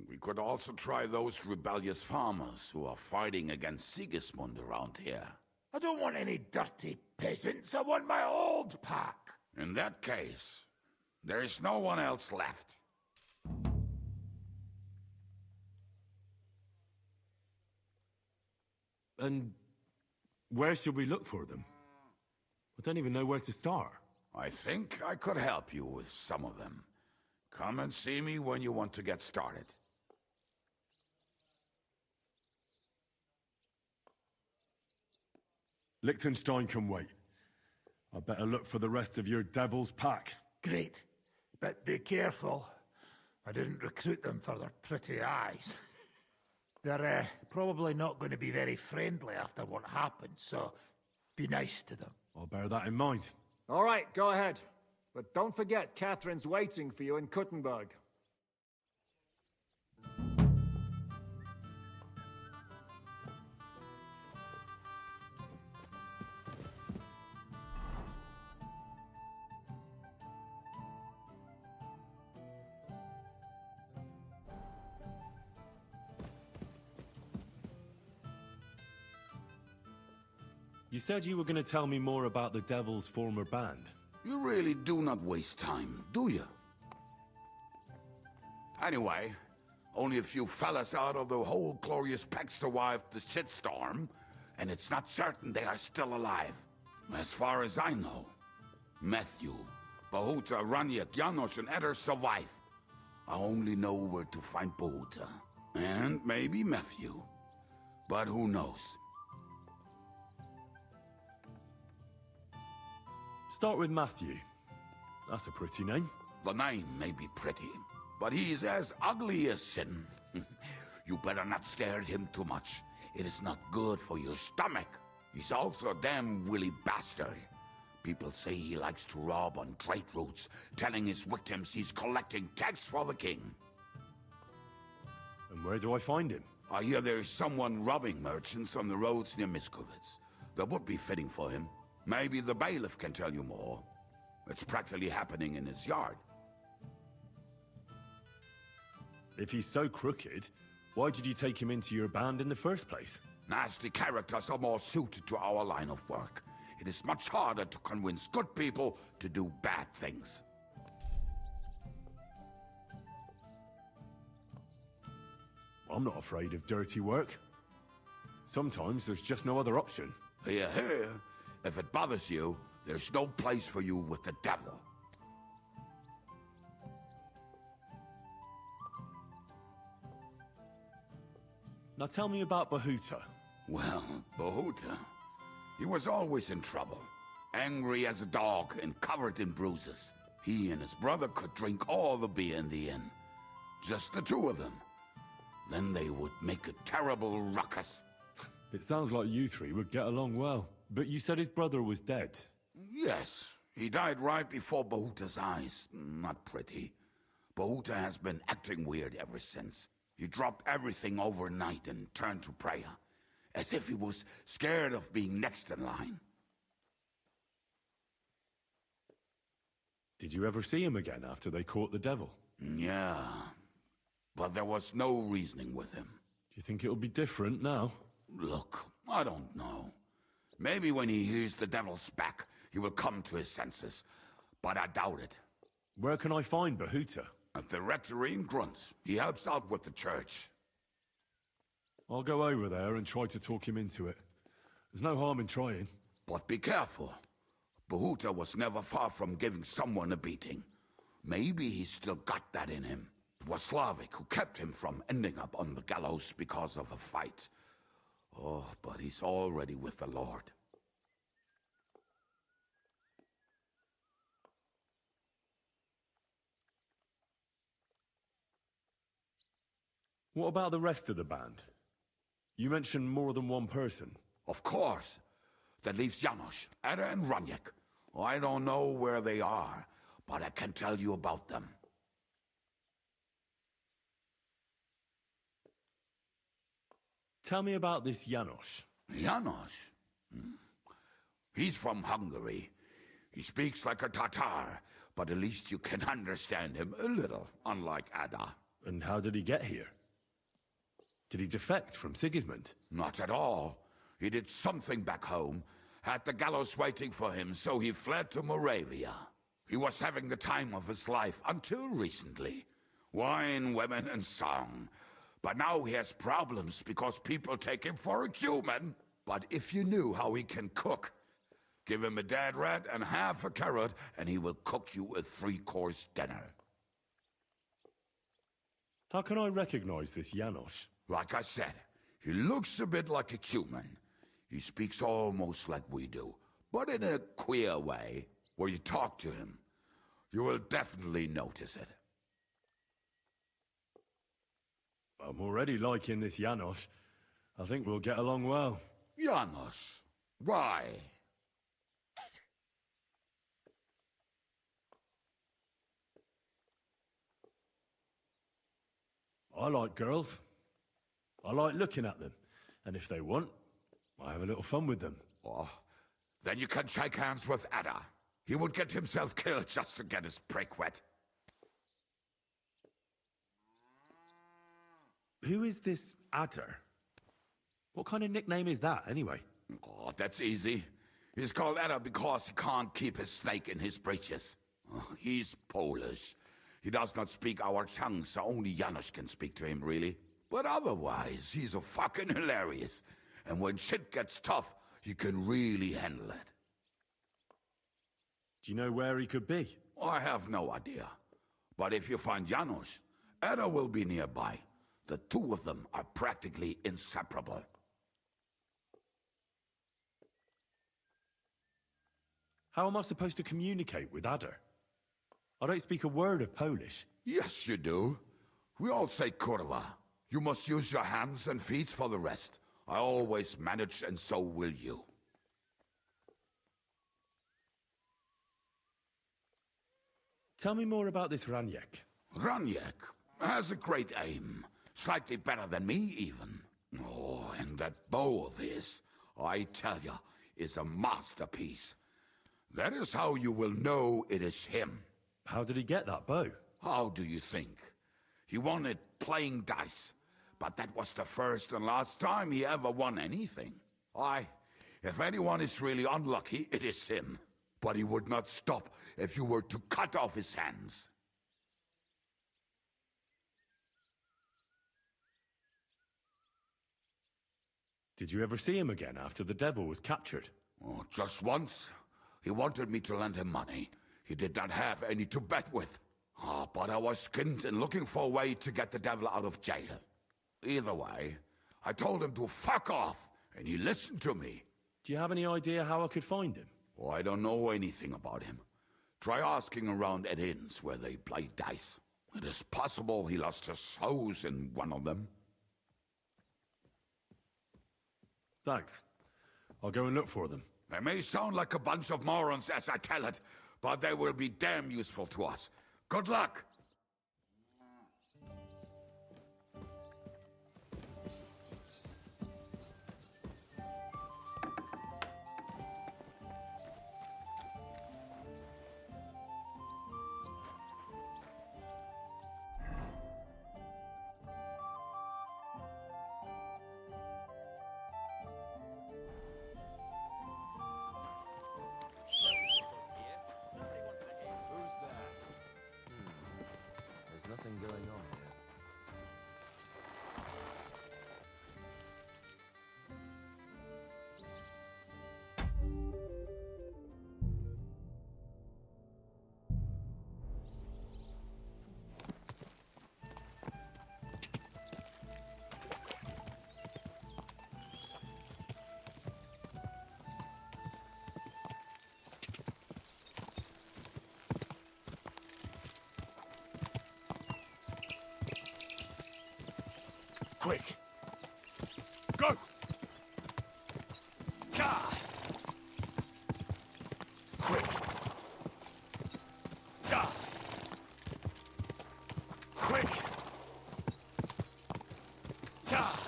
We could also try those rebellious farmers who are fighting against Sigismund around here. I don't want any dirty peasants. I want my old pack. In that case, there is no one else left. And where should we look for them? I don't even know where to start. I think I could help you with some of them. Come and see me when you want to get started. Liechtenstein can wait. I better look for the rest of your devil's pack. Great. But be careful. I didn't recruit them for their pretty eyes. They're probably not going to be very friendly after what happened, so be nice to them. I'll bear that in mind. All right, go ahead. But don't forget, Catherine's waiting for you in Kuttenberg. You said you were going to tell me more about the Devil's former band. You really do not waste time, do you? Anyway, only a few fellas out of the whole glorious pack survived the shitstorm, and it's not certain they are still alive. As far as I know, Matthew, Bahuta, Raniak, Janos, and Eder survive. I only know where to find Bahuta. And maybe Matthew. But who knows? Start with Matthew. That's a pretty name. The name may be pretty, but he's as ugly as sin. You better not stare at him too much. It is not good for your stomach. He's also a damn willy bastard. People say he likes to rob on trade routes, telling his victims he's collecting tax for the king. And where do I find him? I hear there's someone robbing merchants on the roads near Miskovitz. That would be fitting for him. Maybe the bailiff can tell you more. It's practically happening in his yard. If he's so crooked, why did you take him into your band in the first place? Nasty characters are more suited to our line of work. It is much harder to convince good people to do bad things. I'm not afraid of dirty work. Sometimes there's just no other option. Hear, hear. If it bothers you, there's no place for you with the devil. Now tell me about Bahuta. Well, Bahuta, he was always in trouble. Angry as a dog and covered in bruises. He and his brother could drink all the beer in the inn. Just the two of them. Then they would make a terrible ruckus. It sounds like you three would get along well. But you said his brother was dead. Yes, he died right before Bahuta's eyes. Not pretty. Bahuta has been acting weird ever since. He dropped everything overnight and turned to prayer. As if he was scared of being next in line. Did you ever see him again after they caught the devil? Yeah, but there was no reasoning with him. Do you think it'll be different now? Look, I don't know. Maybe when he hears the devil's back, he will come to his senses. But I doubt it. Where can I find Bahuta? At the rectory in Grunt. He helps out with the church. I'll go over there and try to talk him into it. There's no harm in trying. But be careful. Bahuta was never far from giving someone a beating. Maybe he's still got that in him. It was Slavik who kept him from ending up on the gallows because of a fight. Oh, but he's already with the Lord. What about the rest of the band? You mentioned more than one person. Of course. That leaves Janos, Ada and Raniak. I don't know where they are, but I can tell you about them. Tell me about this Janos. Janos? He's from Hungary. He speaks like a Tatar, but at least you can understand him a little, unlike Ada. And how did he get here? Did he defect from Sigismund? Not at all. He did something back home, had the gallows waiting for him, so he fled to Moravia. He was having the time of his life until recently. Wine, women, and song. But now he has problems because people take him for a human. But if you knew how he can cook, give him a dead rat and half a carrot, and he will cook you a 3-course dinner. How can I recognize this Janos? Like I said, he looks a bit like a human. He speaks almost like we do, but in a queer way. Where you talk to him, you will definitely notice it. I'm already liking this Janos. I think we'll get along well. Janos? Why? I like girls. I like looking at them. And if they want, I have a little fun with them. Oh, then you can shake hands with Ada. He would get himself killed just to get his prick wet. Who is this Adder? What kind of nickname is that, anyway? Oh, that's easy. He's called Edda because he can't keep his snake in his breeches. He's Polish. He does not speak our tongue, so only Janusz can speak to him, really. But otherwise, he's a fucking hilarious. And when shit gets tough, he can really handle it. Do you know where he could be? I have no idea. But if you find Janusz, Edda will be nearby. The two of them are practically inseparable. How am I supposed to communicate with Ada? I don't speak a word of Polish. Yes, you do. We all say kurwa. You must use your hands and feet for the rest. I always manage, and so will you. Tell me more about this Raniek. Raniek has a great aim. Slightly better than me, even. Oh, and that bow of his, I tell ya, is a masterpiece. That is how you will know it is him. How did he get that bow? How do you think? He won it playing dice. But that was the first and last time he ever won anything. If anyone is really unlucky, it is him. But he would not stop if you were to cut off his hands. Did you ever see him again after the devil was captured? Oh, just once. He wanted me to lend him money. He did not have any to bet with. But I was skinned and looking for a way to get the devil out of jail. Either way, I told him to fuck off, and he listened to me. Do you have any idea how I could find him? Oh, I don't know anything about him. Try asking around at inns where they play dice. It is possible he lost his hose in one of them. Thanks. I'll go and look for them. They may sound like a bunch of morons as I tell it, but they will be damn useful to us. Good luck! There's nothing going on here. Quick! Go! Gah! Quick! Gah! Quick! Gah!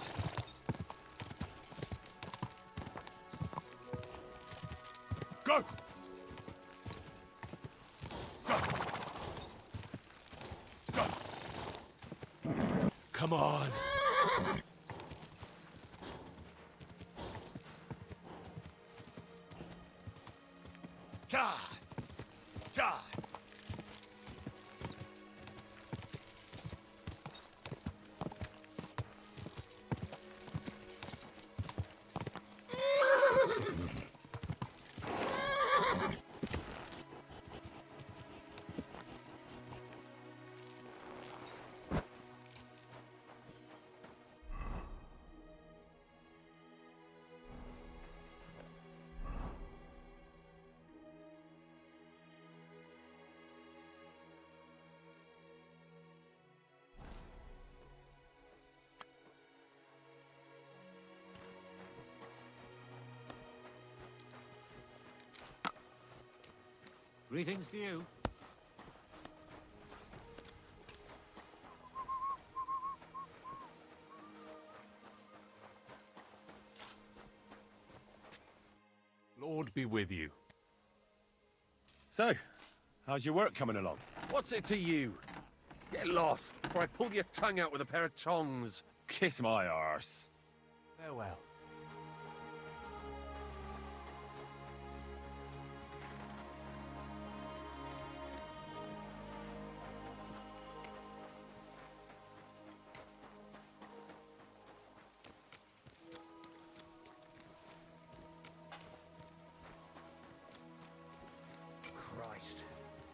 Go! Go! Go! Come on! God! God! Greetings to you. Lord be with you. So, how's your work coming along? What's it to you? Get lost before I pull your tongue out with a pair of tongs. Kiss my arse. Farewell.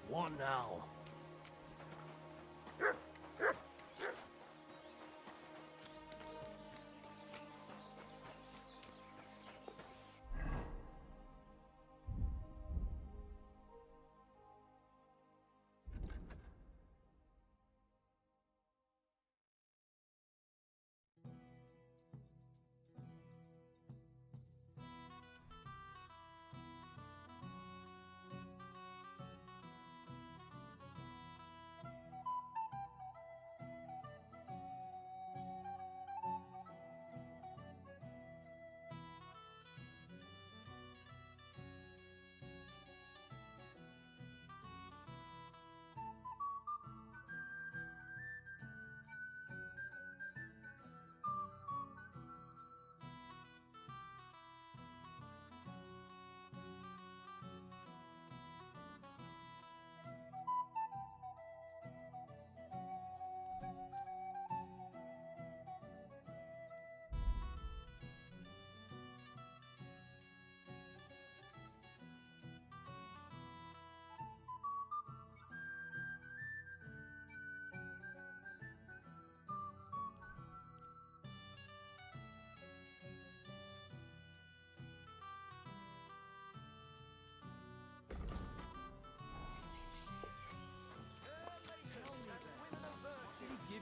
What now?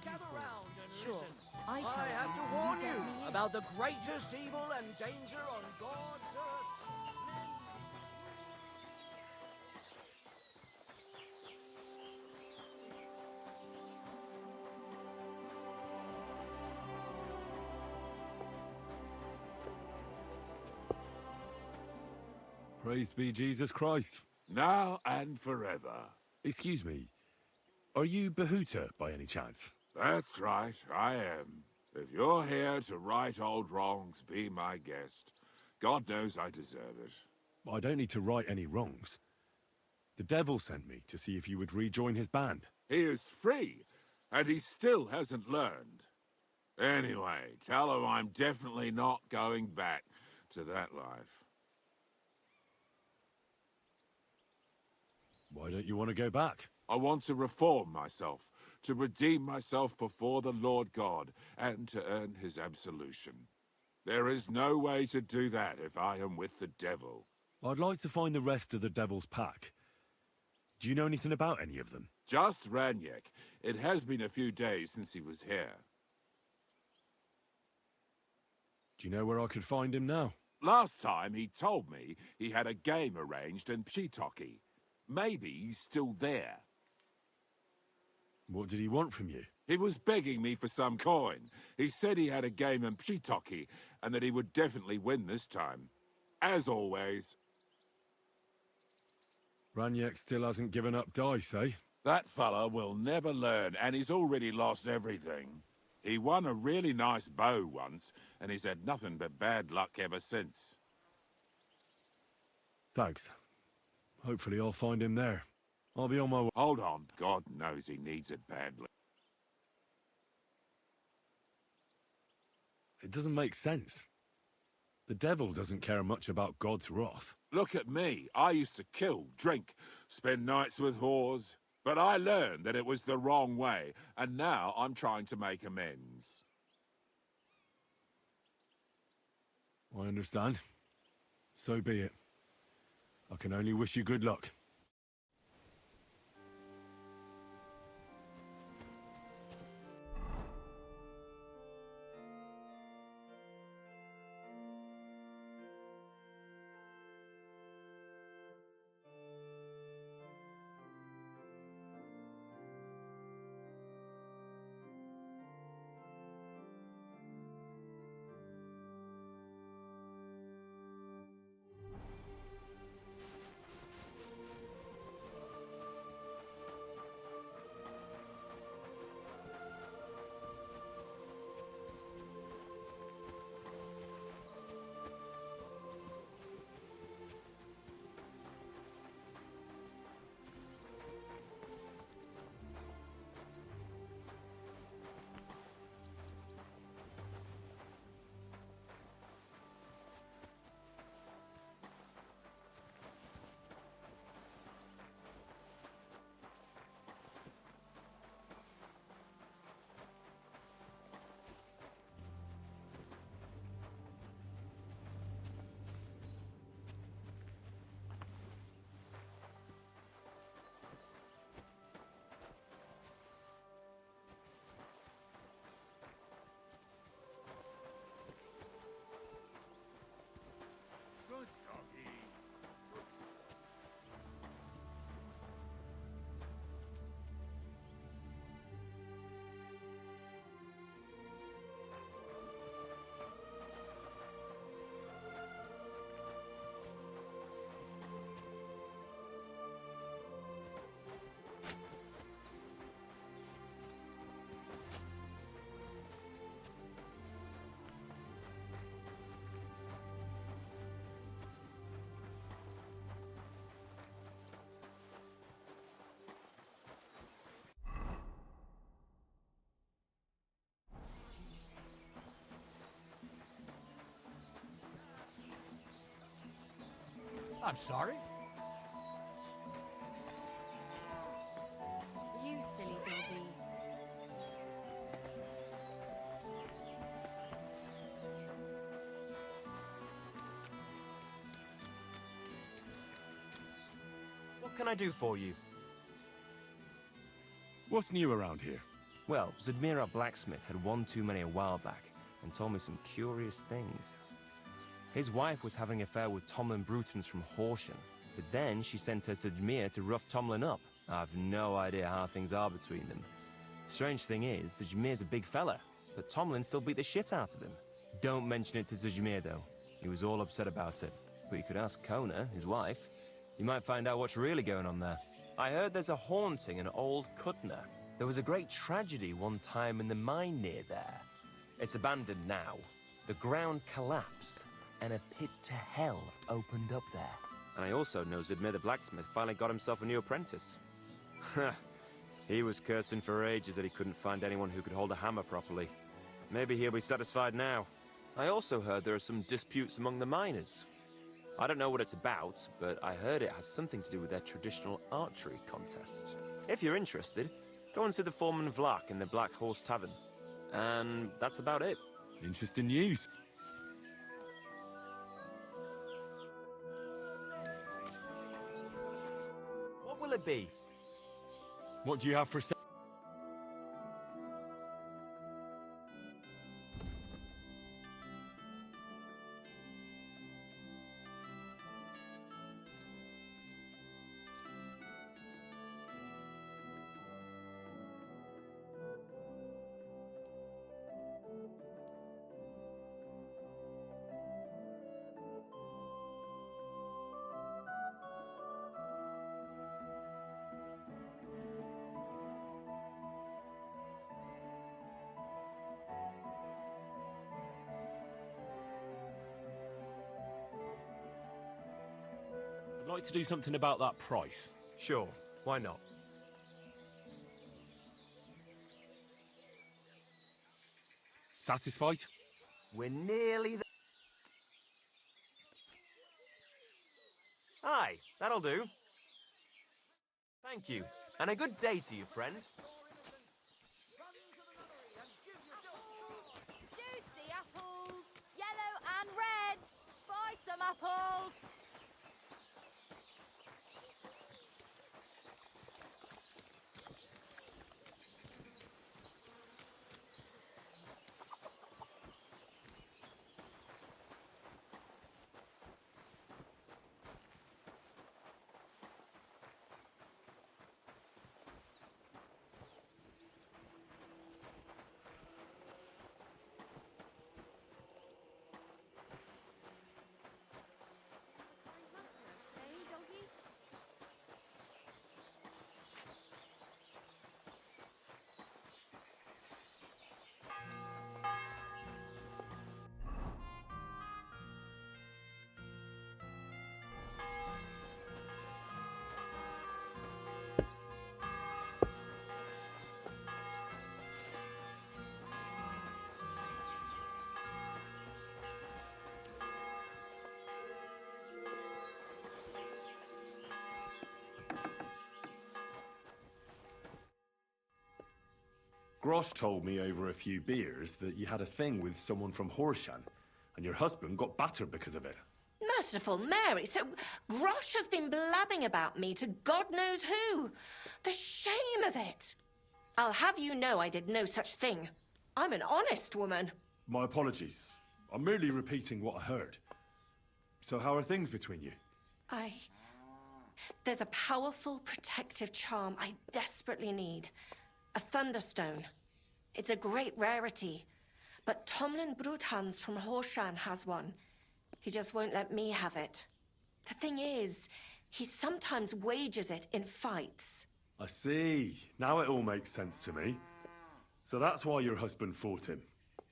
Gather round and Sure. listen. I tell I have you, to warn get you me in. about the greatest evil and danger on God's earth. Praise be Jesus Christ. Now and forever. Excuse me, are you Behuta by any chance? That's right, I am. If you're here to right old wrongs, be my guest. God knows I deserve it. I don't need to right any wrongs. The devil sent me to see if you would rejoin his band. He is free, and he still hasn't learned. Anyway, tell him I'm definitely not going back to that life. Why don't you want to go back? I want to reform myself, to redeem myself before the Lord God, and to earn his absolution. There is no way to do that if I am with the devil. I'd like to find the rest of the devil's pack. Do you know anything about any of them? Just Ranyek. It has been a few days since he was here. Do you know where I could find him now? Last time he told me he had a game arranged in Pshitoki. Maybe he's still there. What did he want from you? He was begging me for some coin. He said he had a game in Pshitoki, and that he would definitely win this time. As always. Ranyek still hasn't given up dice, eh? That fella will never learn, and he's already lost everything. He won a really nice bow once, and he's had nothing but bad luck ever since. Thanks. Hopefully I'll find him there. I'll be on my way. Hold on. God knows he needs it badly. It doesn't make sense. The devil doesn't care much about God's wrath. Look at me. I used to kill, drink, spend nights with whores. But I learned that it was the wrong way, and now I'm trying to make amends. I understand. So be it. I can only wish you good luck. I'm sorry. You silly doggy. What can I do for you? What's new around here? Well, Zudmira Blacksmith had one too many a while back and told me some curious things. His wife was having an affair with Tomlin Brutons from Horsham, but then she sent her Zudmir to rough Tomlin up. I've no idea how things are between them. Strange thing is, Zudmir's a big fella, but Tomlin still beat the shit out of him. Don't mention it to Zudmir, though. He was all upset about it. But you could ask Kona, his wife. You might find out what's really going on there. I heard there's a haunting in Old Kutna. There was a great tragedy one time in the mine near there. It's abandoned now. The ground collapsed, and a pit to hell opened up there. And I also know Zudmir the blacksmith finally got himself a new apprentice. He was cursing for ages that he couldn't find anyone who could hold a hammer properly. Maybe he'll be satisfied now. I also heard there are some disputes among the miners. I don't know what it's about, but I heard it has something to do with their traditional archery contest. If you're interested, go and see the foreman Vlak in the Black Horse Tavern. And that's about it. Interesting news. What will it be? What do you have for sale? I'd like to do something about that price. Sure, why not? Satisfied? We're nearly there. Aye, that'll do. Thank you, and a good day to you, friend. Juicy apples, yellow and red. Buy some apples. Grosh told me over a few beers that you had a thing with someone from Horshan, and your husband got battered because of it. Merciful Mary, so Grosh has been blabbing about me to God knows who. The shame of it. I'll have you know I did no such thing. I'm an honest woman. My apologies. I'm merely repeating what I heard. So how are things between you? There's a powerful protective charm I desperately need. A Thunderstone. It's a great rarity. But Tomlin Bruthans from Horshan has one. He just won't let me have it. The thing is, he sometimes wages it in fights. I see. Now it all makes sense to me. So that's why your husband fought him.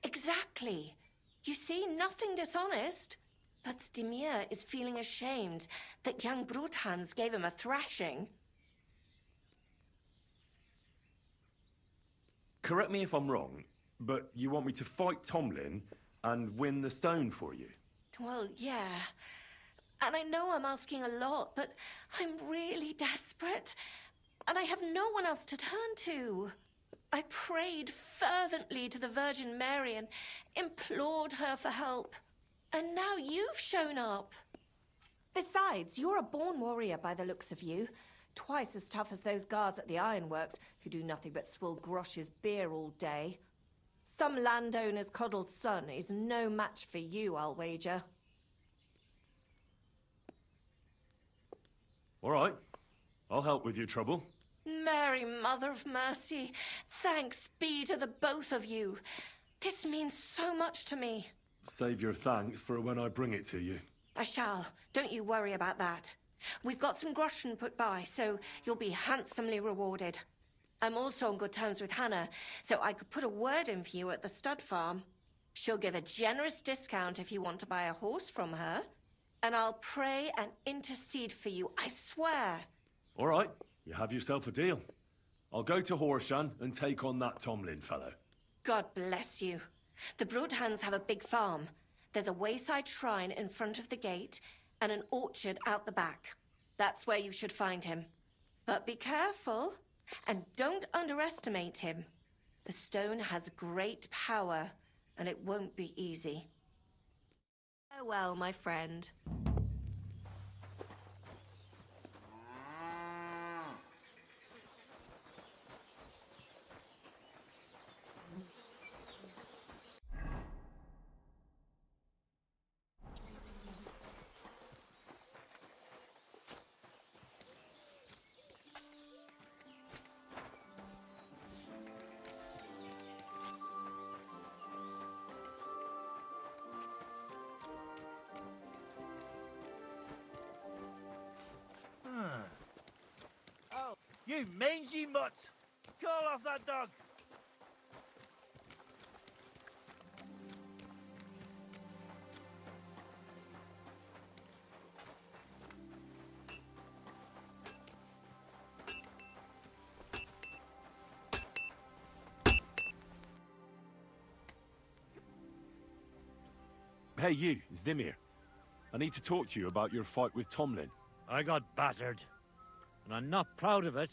Exactly. You see, nothing dishonest. But Stimir is feeling ashamed that young Bruthans gave him a thrashing. Correct me if I'm wrong, but you want me to fight Tomlin and win the stone for you? Well, yeah. And I know I'm asking a lot, but I'm really desperate. And I have no one else to turn to. I prayed fervently to the Virgin Mary and implored her for help. And now you've shown up. Besides, you're a born warrior by the looks of you. Twice as tough as those guards at the ironworks, who do nothing but swill Grosh's beer all day. Some landowner's coddled son is no match for you, I'll wager. All right. I'll help with your trouble. Mary, Mother of Mercy, thanks be to the both of you. This means so much to me. Save your thanks for when I bring it to you. I shall. Don't you worry about that. We've got some groschen put by, so you'll be handsomely rewarded. I'm also on good terms with Hannah, so I could put a word in for you at the stud farm. She'll give a generous discount if you want to buy a horse from her. And I'll pray and intercede for you, I swear. All right. You have yourself a deal. I'll go to Horshan and take on that Tomlin fellow. God bless you. The Broodhands have a big farm. There's a wayside shrine in front of the gate and an orchard out the back. That's where you should find him. But be careful and don't underestimate him. The stone has great power and it won't be easy. Farewell, my friend. Oh, you mangy mutt! Call off that dog! Hey, you, Zdimir. I need to talk to you about your fight with Tomlin. I got battered, and I'm not proud of it,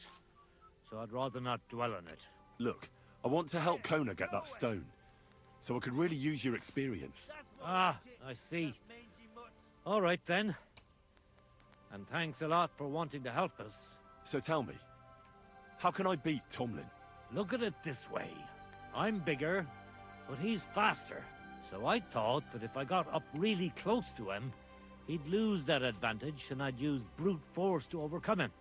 so I'd rather not dwell on it. Look, I want to help Kona get that stone, so I could really use your experience. Ah, I see. All right, then. And thanks a lot for wanting to help us. So tell me, how can I beat Tomlin? Look at it this way. I'm bigger, but he's faster. So I thought that if I got up really close to him, he'd lose that advantage and I'd use brute force to overcome him.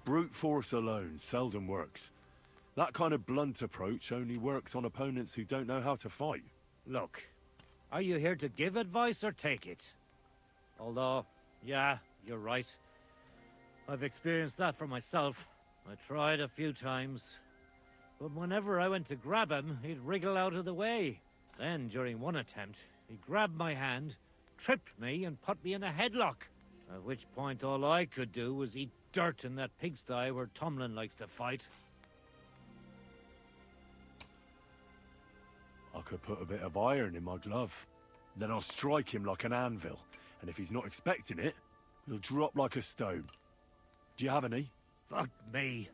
Brute force alone seldom works. That kind of blunt approach only works on opponents who don't know how to fight. Look, are you here to give advice or take it? Although, yeah, you're right. I've experienced that for myself. I tried a few times. But whenever I went to grab him, he'd wriggle out of the way. Then, during one attempt, he grabbed my hand, tripped me, and put me in a headlock. At which point all I could do was eat dirt in that pigsty where Tomlin likes to fight. I could put a bit of iron in my glove. Then I'll strike him like an anvil. And if he's not expecting it, he'll drop like a stone. Do you have any? Fuck me.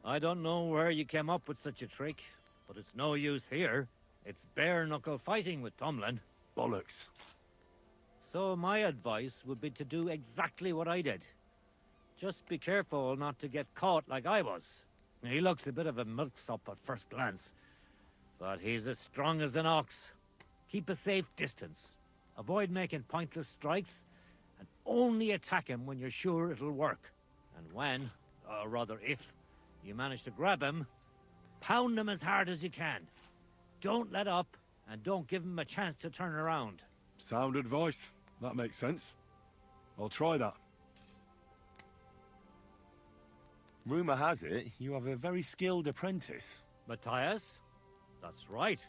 I don't know where you came up with such a trick, but it's no use here. It's bare-knuckle fighting with Tomlin. Bollocks. So my advice would be to do exactly what I did. Just be careful not to get caught like I was. He looks a bit of a milksop at first glance, but he's as strong as an ox. Keep a safe distance. Avoid making pointless strikes, and only attack him when you're sure it'll work. And when, or rather if, you manage to grab him, pound him as hard as you can. Don't let up, and don't give him a chance to turn around. Sound advice. That makes sense. I'll try that. Rumor has it, you have a very skilled apprentice. Matthias? That's right.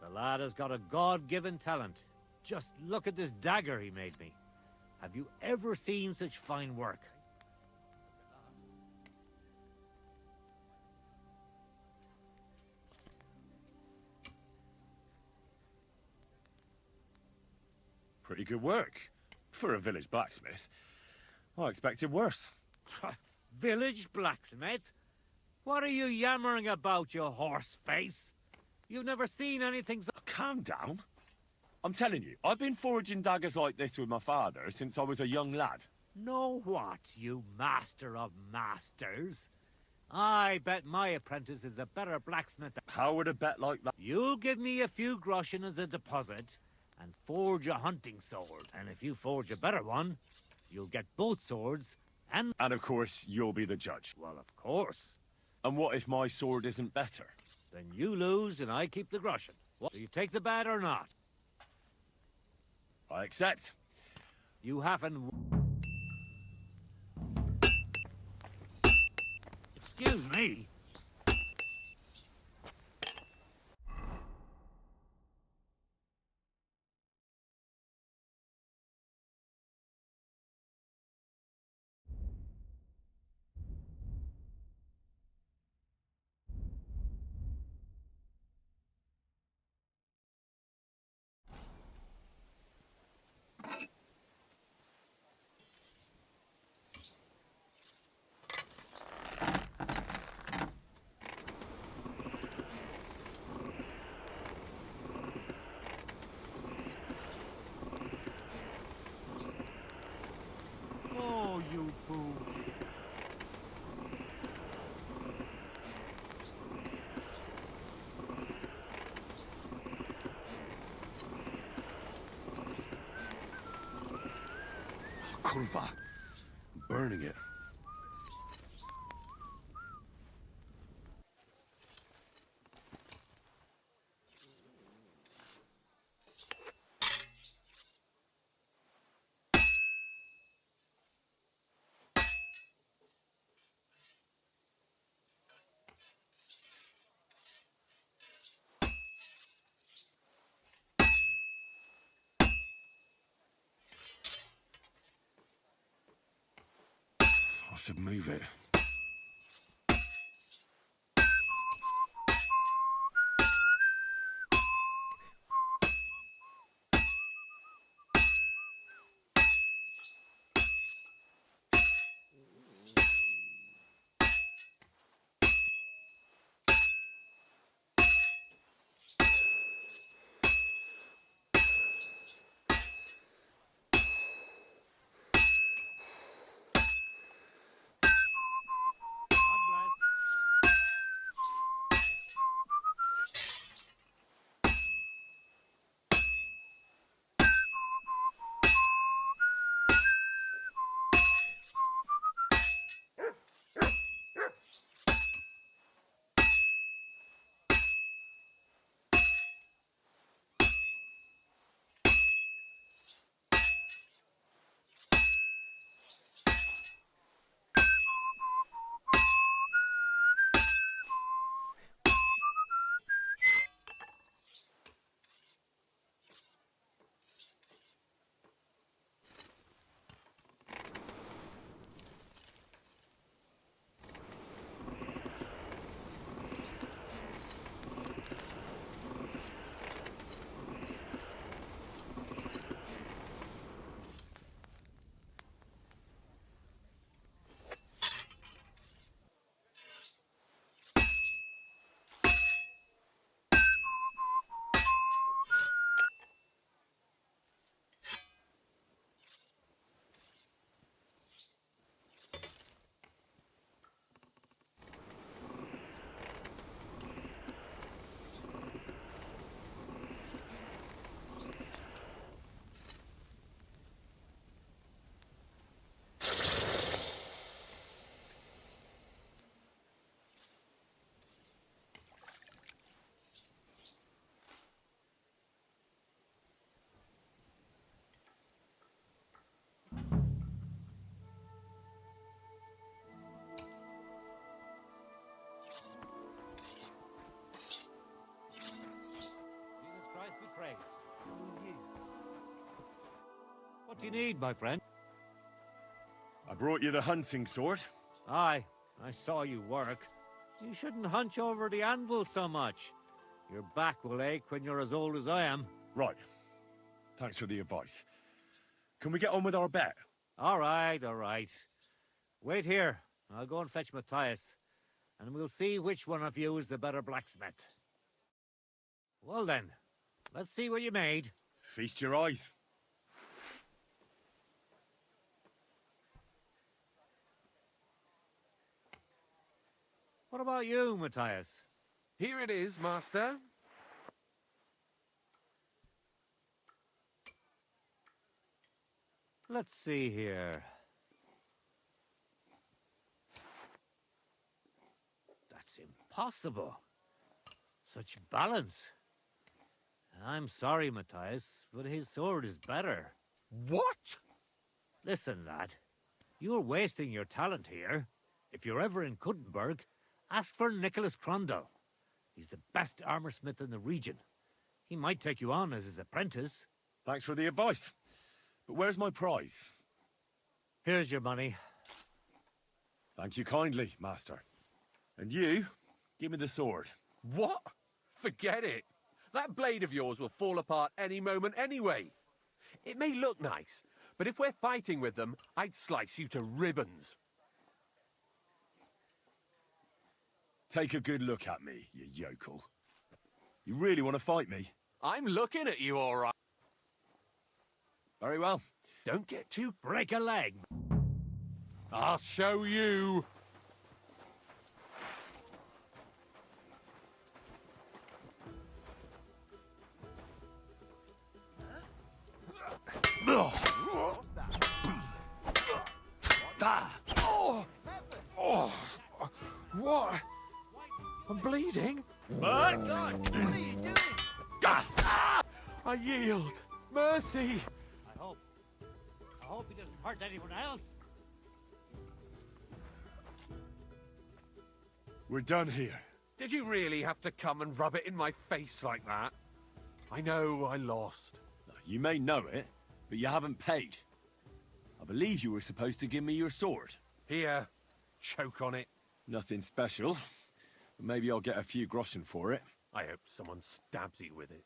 The lad has got a God-given talent. Just look at this dagger he made me. Have you ever seen such fine work? pretty good work. For a village blacksmith. I expected worse. Village blacksmith? What are you yammering about, you horse face? You've never seen anything so... Calm down. I'm telling you, I've been forging daggers like this with my father since I was a young lad. Know what, you master of masters? I bet my apprentice is a better blacksmith than... How would a bet like that? You'll give me a few groschen as a deposit and forge a hunting sword. And if you forge a better one, you'll get both swords and... And of course, you'll be the judge. Well, of course. And what if my sword isn't better? Then you lose and I keep the groschen. What, do you take the bet or not? I accept. You haven't... Excuse me. Oh, you fool. Kurva. Burning it. I should move it. God bless. Jesus Christ be praised. What do you need, my friend? I brought you the hunting sword. Aye, I saw you work. You shouldn't hunch over the anvil so much. Your back will ache when you're as old as I am. Right. Thanks for the advice. Can we get on with our bet? All right, all right. Wait here. I'll go and fetch Matthias, and we'll see which one of you is the better blacksmith. Well then, let's see what you made. Feast your eyes. What about you, Matthias? Here it is, master. Let's see here. That's impossible. Such balance. I'm sorry, Matthias, but his sword is better. What? Listen, lad. You're wasting your talent here. If you're ever in Kuttenberg, ask for Nicholas Crondell. He's the best armorsmith in the region. He might take you on as his apprentice. Thanks for the advice. But where's my prize? Here's your money. Thank you kindly, master. And you, give me the sword. What? Forget it. That blade of yours will fall apart any moment anyway. It may look nice, but if we're fighting with them, I'd slice you to ribbons. Take a good look at me, you yokel. You really want to fight me? I'm looking at you, all right. Very well. Don't get too... Break a leg. I'll show you. What? I'm bleeding. But God, what are you doing? I yield. Mercy. I hope he doesn't hurt anyone else. We're done here. Did you really have to come and rub it in my face like that? I know I lost. You may know it, but you haven't paid. I believe you were supposed to give me your sword. Here, choke on it. Nothing special. But maybe I'll get a few groschen for it. I hope someone stabs you with it.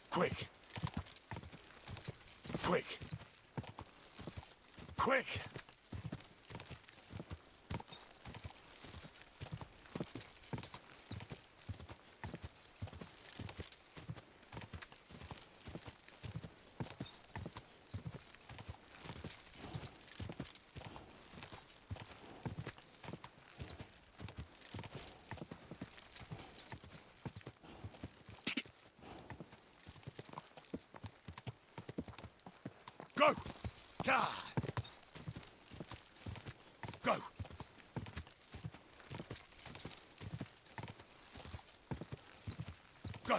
Quick! Quick! Quick! Go! God! Go! Go!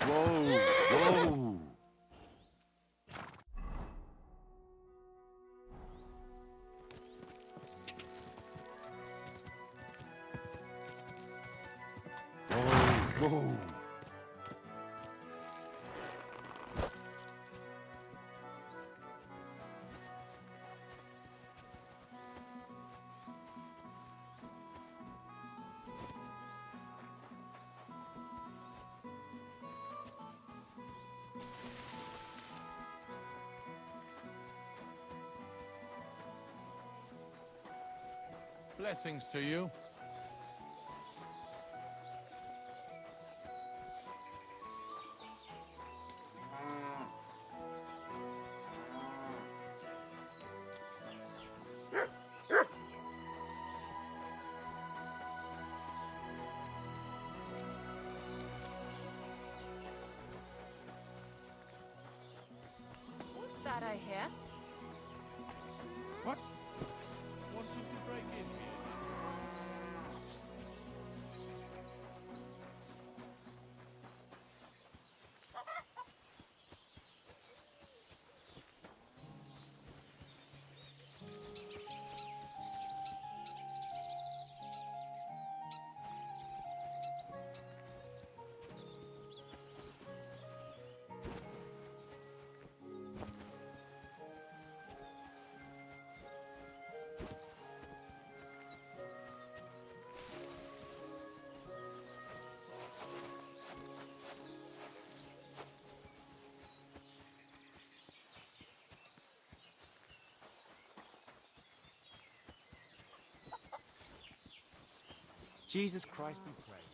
Whoa! Whoa! Whoa! Blessings to you. Jesus Christ be praised.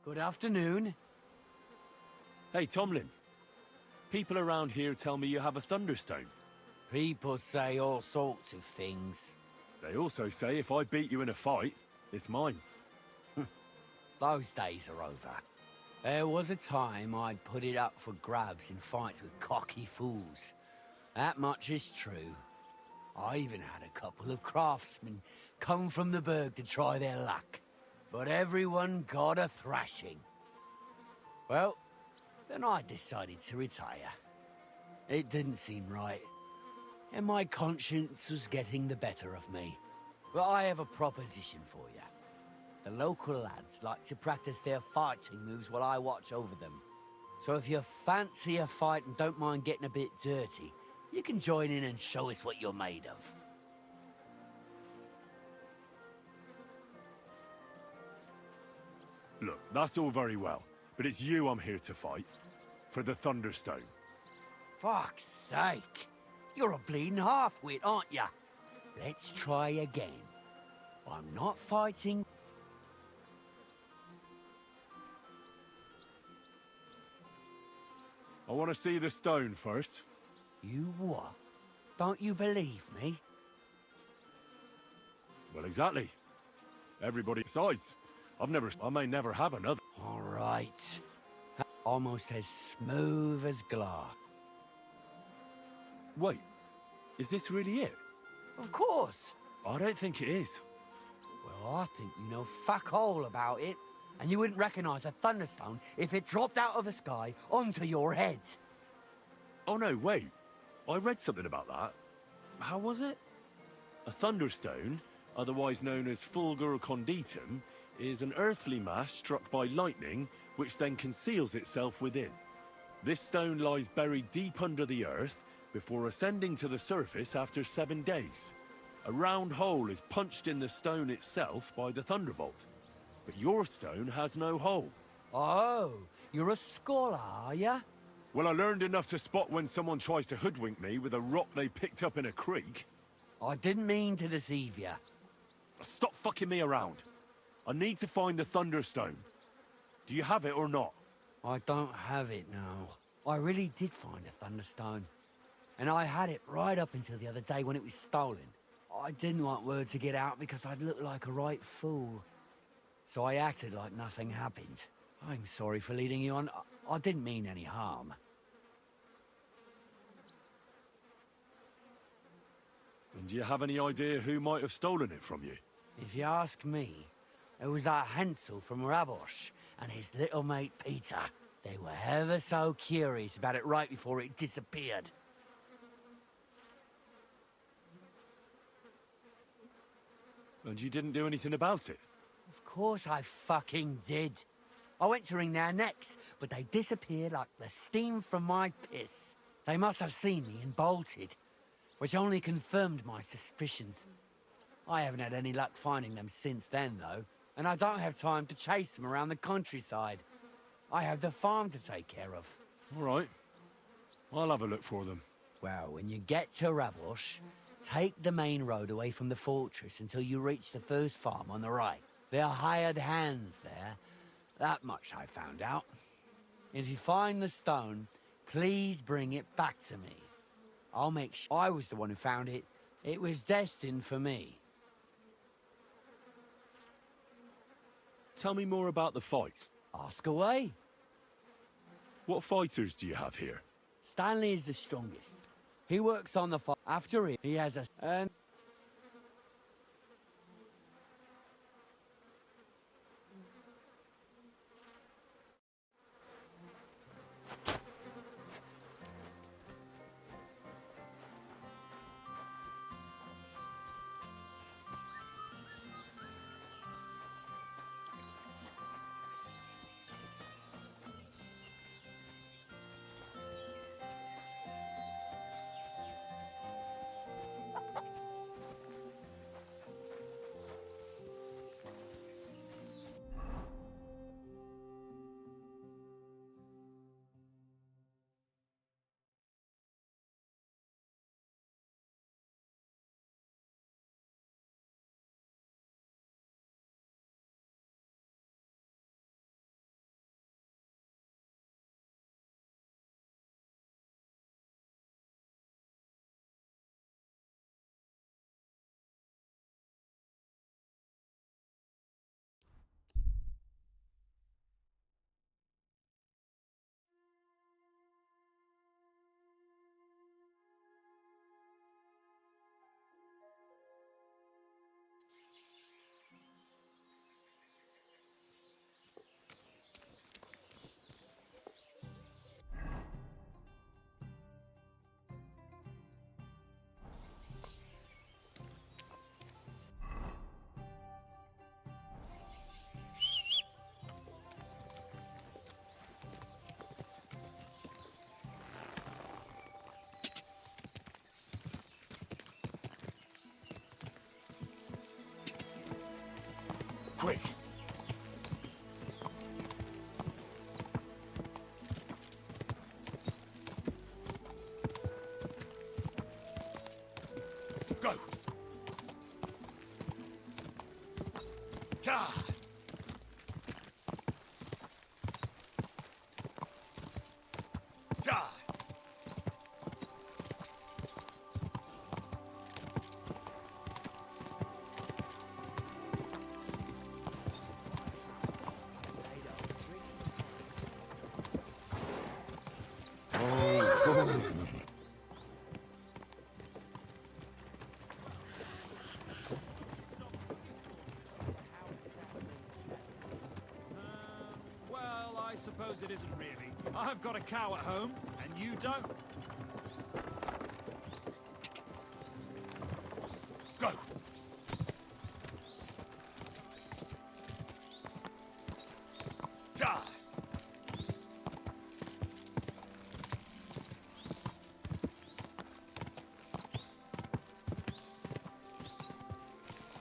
Good afternoon. Hey, Tomlin. People around here tell me you have a Thunderstone. People say all sorts of things. They also say if I beat you in a fight, it's mine. Those days are over. There was a time I'd put it up for grabs in fights with cocky fools. That much is true. I even had a couple of craftsmen come from the burg to try their luck. But everyone got a thrashing. Well, then I decided to retire. It didn't seem right, and my conscience was getting the better of me. But I have a proposition for you. The local lads like to practice their fighting moves while I watch over them. So if you fancy a fight and don't mind getting a bit dirty, you can join in and show us what you're made of. Look, that's all very well, but it's you I'm here to fight. For the Thunderstone. Fuck's sake! You're a bleeding half-wit, aren't ya? Let's try again. I'm not fighting. I want to see the stone first. You what? Don't you believe me? Well, exactly. Everybody decides. I may never have another. All right. Almost as smooth as glass. Wait, is this really it? Of course. I don't think it is. Well, I think you know fuck all about it. And you wouldn't recognize a thunderstone if it dropped out of the sky onto your head. Oh no, wait. I read something about that. How was it? A thunderstone, otherwise known as fulgur conditum, is an earthly mass struck by lightning, which then conceals itself within. This stone lies buried deep under the earth before ascending to the surface after 7 days. A round hole is punched in the stone itself by the thunderbolt. But your stone has no hole. Oh, you're a scholar, are ya? Well, I learned enough to spot when someone tries to hoodwink me with a rock they picked up in a creek. I didn't mean to deceive ya. Stop fucking me around. I need to find the Thunderstone. Do you have it or not? I don't have it now. I really did find a thunderstone. And I had it right up until the other day when it was stolen. I didn't want word to get out because I'd look like a right fool. So I acted like nothing happened. I'm sorry for leading you on. I didn't mean any harm. And do you have any idea who might have stolen it from you? If you ask me, it was that Hansel from Rabosh and his little mate Peter. They were ever so curious about it right before it disappeared. And you didn't do anything about it? Of course I fucking did. I went to wring their necks, but they disappeared like the steam from my piss. They must have seen me and bolted, which only confirmed my suspicions. I haven't had any luck finding them since then, though, and I don't have time to chase them around the countryside. I have the farm to take care of. All right. I'll have a look for them. Well, when you get to Rabosh, take the main road away from the fortress until you reach the first farm on the right. There are hired hands there. That much I found out. If you find the stone, please bring it back to me. I'll make sure I was the one who found it. It was destined for me. Tell me more about the fight. Ask away. What fighters do you have here? Stanley is the strongest. He works on the farm. After him, he has a... Quick! Go! Ja! Ja! Well, I suppose it isn't really. I've got a cow at home, and you don't. Go! Ja!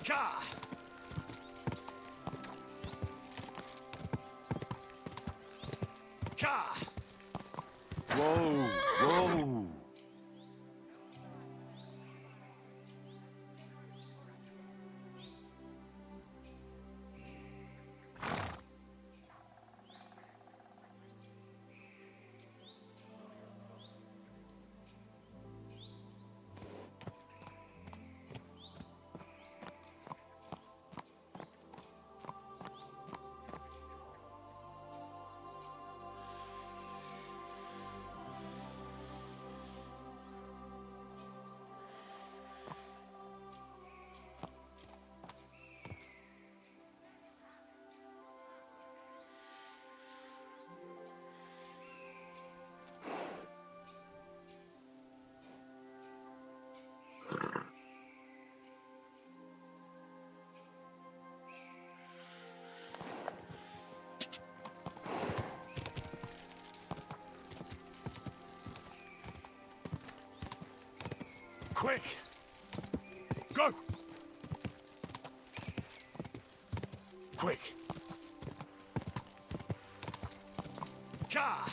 Ja! Ja! Whoa, whoa. Quick! Go! Quick! Ja!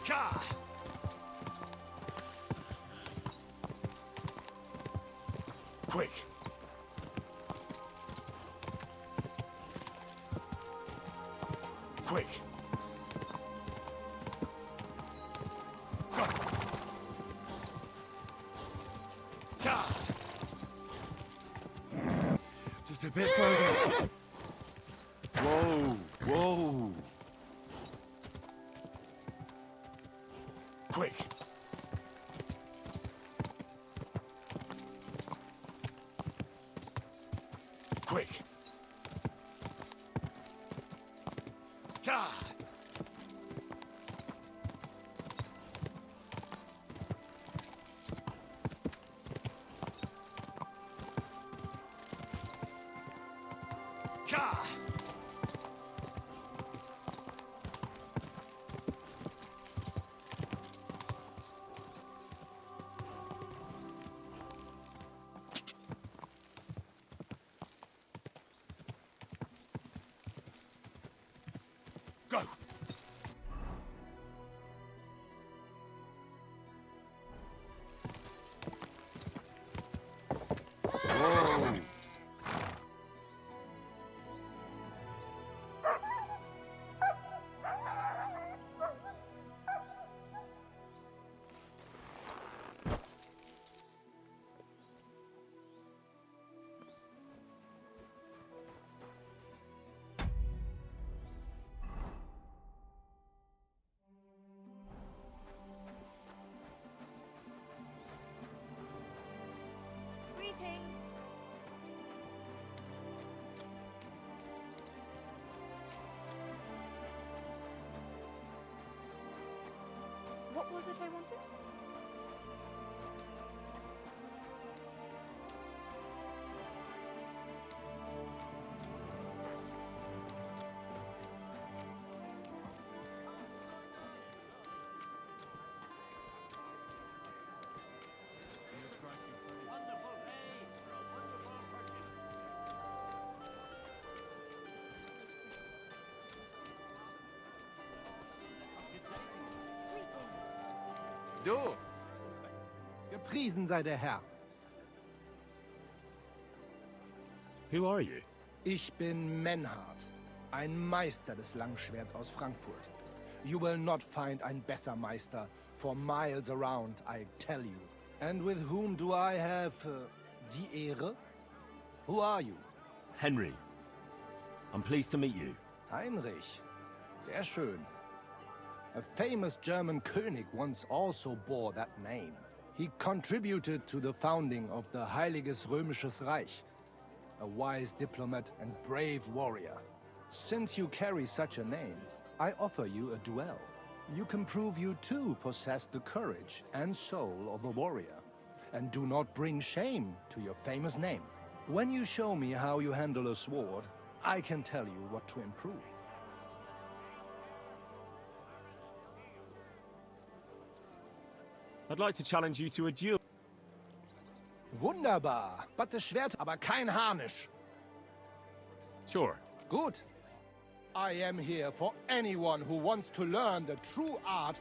Ja! Quick! Quick! Go! Ja! Just a bit further. Whoa, whoa. Quick! Quick! Ja! Ja! Go! Whoa. Greetings. What was it I wanted? Du! Gepriesen sei der Herr. Who are you? Ich bin Menhard, ein Meister des Langschwerts aus Frankfurt. You will not find ein besser Meister for miles around, I tell you. And with whom do I have die Ehre? Who are you? Henry. I'm pleased to meet you. Heinrich. Sehr schön. A famous German König once also bore that name. He contributed to the founding of the Heiliges Römisches Reich. A wise diplomat and brave warrior. Since you carry such a name, I offer you a duel. You can prove you too possess the courage and soul of a warrior. And do not bring shame to your famous name. When you show me how you handle a sword, I can tell you what to improve. I'd like to challenge you to a duel. Wunderbar, but das Schwert, aber kein Harnisch. Sure. Gut. I am here for anyone who wants to learn the true art.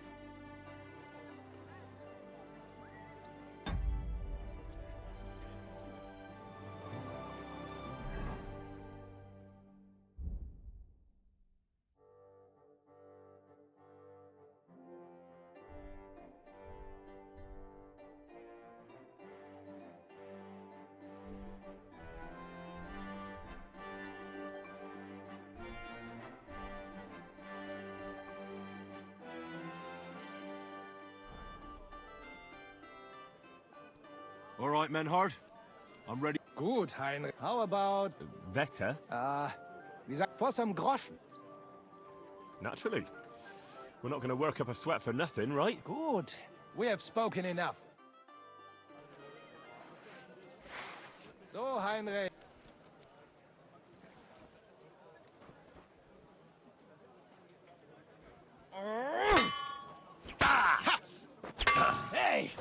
All right, Menhard. I'm ready. Gut, Heinrich. How about... Wetter? Wie sagt, for some Groschen? Naturally. We're not going to work up a sweat for nothing, right? Good. We have spoken enough. So, Heinrich. Hey!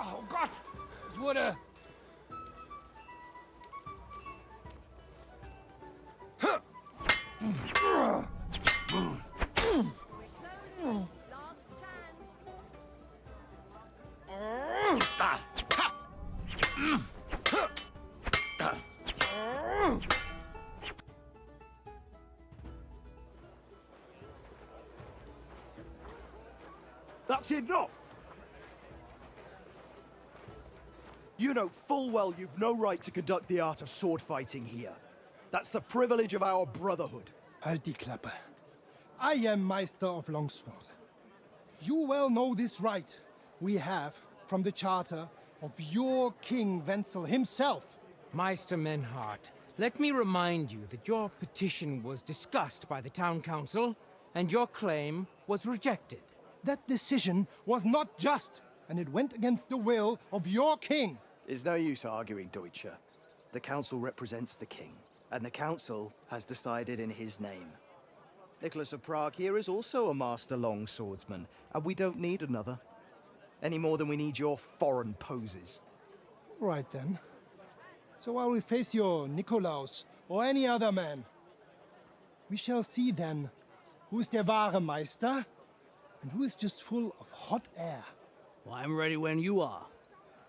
Oh Gott! Ich wurde... That's enough! You know full well you've no right to conduct the art of sword fighting here. That's the privilege of our brotherhood. Halt die Klappe. I am Meister of Longsword. You well know this right we have from the charter of your King Wenzel himself. Meister Menhart, let me remind you that your petition was discussed by the town council, and your claim was rejected. That decision was not just, and it went against the will of your king. It's no use arguing, Deutscher. The council represents the king, and the council has decided in his name. Nicholas of Prague here is also a master longswordsman, and we don't need another. Any more than we need your foreign poses. Right then. So I will face your Nikolaus or any other man. We shall see then who is der wahre Meister and who is just full of hot air. Well, I'm ready when you are,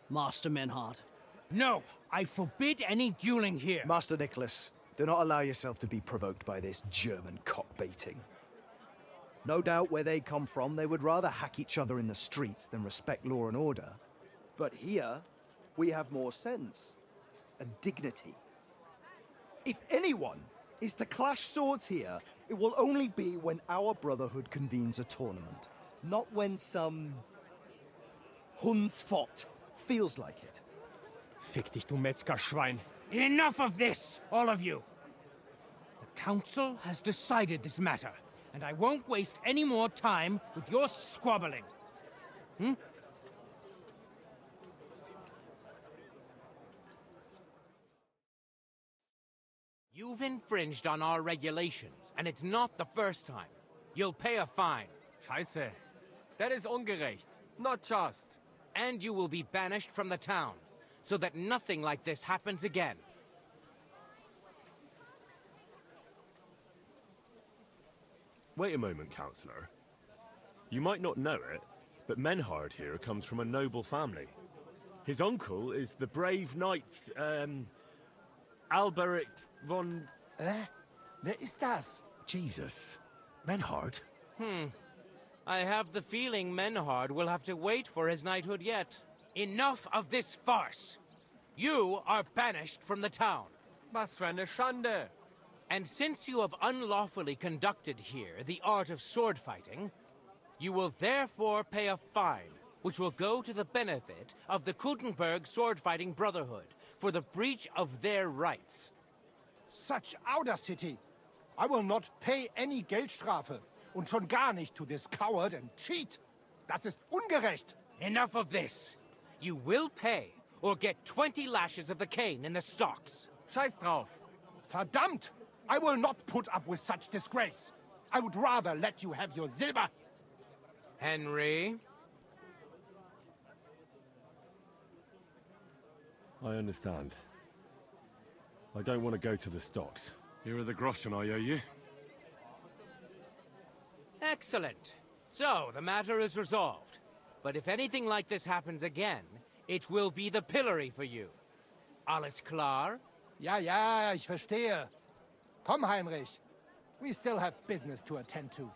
Master Menhart. No, I forbid any dueling here. Master Nicholas, do not allow yourself to be provoked by this German cock-baiting. No doubt where they come from, they would rather hack each other in the streets than respect law and order. But here, we have more sense and dignity. If anyone is to clash swords here, it will only be when our brotherhood convenes a tournament, not when some Hundsfott feels like it. Fick dich, du Metzgerschwein. Enough of this, all of you! The council has decided this matter, and I won't waste any more time with your squabbling. Hmm? You've infringed on our regulations, and it's not the first time. You'll pay a fine. Scheiße. Das ist ungerecht. Not just. And you will be banished from the town, so that nothing like this happens again. Wait a moment, Counselor. You might not know it, but Menhard here comes from a noble family. His uncle is the brave knight, Alberic von... Wer ist das? Jesus. Menhard? I have the feeling Menhard will have to wait for his knighthood yet. Enough of this farce! You are banished from the town. Was für eine Schande! And since you have unlawfully conducted here the art of sword fighting, you will therefore pay a fine, which will go to the benefit of the Kuttenberg Sword-Fighting Brotherhood for the breach of their rights. Such audacity! I will not pay any Geldstrafe. Und schon gar nicht to this coward and cheat. Das ist ungerecht. Enough of this. You will pay, or get 20 lashes of the cane in the stocks. Scheiß drauf! Verdammt! I will not put up with such disgrace. I would rather let you have your silber. Henry? I understand. I don't want to go to the stocks. Here are the groschen I owe you. Excellent. So, the matter is resolved. But if anything like this happens again, it will be the pillory for you. Alles klar? Ja, ja, ich verstehe. Komm, Heinrich. We still have business to attend to.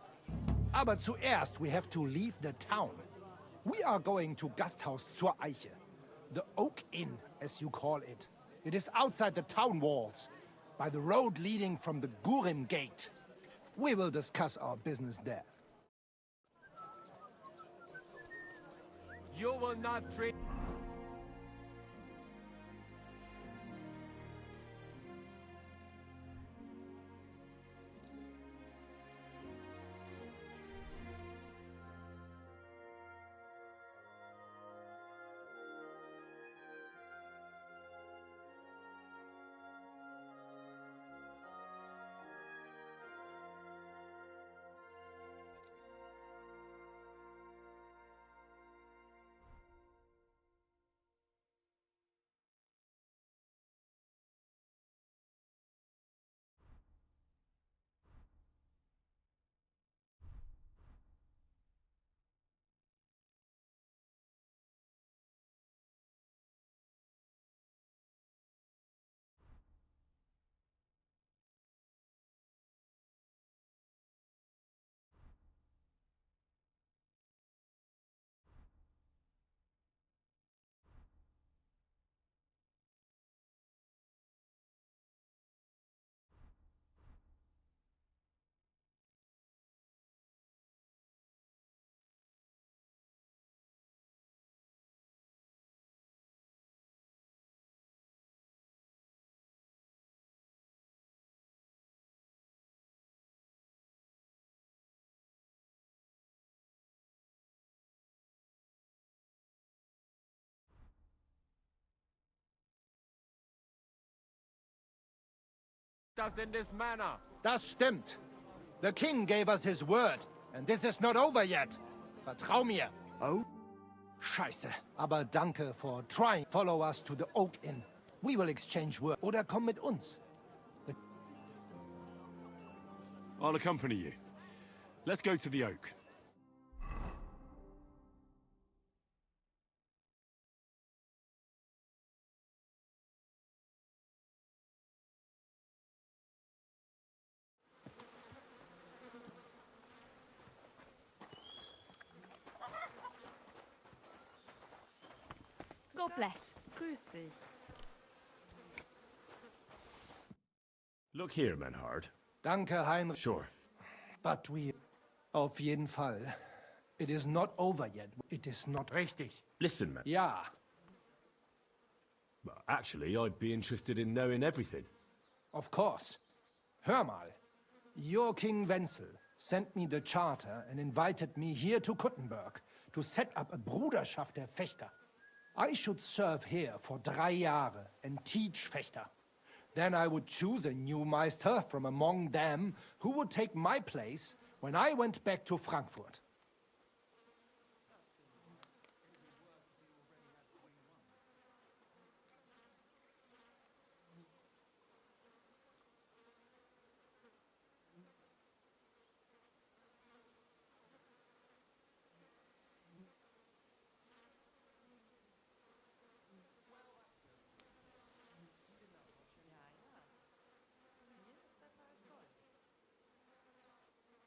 Aber zuerst, we have to leave the town. We are going to Gasthaus zur Eiche. The Oak Inn, as you call it. It is outside the town walls, by the road leading from the Gurim Gate. We will discuss our business there. You will not treat... Das in this manner. Das stimmt. The king gave us his word, and this is not over yet. Vertrau mir. Oh? Scheiße. Aber danke for trying. Follow us to the Oak Inn. We will exchange word. Oder komm mit uns. I'll accompany you. Let's go to the Oak. God bless. Grüß dich. Look here, Menhard. Danke, Heinrich. Sure. But we... Auf jeden Fall. It is not over yet. It is not... Richtig. Listen, man. Ja. Well, actually, I'd be interested in knowing everything. Of course. Hör mal. Your King Wenzel sent me the charter and invited me here to Kuttenberg to set up a Bruderschaft der Fechter. I should serve here for 3 Jahre and teach Fechter. Then I would choose a new Meister from among them who would take my place when I went back to Frankfurt.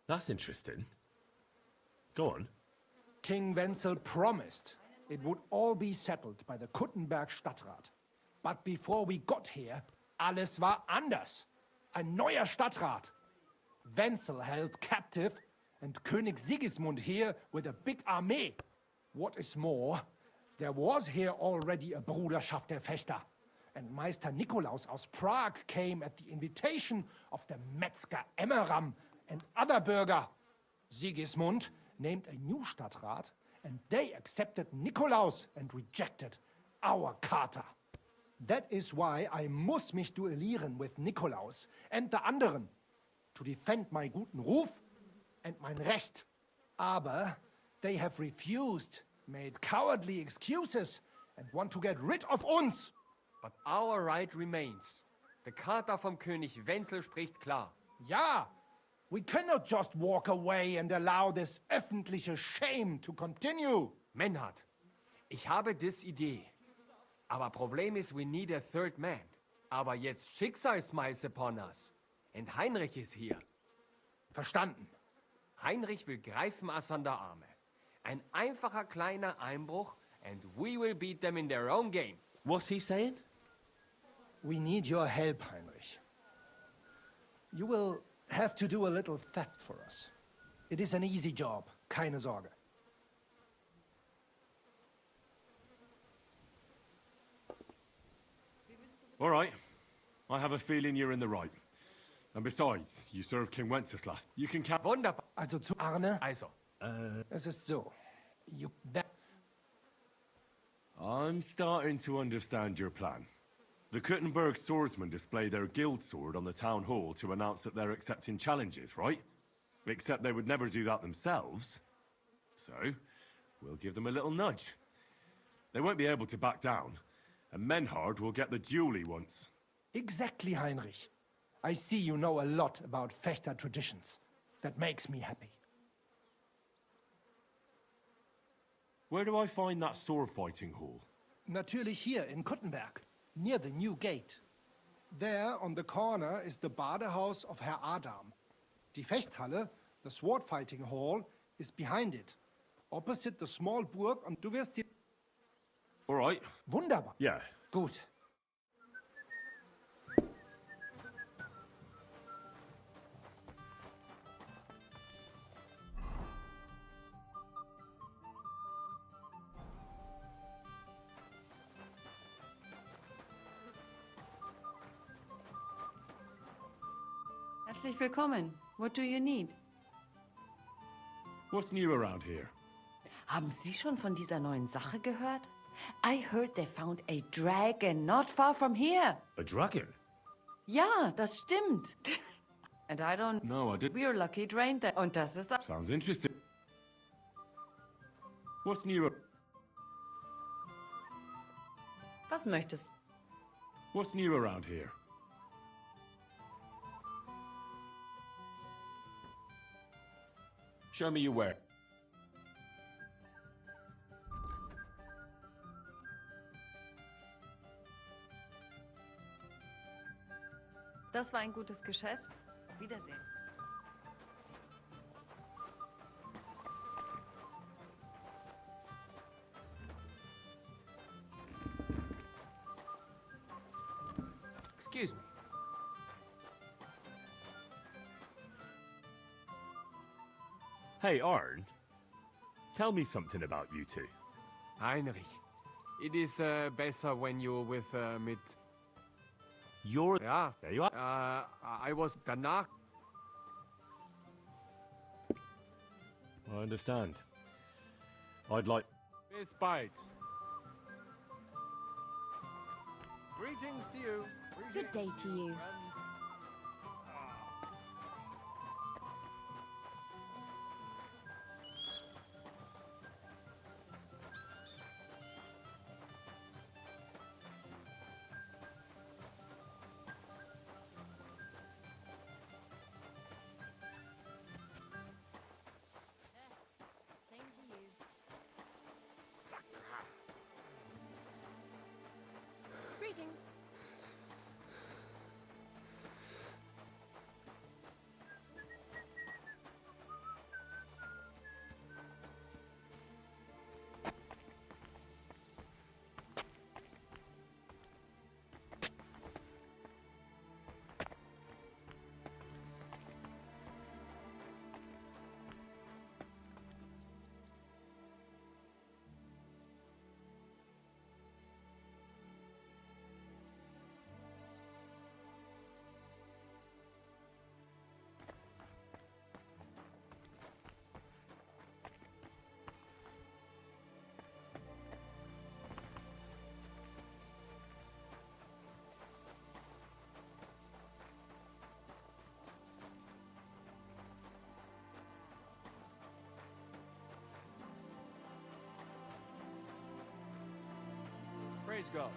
That's interesting. Go on. King Wenzel promised it would all be settled by the Kuttenberg Stadtrat. But before we got here, alles war anders. Ein neuer Stadtrat. Wenzel held captive and König Sigismund here with a big army. What is more, there was here already a Bruderschaft der Fechter. And Meister Nikolaus aus Prague came at the invitation of the Metzger Emmeram and other Bürger. Sigismund named a new Stadtrat, and they accepted Nikolaus and rejected our Charta. That is why I muss mich duellieren with Nikolaus and the anderen, to defend my guten Ruf and mein Recht. Aber they have refused, made cowardly excuses, and want to get rid of uns. But our right remains. The Charta vom König Wenzel spricht klar. Ja, we cannot just walk away and allow this öffentliche shame to continue. Menhard, ich habe dis Idee. Aber Problem ist, we need a third man. Aber jetzt Schicksalsschmeiß upon us. And Heinrich ist hier. Verstanden. Heinrich will greifen us an der Arme. Ein einfacher kleiner Einbruch and we will beat them in their own game. What's he saying? We need your help, Heinrich. You will have to do a little theft for us. It is an easy job, keine Sorge. All right. I have a feeling you're in the right. And besides, you served King Wenceslas. You can count... Wunderbar. Also zu Arne? Also. Es ist so. I'm starting to understand your plan. The Kuttenberg swordsmen display their guild sword on the town hall to announce that they're accepting challenges, right? Except they would never do that themselves. So, we'll give them a little nudge. They won't be able to back down, and Menhard will get the duel he wants. Exactly, Heinrich. I see you know a lot about Fechter traditions. That makes me happy. Where do I find that sword fighting hall? Natürlich hier in Kuttenberg, near the new gate. There, on the corner, is the Badehaus of Herr Adam. Die Fechthalle, the sword fighting hall, is behind it. Opposite the small Burg, und du wirst sie... All right. Wunderbar. Yeah. Gut. Herzlich willkommen. What do you need? What's new around here? Haben Sie schon von dieser neuen Sache gehört? I heard they found a dragon not far from here. A dragon? Ja, das stimmt. And I don't... No, I didn't. We're lucky drained that. Und das ist... Sounds interesting. What's new? Was möchtest du? What's new around here? Show me your work. Das war ein gutes Geschäft. Auf Wiedersehen. Excuse me. Hey, Arn. Tell me something about you two. Heinrich, it is better when you're with mit... You're... Ja. There you are. I was danach... I understand. I'd like... Bis bald. Greetings to you. Good day to you. Same to you. Greetings. Praise God.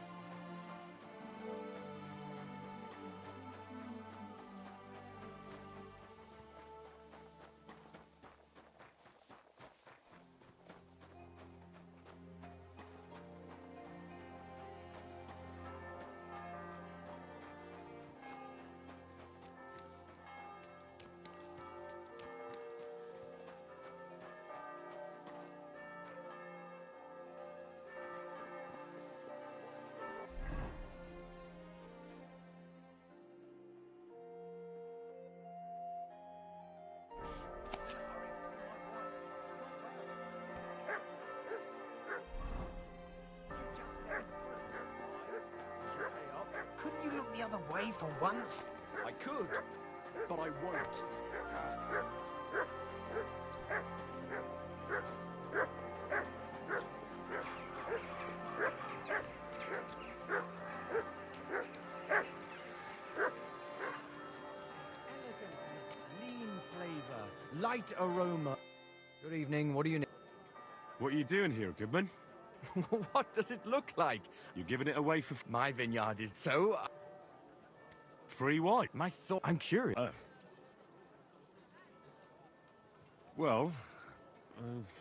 Couldn't you look the other way for once? I could, but I won't. Lean flavor, light aroma. Good evening, what do you need? What are you doing here, Goodman? What does it look like? You're giving it away for... My vineyard is so... Free wine? My thought... I'm curious. Well...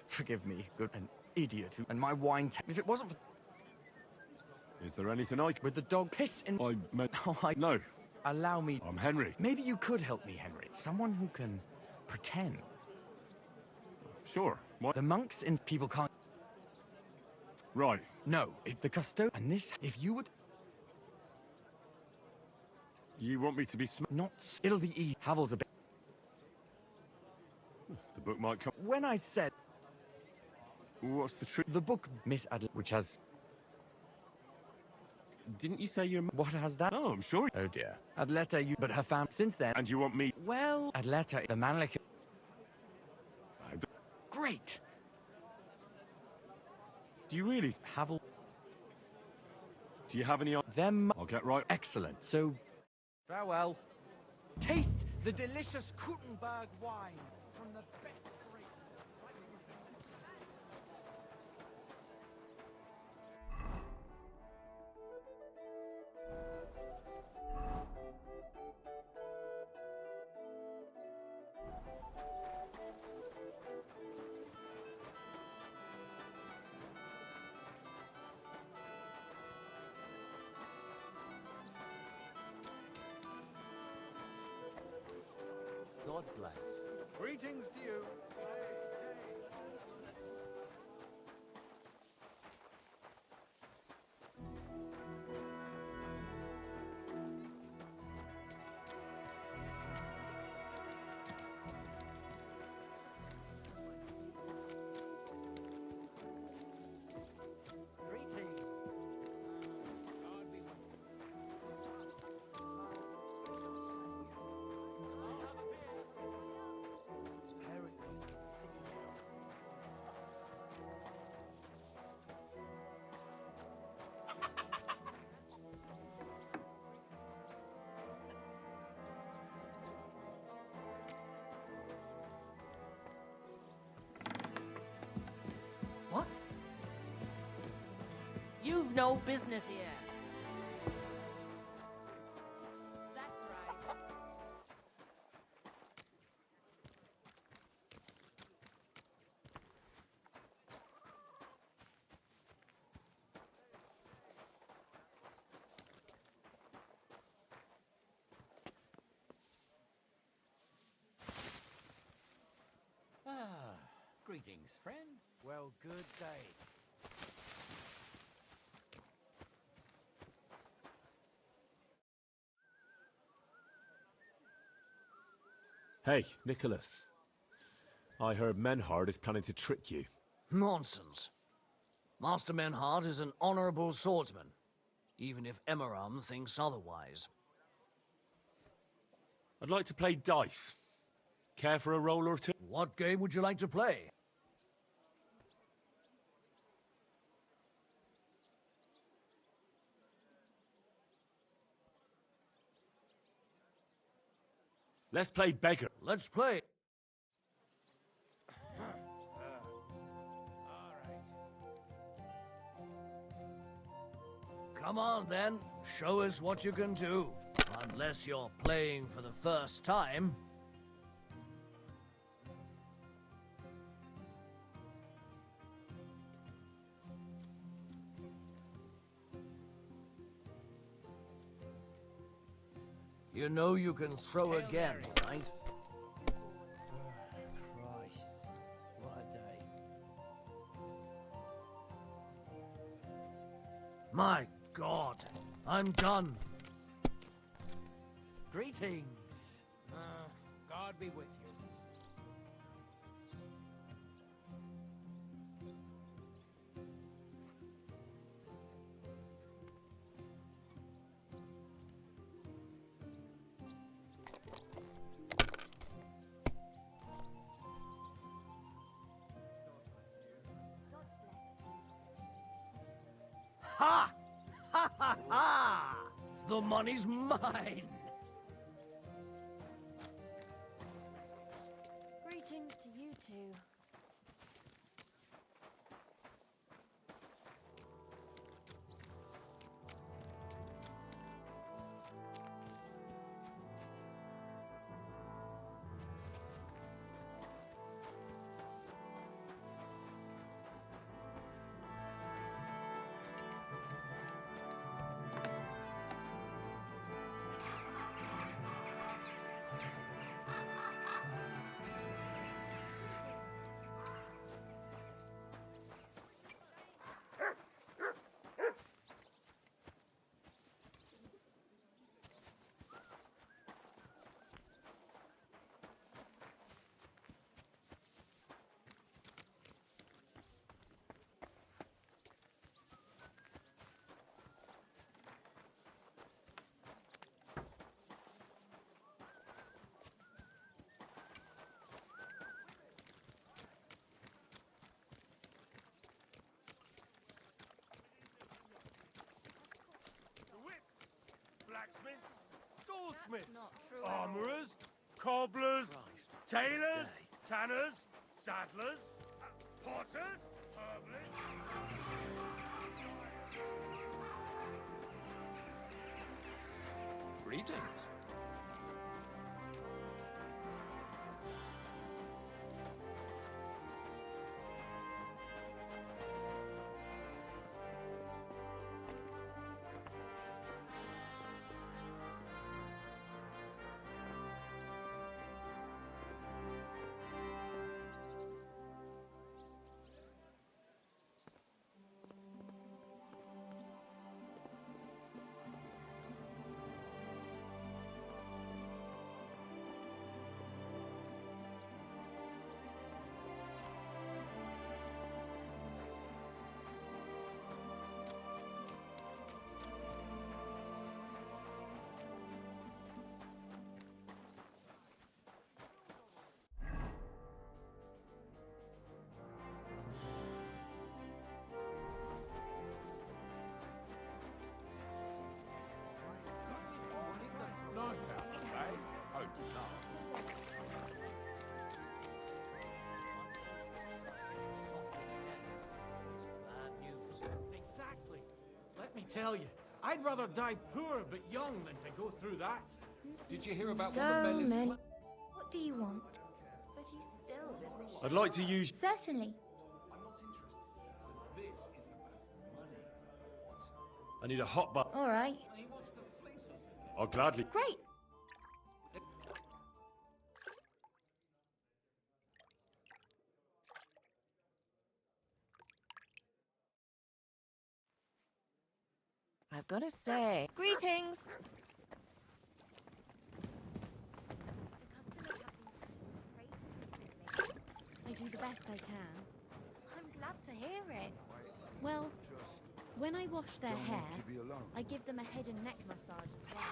Forgive me, good an idiot who... And my wine... If it wasn't for... Is there anything I... With the dog piss in... I meant... Oh, No. Allow me... I'm Henry. Maybe you could help me, Henry. Someone who can... pretend. Sure. What? The monks in... People can't... Right. No, the custo... And this... If you would... You want me to be Not... It'll be easy. Havel's a bit... The book might come... When I said... What's the truth? The book, Miss Adler, which has... Didn't you say your... What has that? Oh, I'm sure. Oh dear. Adleta, you... But her family... Since then... And you want me... Well... Adleta, the manlick... Great! Do you really... Havel... Do you have any... Them... I'll get right... Excellent. So... Farewell. Taste the delicious Kuttenberg wine from the best grapes. God bless. Greetings to you. What? You've no business here. That's right. Greetings, friend. Well, good day. Hey, Nicholas. I heard Menhard is planning to trick you. Nonsense. Master Menhard is an honorable swordsman, even if Emmeram thinks otherwise. I'd like to play dice. Care for a roll or two? What game would you like to play? Let's play beggar. Let's play. Come on then, show us what you can do. Unless you're playing for the first time. You know you can throw again, right? Christ, what a day. My God, I'm done. Greetings. God be with you. Ha! Ha ha ha! The money's mine! Greetings to you two. Blacksmiths, swordsmiths, armorers, cobblers, tailors, tanners, saddlers, potters, herbalists. Greetings. Nice house, eh? Hope not. Exactly. Let me tell you, I'd rather die poor but young than to go through that. Did you hear about So Woman many. Belly's... What do you want? But you still didn't. I'd like to use... Certainly. I need a hot butt. All right. I'll gladly... Great. I've got to say, greetings. I do the best I can. I'm glad to hear it. Well, when I wash their hair, I give them a head and neck massage as well.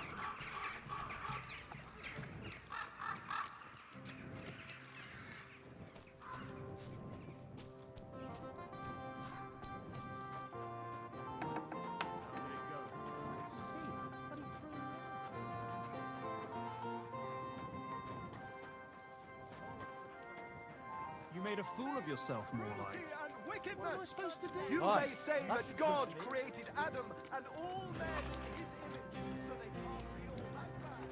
You made a fool of yourself, more like. wickedness! What am I supposed to do? You Right. may say That's that God interesting. created Adam and all men in his image, so they can't be all that bad.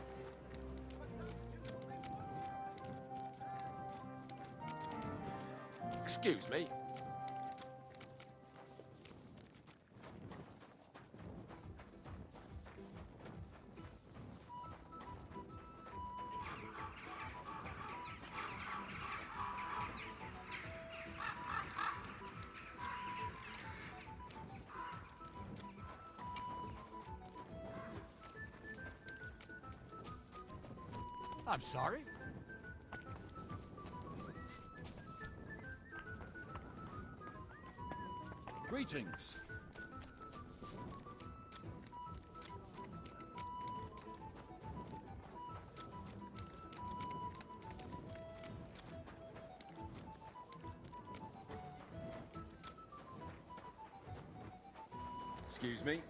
Excuse me. I'm sorry. Greetings. Excuse me.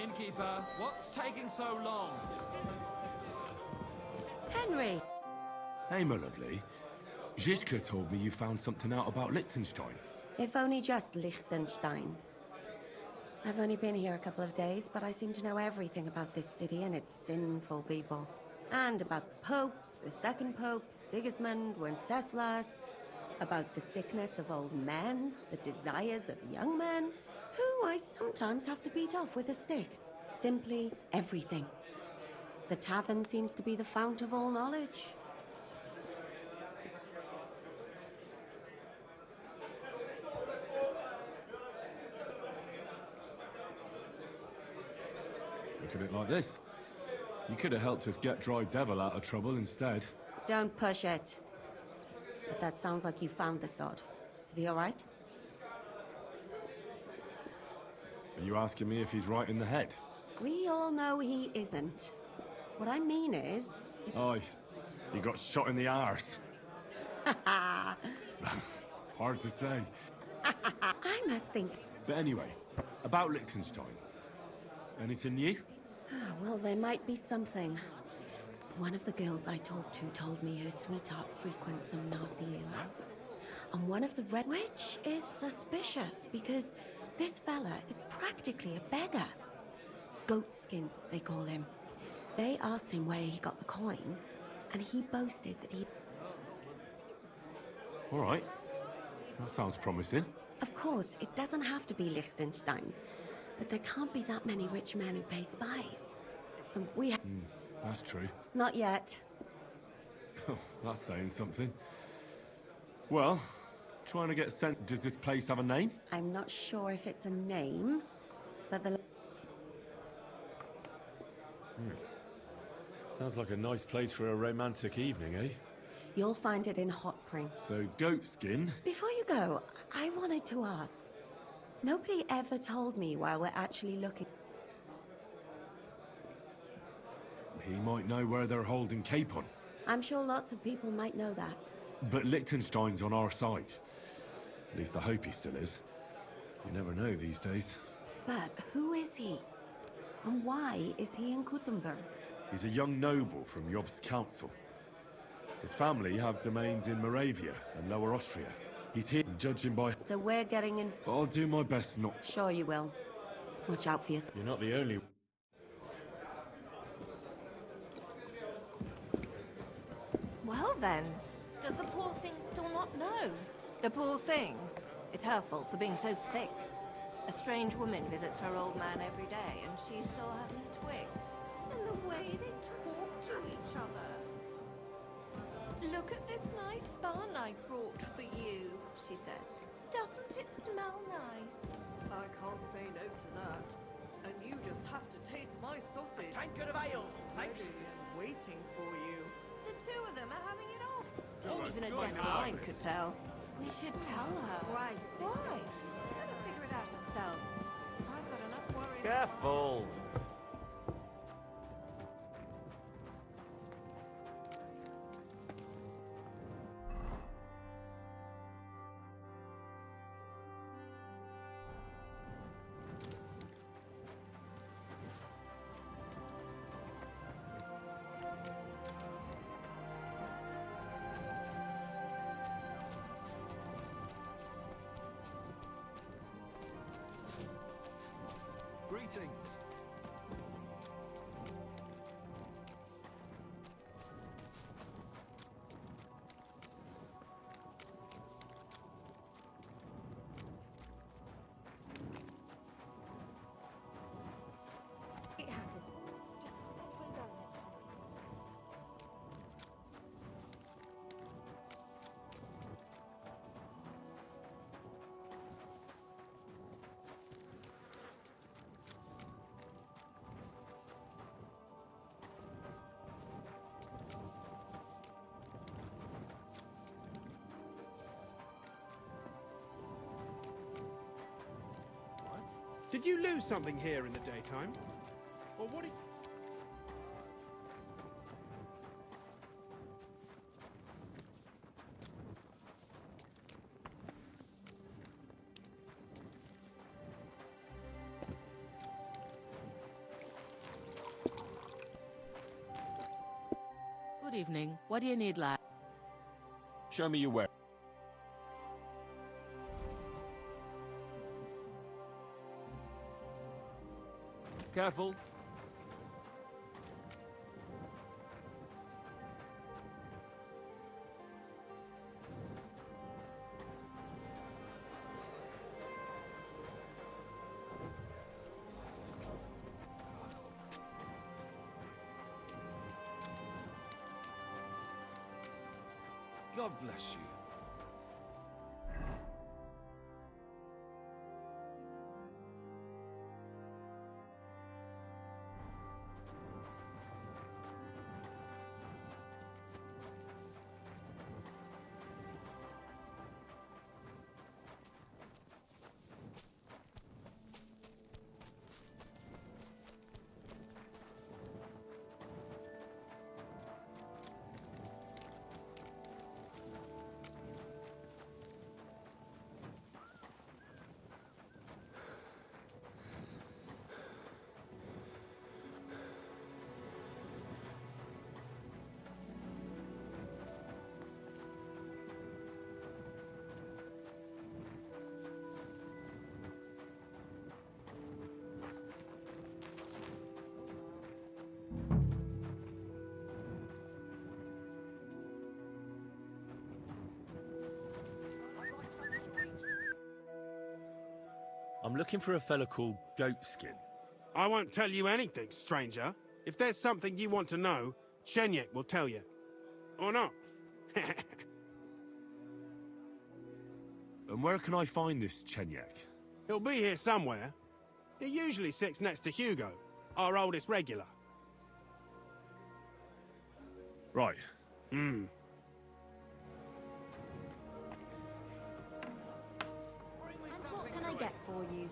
Innkeeper, what's taking so long? Henry! Hey, my lovely. Zizka told me you found something out about Liechtenstein. If only just Liechtenstein. I've only been here a couple of days, but I seem to know everything about this city and its sinful people. And about the Pope, the second Pope, Sigismund, Wenceslas, about the sickness of old men, the desires of young men, who I sometimes have to beat off with a stick. Simply everything. The tavern seems to be the fount of all knowledge. Look at it like this. You could have helped us get Dry Devil out of trouble instead. Don't push it. But that sounds like you found the sod. Is he all right? Are you asking me if he's right in the head? We all know he isn't. What I mean is... Aye, he got shot in the arse. Hard to say. I must think... But anyway, about Liechtenstein. Anything new? Well, there might be something. One of the girls I talked to told me her sweetheart frequents some nasty alehouse. And one of the red... Which is suspicious, because this fella is practically a beggar. Goatskin, they call him. They asked him where he got the coin, and he boasted that he... All right. That sounds promising. Of course, it doesn't have to be Liechtenstein, but there can't be that many rich men who pay spies. And we have... That's true. Not yet. That's saying something. Well, trying to get sent... Does this place have a name? I'm not sure if it's a name, but the... Sounds like a nice place for a romantic evening, eh? You'll find it in Hotpring. So, goatskin? Before you go, I wanted to ask. Nobody ever told me why we're actually looking... He might know where they're holding Capon. I'm sure lots of people might know that. But Liechtenstein's on our side. At least I hope he still is. You never know these days. But who is he? And why is he in Kuttenberg? He's a young noble from Job's council. His family have domains in Moravia and Lower Austria. He's here, judging by... So we're getting in... I'll do my best not... Sure you will. Watch out for yourself. You're not the only... Well then, does the poor thing still not know? The poor thing? It's her fault for being so thick. A strange woman visits her old man every day, and she still hasn't twigged. And the way they talk to each other. Look at this nice bun I brought for you, she says. Doesn't it smell nice? I can't say no to that. And you just have to taste my sausage. Tankard of ale, thanks. Ready and waiting for you. The two of them are having it off. Good Even a God, deaf blind could tell. We should tell her. Christ. Why? Let her figure it out herself. I've got enough worries. Careful! Greetings. It happens. Just watch where you're going next time. Did you lose something here in the daytime? Or what did... Good evening. What do you need, lad? Show me your way. Careful. God bless you. I'm looking for a fella called Goatskin. I won't tell you anything, stranger. If there's something you want to know, Shenyek will tell you. Or not. And where can I find this Chenyek? He'll be here somewhere. He usually sits next to Hugo, our oldest regular. Right. Hmm. And what can I get for you?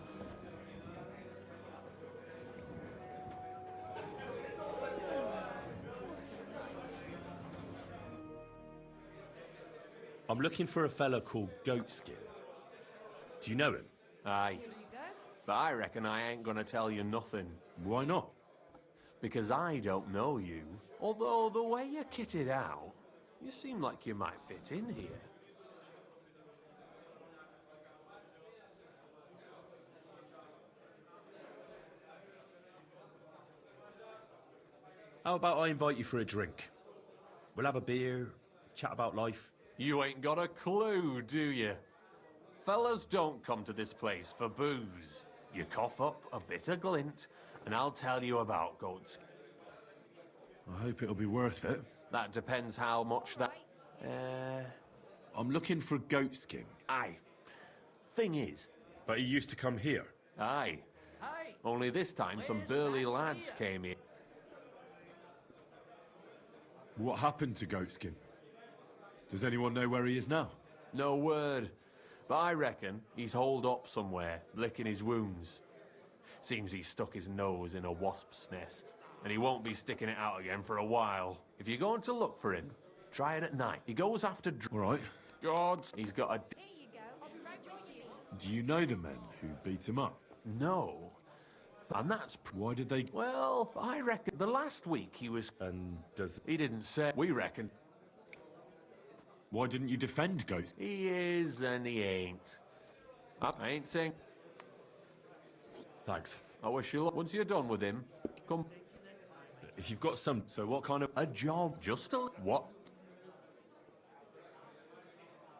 I'm looking for a fella called Goatskin. Do you know him? Aye. But I reckon I ain't gonna tell you nothing. Why not? Because I don't know you. Although the way you're kitted out, you seem like you might fit in here. How about I invite you for a drink? We'll have a beer, chat about life. You ain't got a clue, do you? Fellas don't come to this place for booze. You cough up a bit of glint, and I'll tell you about Goatskin. I hope it'll be worth it. That depends how much that... I'm looking for Goatskin. Aye. Thing is... But he used to come here. Aye. Only this time some burly lads came in. What happened to Goatskin? Does anyone know where he is now? No word. But I reckon he's holed up somewhere, licking his wounds. Seems he's stuck his nose in a wasp's nest, and he won't be sticking it out again for a while. If you're going to look for him, try it at night. He goes after... All right. Gods, he's got a... Do you know the men who beat him up? No. And that's... Why did they... Well, I reckon the last week he was... And does... He didn't say... We reckon... Why didn't you defend Ghost? He is and he ain't. I ain't saying... Thanks. I wish you luck. Once you're done with him, come. If you've got some... So what kind of... A job. Just a... What?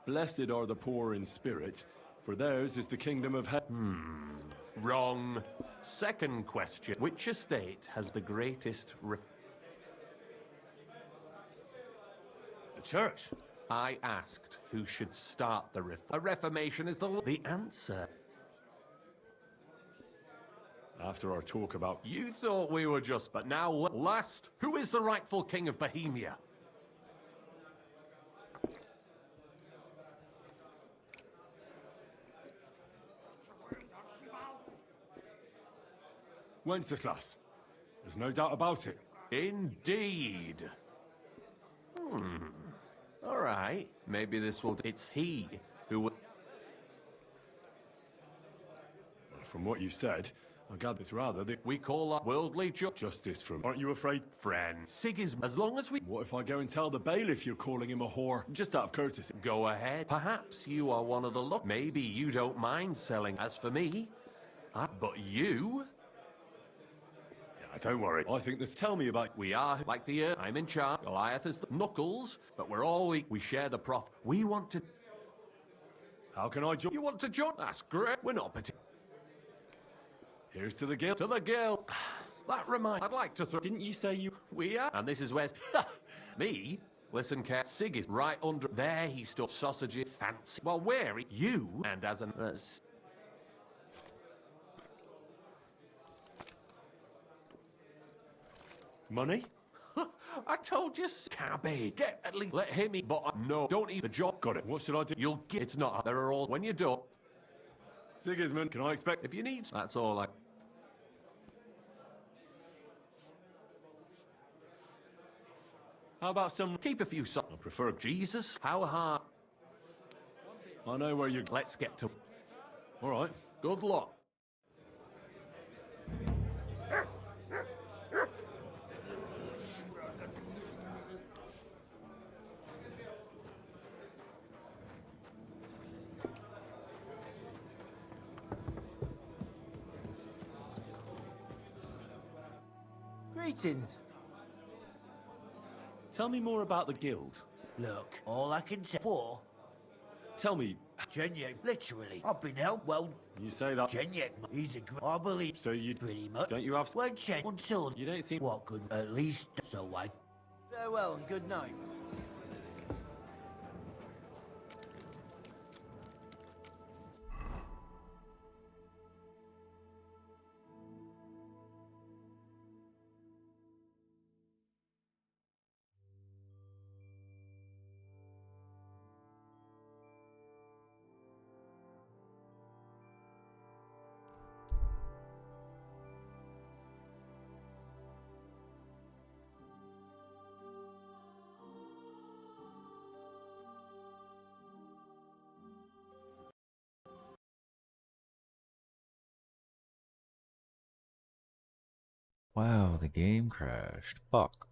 Blessed are the poor in spirit, for theirs is the kingdom of heaven. Wrong. Second question. Which estate has the greatest The church. I asked who should start the A reformation is the answer. After our talk about... You thought we were just... But now, last, who is the rightful king of Bohemia? Wenceslas. There's no doubt about it. Indeed. All right. Maybe this will... It's he who will... From what you said, I gather it's rather that... We call that worldly justice from... Aren't you afraid? Friend. Sigismund. As long as we... What if I go and tell the bailiff you're calling him a whore? Just out of courtesy. Go ahead. Perhaps you are one of the luck. Maybe you don't mind selling. As for me... But you... Don't worry. I think this... Tell me about... We are like the earth. I'm in charge. Goliath is the knuckles. But we're all... We share the prof. We want to... How can I join? You want to join? That's great. We're not particular. Here's to the guild. To the guild. That reminds... I'd like to throw... Didn't you say you... We are. And this is where... Me? Listen, Care. Sig is right under... There he stuffed sausages. Fancy. Well, where? You. And as an... Money? I told you, cabby. Get at least let him eat, but no, don't eat the job. Got it. What should I do? You'll get. It's not. There are all. When you're done. Sigismund, can I expect? If you need, that's all. How about some? Keep a few. I prefer Jesus. How hard? I know where you. Let's get to. All right. Good luck. Greetings. Tell me more about the guild. Look, all I can say. Poor. Tell me. Genyek, literally. I've been helped well. You say that. Genyek, he's a I believe. So you pretty much. Don't you have? Well, Chen, until you don't seem. What could at least so I. Farewell and good night. Wow, the game crashed. Fuck.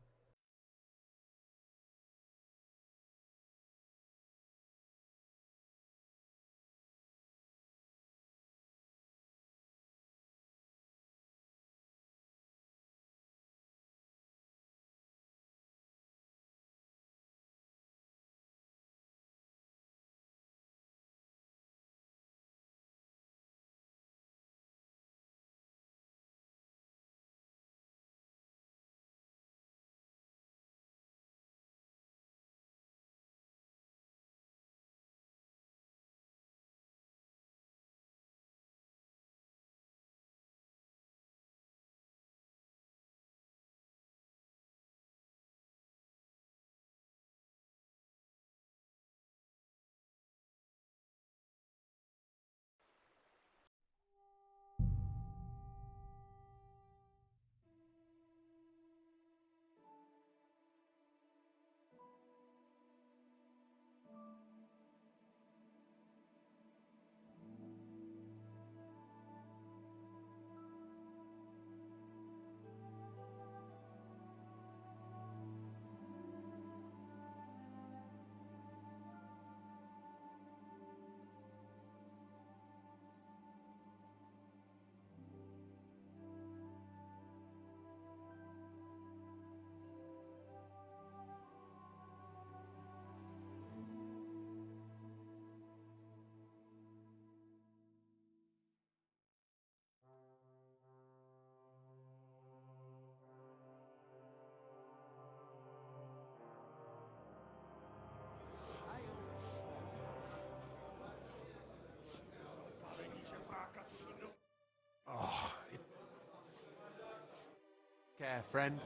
there, friend.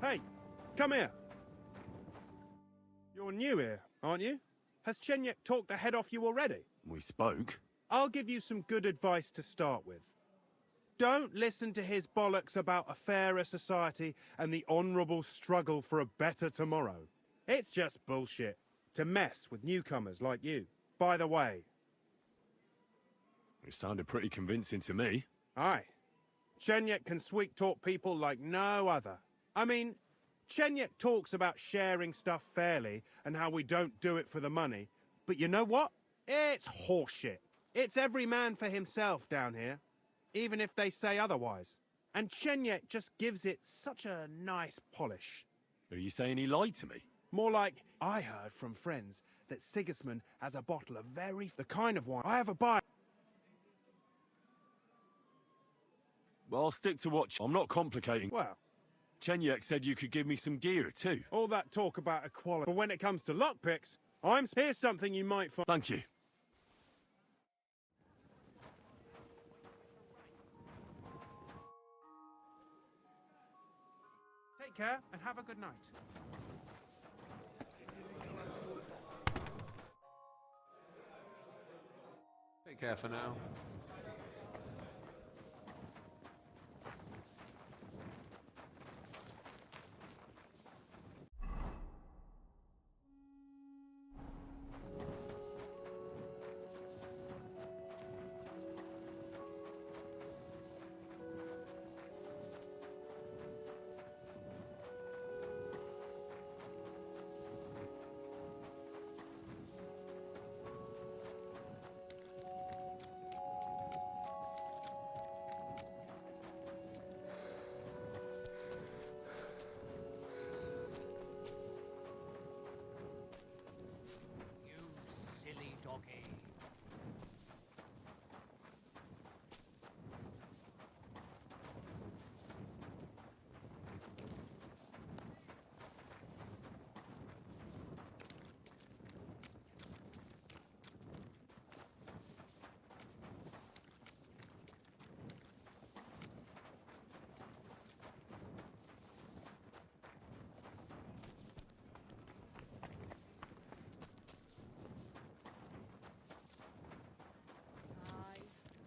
Hey, come here. You're new here, aren't you? Has Chenyek talked the head off you already? We spoke. I'll give you some good advice to start with. Don't listen to his bollocks about a fairer society and the honourable struggle for a better tomorrow. It's just bullshit to mess with newcomers like you. By the way... It sounded pretty convincing to me. Aye. Chenyek can sweet-talk people like no other. I mean, Chenyek talks about sharing stuff fairly and how we don't do it for the money. But you know what? It's horseshit. It's every man for himself down here, even if they say otherwise. And Chenyek just gives it such a nice polish. Are you saying he lied to me? More like, I heard from friends that Sigismund has a bottle of the kind of wine I ever buy. Well, I'll stick to what... I'm not complicating. Well... Chenyek said you could give me some gear, too. All that talk about equality. But when it comes to lockpicks, here's something you might find... Thank you. Take care and have a good night. Take care for now.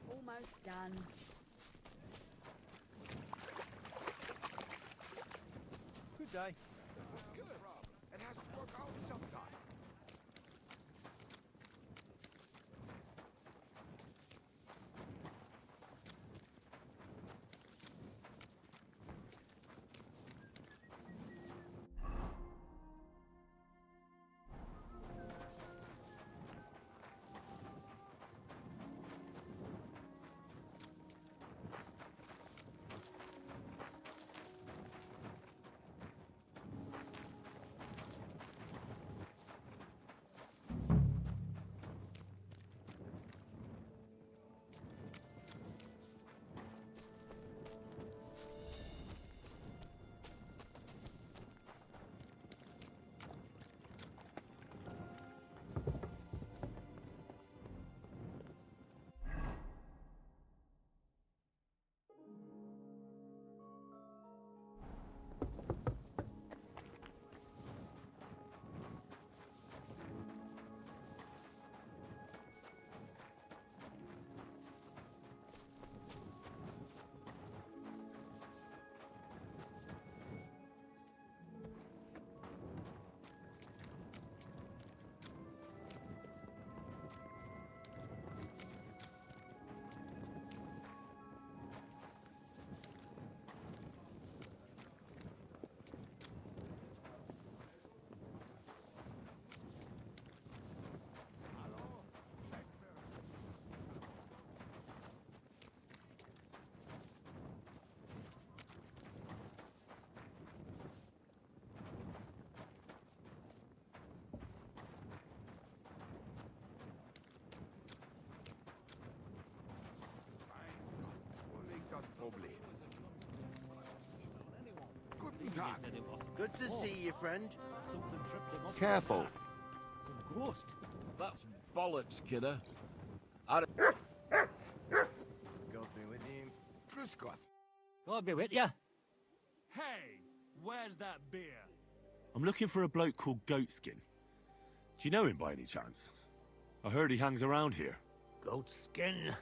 Almost done. Good day. Good. It has to work out sometime. probably. Guten Tag. Good to see you, friend. Something tripped him up. Careful. Some ghost. That's bollocks, kidder. God be with you. Grüß Gott. God be with ya. Hey, where's that beer? I'm looking for a bloke called Goatskin. Do you know him by any chance? I heard he hangs around here. Goatskin?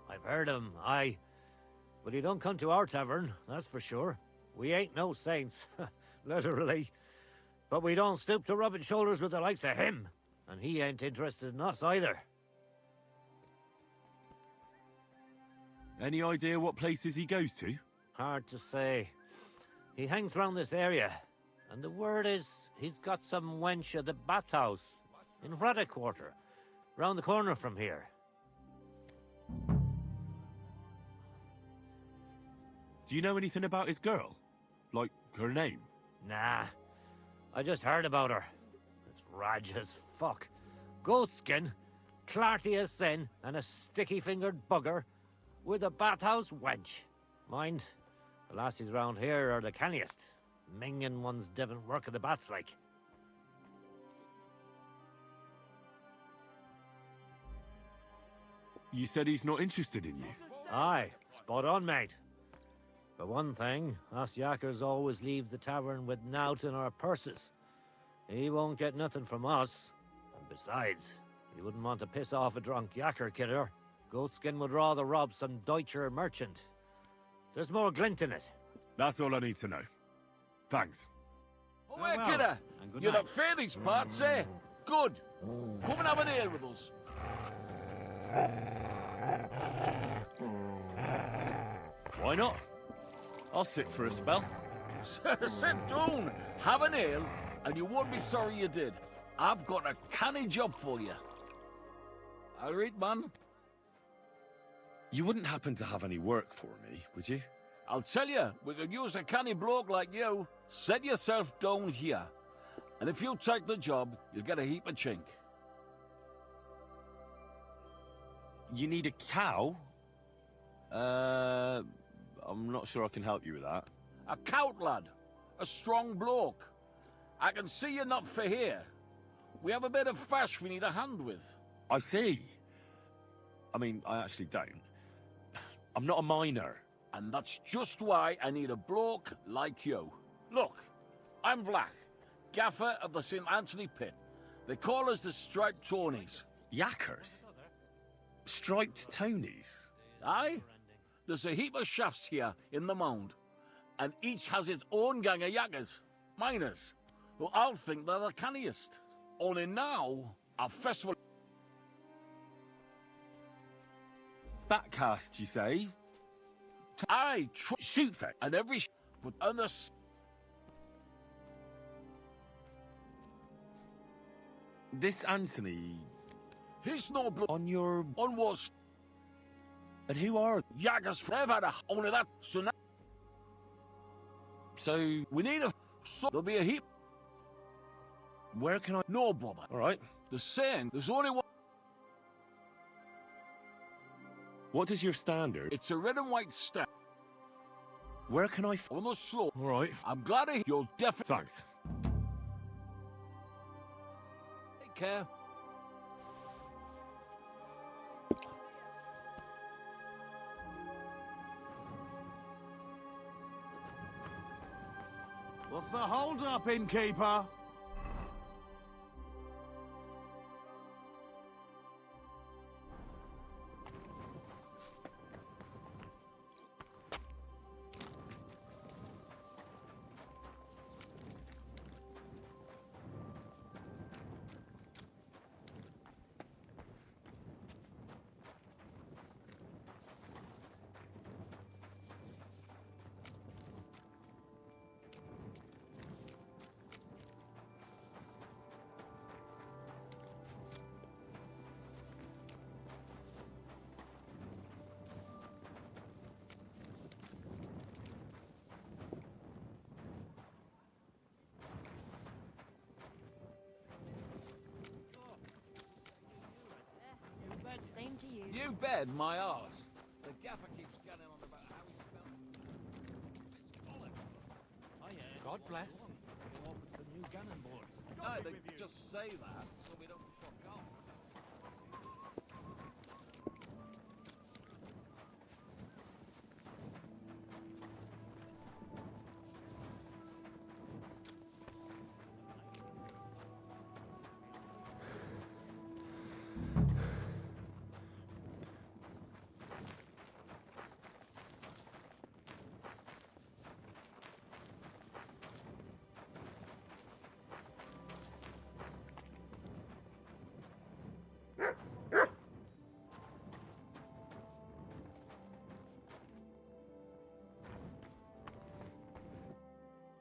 I've heard him, aye. But he don't come to our tavern, that's for sure. We ain't no saints, literally. But we don't stoop to rubbing shoulders with the likes of him. And he ain't interested in us either. Any idea what places he goes to? Hard to say. He hangs round this area. And the word is, he's got some wench at the bathhouse in Rudder Quarter, round the corner from here. Do you know anything about his girl? Like, her name? Nah. I just heard about her. It's raj as fuck. Goatskin, clarty as sin, and a sticky-fingered bugger with a bathhouse wench. Mind, the lassies round here are the canniest. Minging one's devon work of the bats like. You said he's not interested in you. Aye, spot on, mate. For one thing, us yakkers always leave the tavern with nowt in our purses. He won't get nothing from us. And besides, he wouldn't want to piss off a drunk yakker kidder. Goatskin would rather rob some Deutscher merchant. There's more glint in it. That's all I need to know. Thanks. Oh, hey, kidder! You're not fair these parts, eh? Good. Come and have an ale with us. Why not? I'll sit for a spell. Sit down, have an ale, and you won't be sorry you did. I've got a canny job for you. All right, man? You wouldn't happen to have any work for me, would you? I'll tell you, we could use a canny bloke like you. Set yourself down here. And if you take the job, you'll get a heap of chink. You need a cow? I'm not sure I can help you with that. A cout lad. A strong bloke. I can see you're not for here. We have a bit of fash we need a hand with. I see. I mean, I actually don't. I'm not a miner. And that's just why I need a bloke like you. Look, I'm Vlach, gaffer of the St. Anthony Pit. They call us the Striped Tonys. Yakkers? Striped Tonys? Aye. There's a heap of shafts here in the mound, and each has its own gang of yakkers, miners, who I'll think they're the canniest. Only now, our festival... Backcast, you say? Aye, shoot for and every but on the... This Anthony... He's no blood. On your... On was... And who are... Yaggers forever, only that, so now... So... We need a... So there'll be a heap... Where can I... No bother. Alright. The saying, there's only one... What is your standard? It's a red and white stamp. Where can I... On the slope. Alright. I'm glad to hear you'll definitely... Thanks. Take care. What's the hold-up, innkeeper? Same to you. You bet my arse. The gaffer keeps getting on about how he spells... God bless. I just say that so we don't fuck off.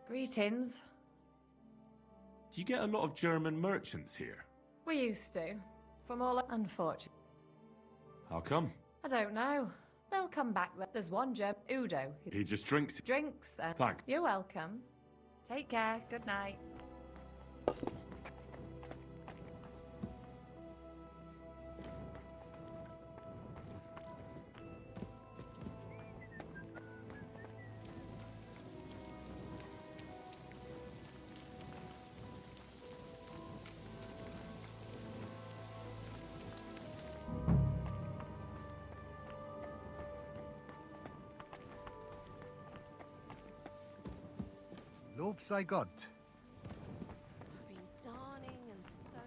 Greetings. Do you get a lot of German merchants here? We used to. From all unfortunate. How come? I don't know. They'll come back. There's one German, Udo. He just drinks. Drinks and... Thanks. You're welcome. Take care. Good night. Lob sei Gott. I've been darning and sewing.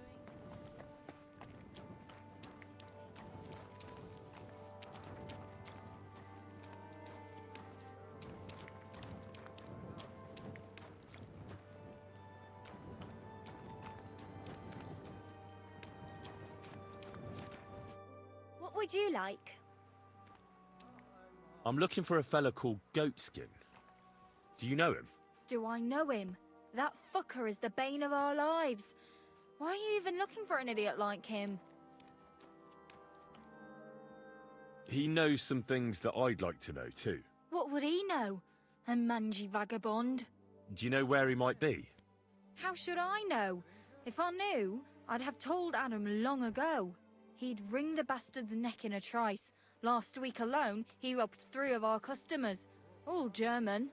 What would you like? I'm looking for a fella called Goatskin. Do you know him? Do I know him? That fucker is the bane of our lives. Why are you even looking for an idiot like him? He knows some things that I'd like to know too. What would he know? A mangy vagabond? Do you know where he might be? How should I know? If I knew, I'd have told Adam long ago. He'd wring the bastard's neck in a trice. Last week alone, he robbed 3 of our customers. All German.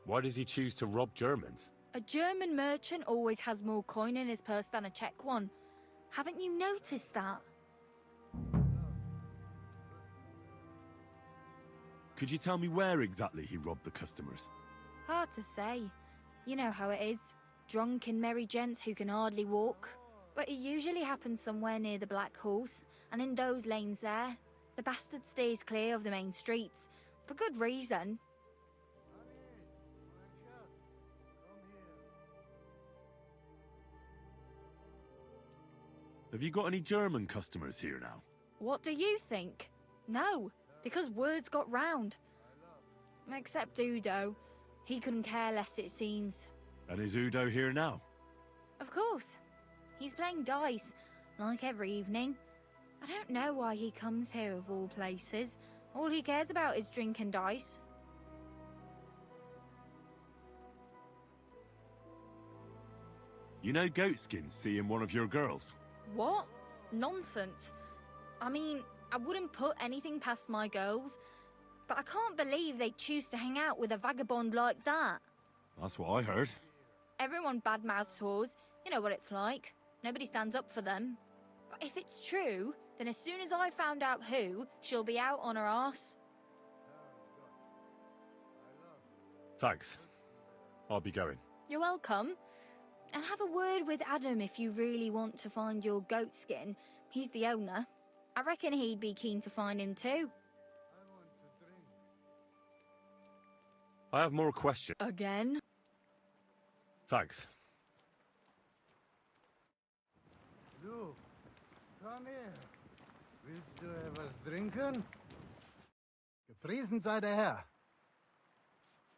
Why does he choose to rob Germans? A German merchant always has more coin in his purse than a Czech one. Haven't you noticed that? Could you tell me where exactly he robbed the customers? Hard to say. You know how it is. Drunk and merry gents who can hardly walk. But it usually happens somewhere near the Black Horse, and in those lanes there. The bastard stays clear of the main streets. For good reason. Have you got any German customers here now? What do you think? No, because words got round. Except Udo. He couldn't care less, it seems. And is Udo here now? Of course. He's playing dice, like every evening. I don't know why he comes here of all places. All he cares about is drink and dice. You know Goatskin's seeing one of your girls? What? Nonsense. I mean, I wouldn't put anything past my girls, but I can't believe they choose to hang out with a vagabond like that. That's what I heard. Everyone badmouths whores. You know what it's like. Nobody stands up for them. But if it's true, then as soon as I found out who, she'll be out on her arse. Thanks. I'll be going. You're welcome. And have a word with Adam if you really want to find your Goatskin. He's the owner. I reckon he'd be keen to find him too. I have more questions. Again? Thanks. Du, komm her. Willst du etwas trinken? Gepriesen sei der Herr.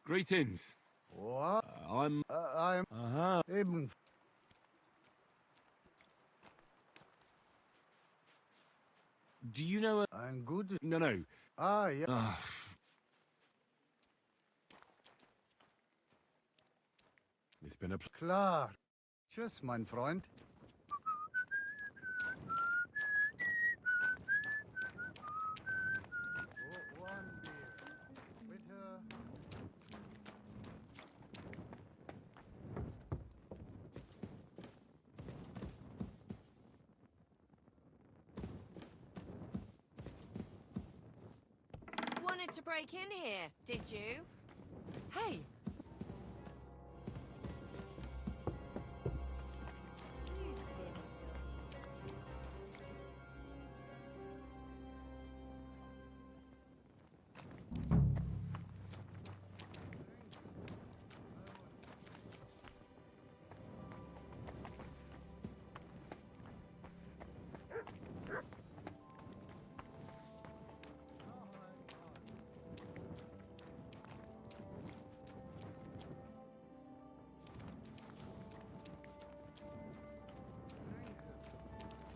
Greetings. What? I'm... I'm... Eben. Do you know a... Ein gutes... No. Ah, ja. It's been a... Klar. Tschüss, mein Freund. to break in here, did you? Hey!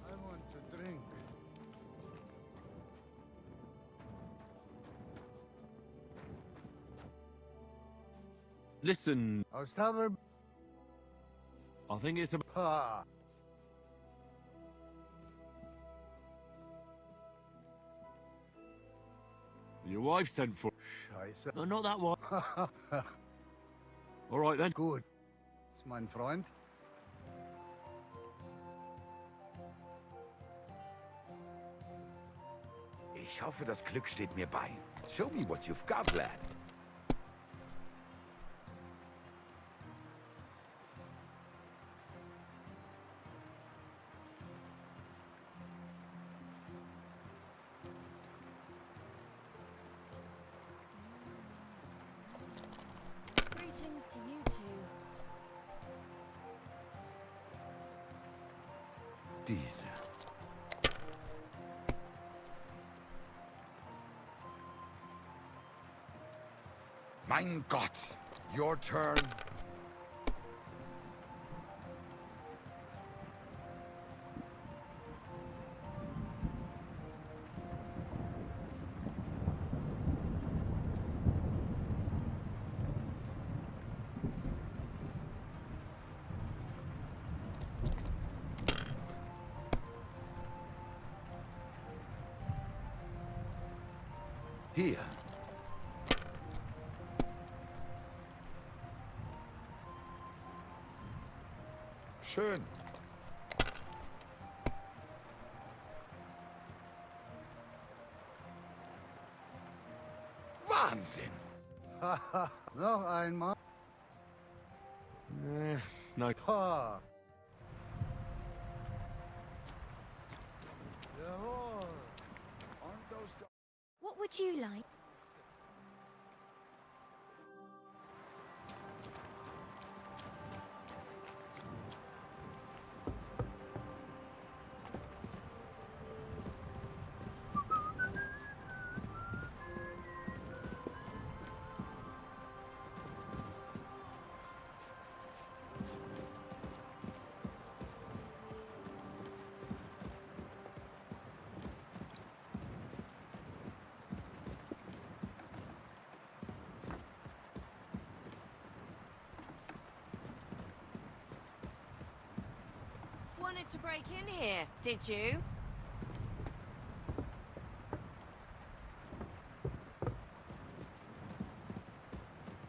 I want to drink. Listen, Austaber. I think it's a... Ha! Your wife sent for... Scheiße. No, not that one. All right then. Gut. Ist mein Freund. Ich hoffe, das Glück steht mir bei. Show me what you've got, lad. Greetings to you two. Diese. Mein Gott! Your turn. Hier. Schön. Wahnsinn! Haha, noch einmal. No. Ha! Jawohl. Aren't those... What would you like? Wanted to break in here, did you?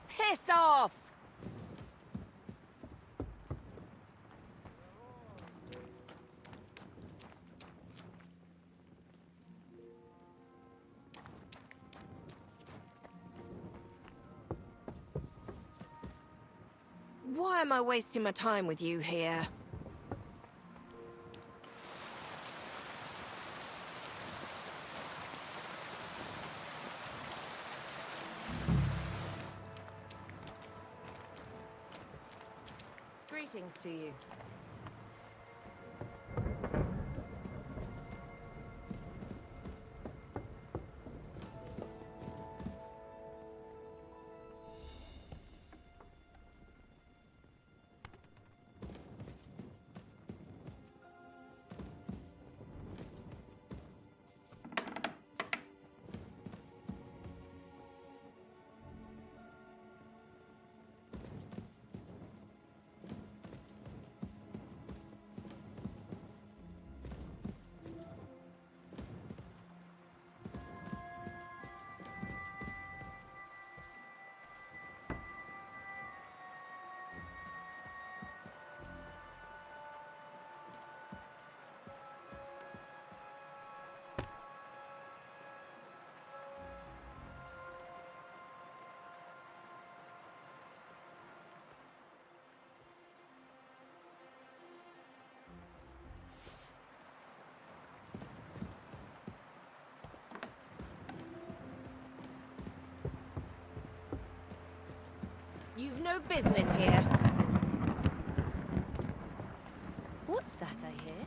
Piss off! Why am I wasting my time with you here? Greetings to you. You've no business here. What's that I hear?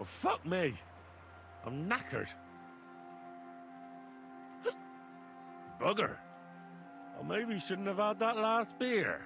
Well, fuck me. I'm knackered. Bugger. I maybe shouldn't have had that last beer.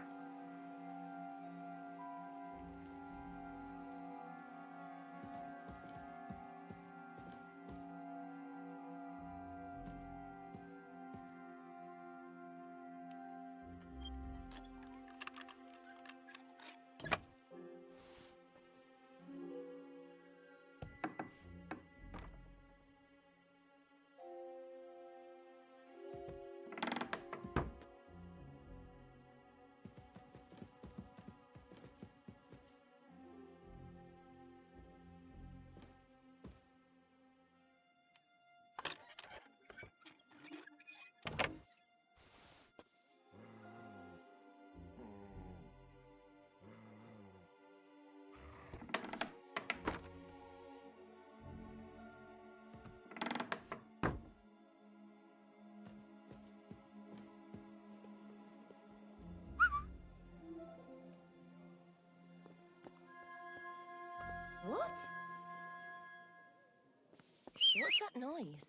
What's that noise?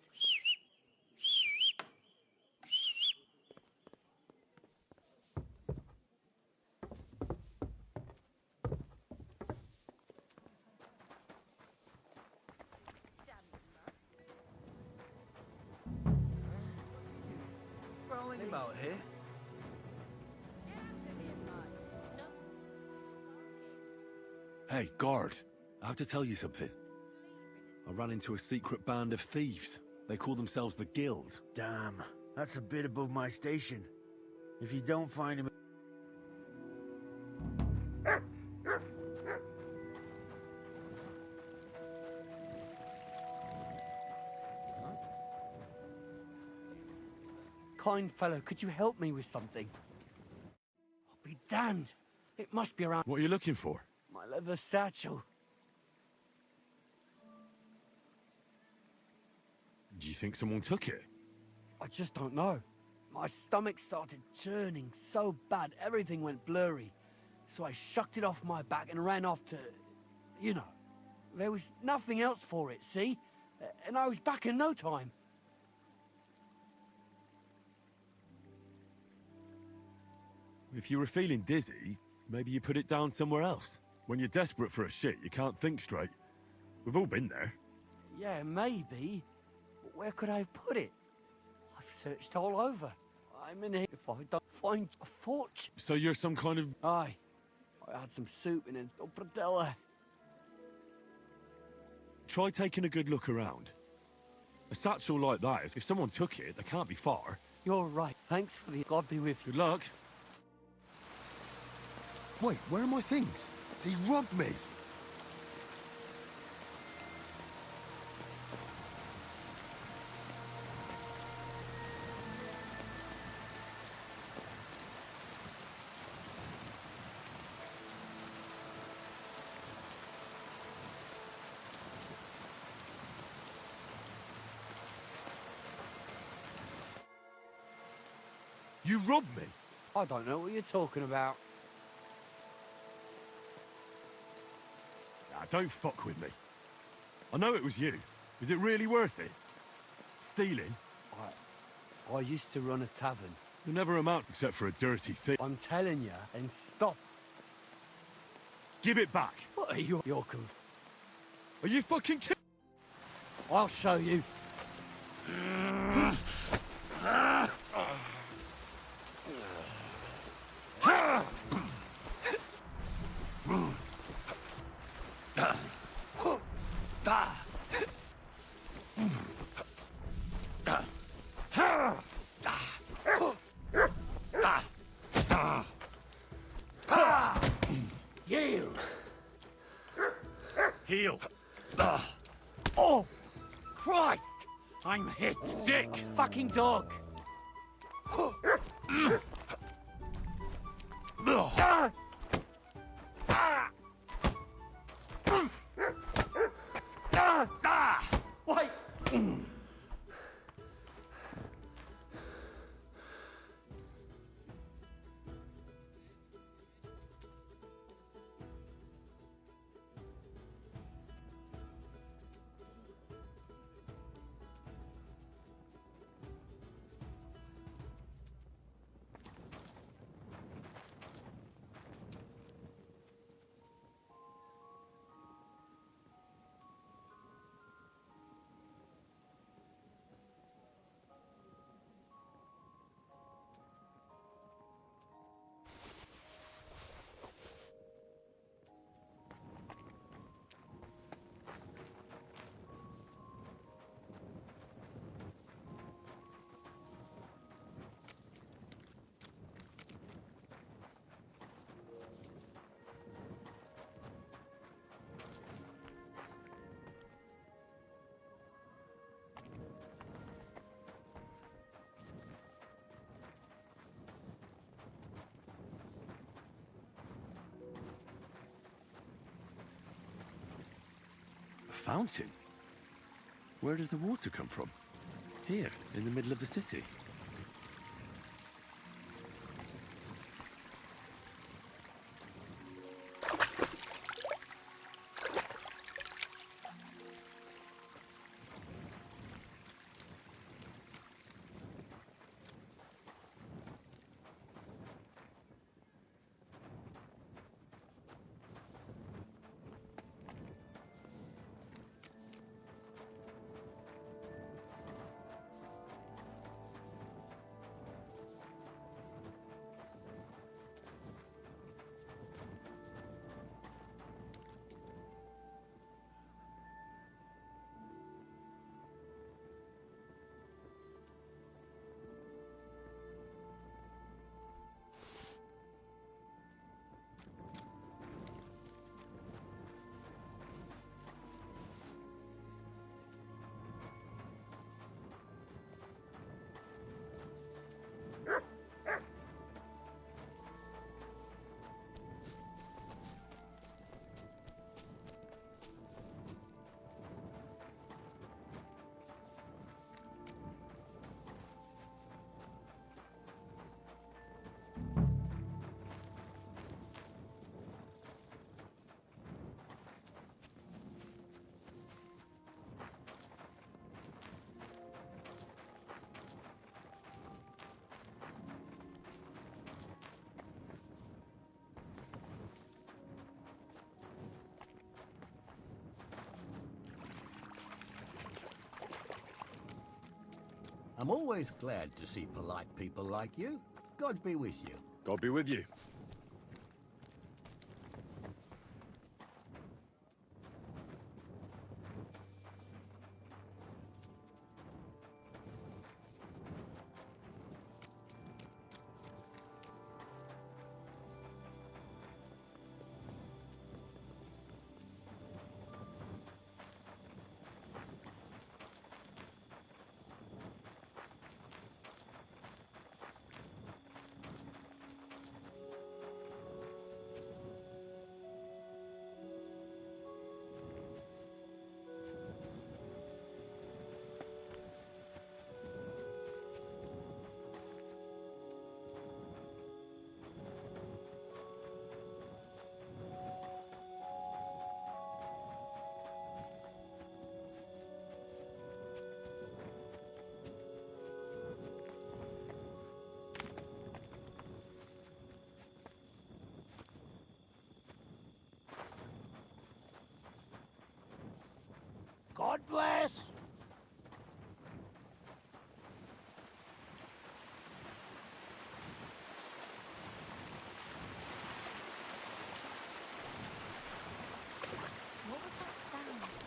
Rolling about here. Hey, guard. I have to tell you something. I ran into a secret band of thieves. They call themselves the Guild. Damn, that's a bit above my station. If you don't find him... Kind fellow, could you help me with something? I'll be damned. It must be around What are you looking for? my leather satchel. Do you think someone took it? I just don't know. My stomach started churning so bad, everything went blurry. So I shucked it off my back and ran off to... you know. There was nothing else for it, see? And I was back in no time. If you were feeling dizzy, maybe you put it down somewhere else. When you're desperate for a shit, you can't think straight. We've all been there. Yeah, maybe. But where could I have put it? I've searched all over. I'm in here if I don't find a fortune. So you're some kind of... Aye. I had some soup and a bradella. Try taking a good look around. A satchel like that, if someone took it, they can't be far. You're right. Thanks for the... God be with you. Good luck. Wait, where are my things? They robbed me! You robbed me? I don't know what you're talking about. Nah, don't fuck with me. I know it was you. Is it really worth it? Stealing? I used to run a tavern. You never amount except for a dirty thief. I'm telling you, and stop. Give it back. What are you? You're Are you fucking kidding? I'll show you. Yield. Heal. Oh, Christ! I'm hit. Sick. Fucking dog. Wait. A fountain? Where does the water come from? Here, in the middle of the city. I'm always glad to see polite people like you. God be with you. God be with you. God bless. What was that sound?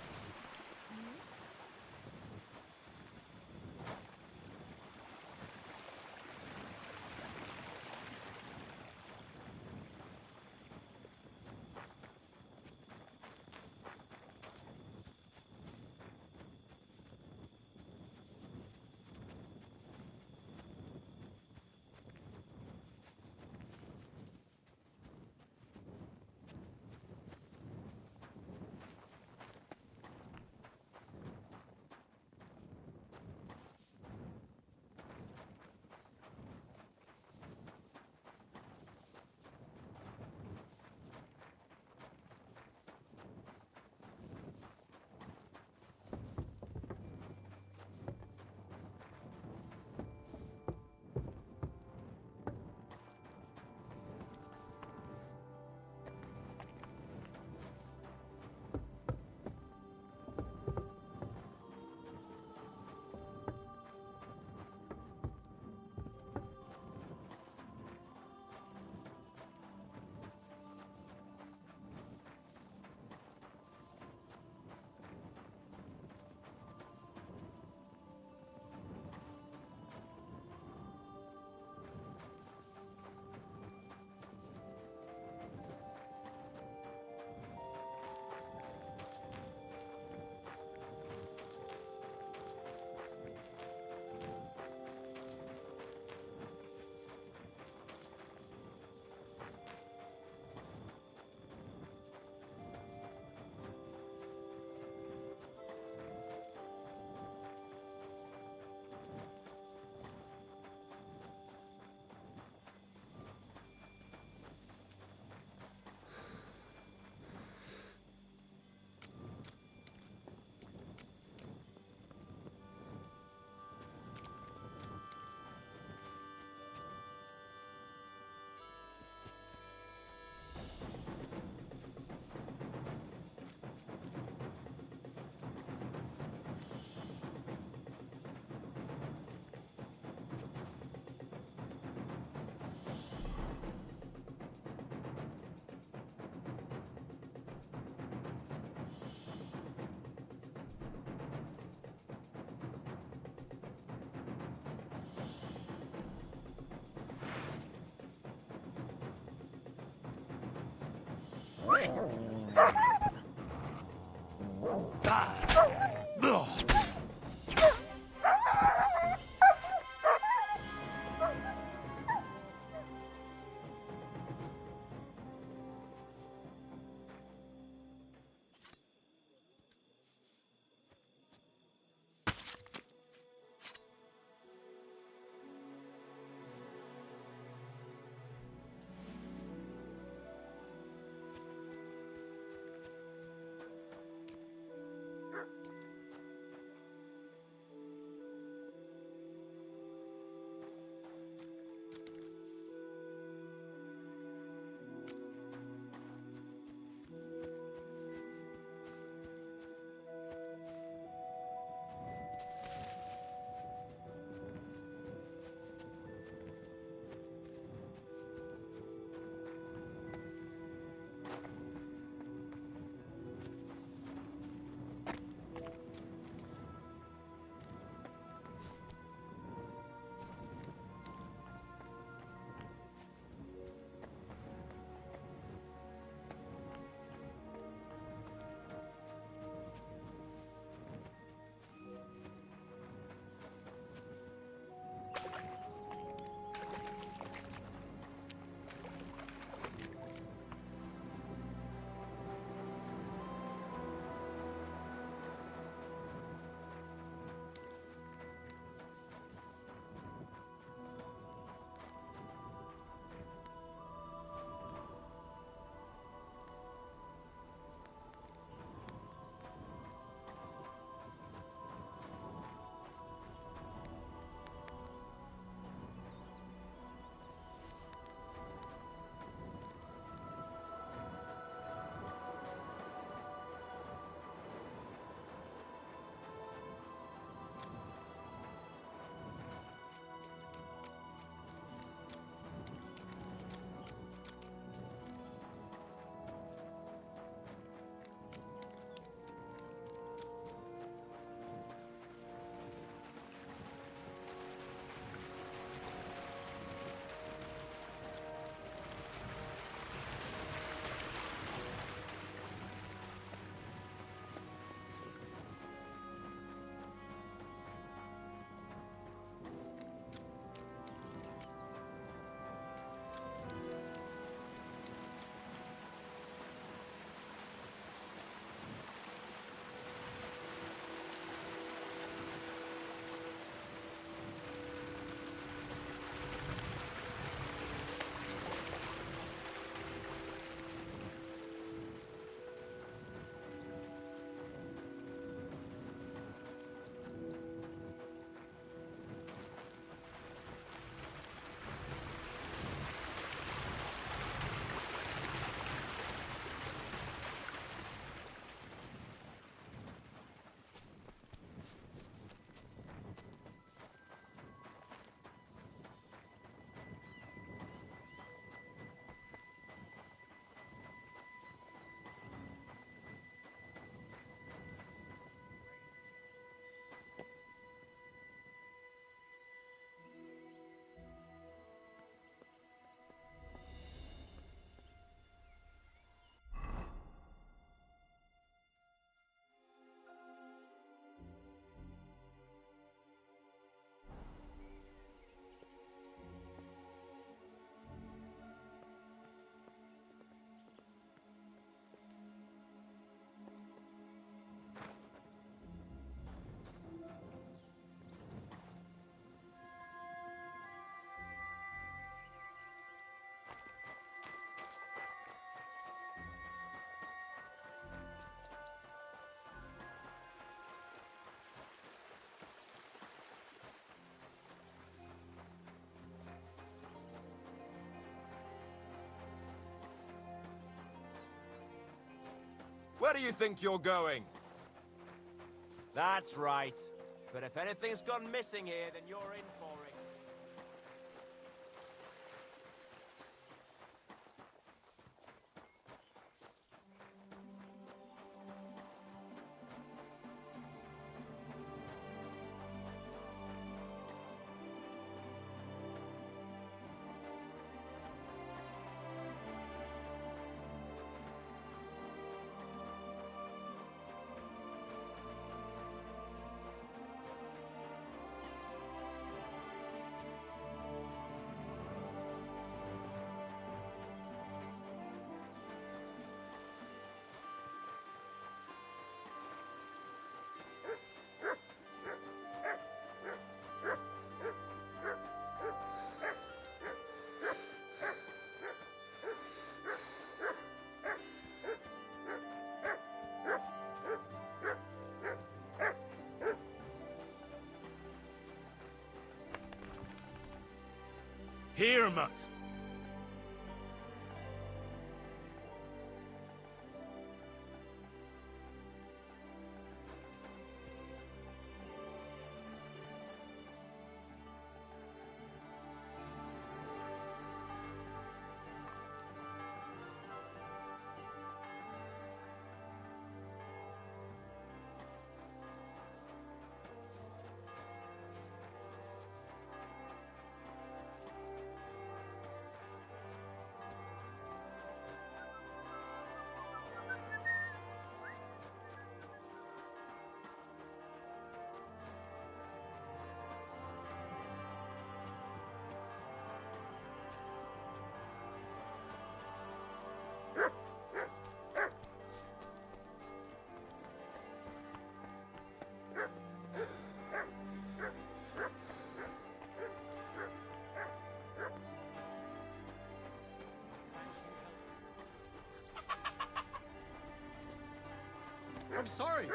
Where do you think you're going? That's right. But if anything's gone missing here, then you're in for it. Here, Mutt! I'm sorry. If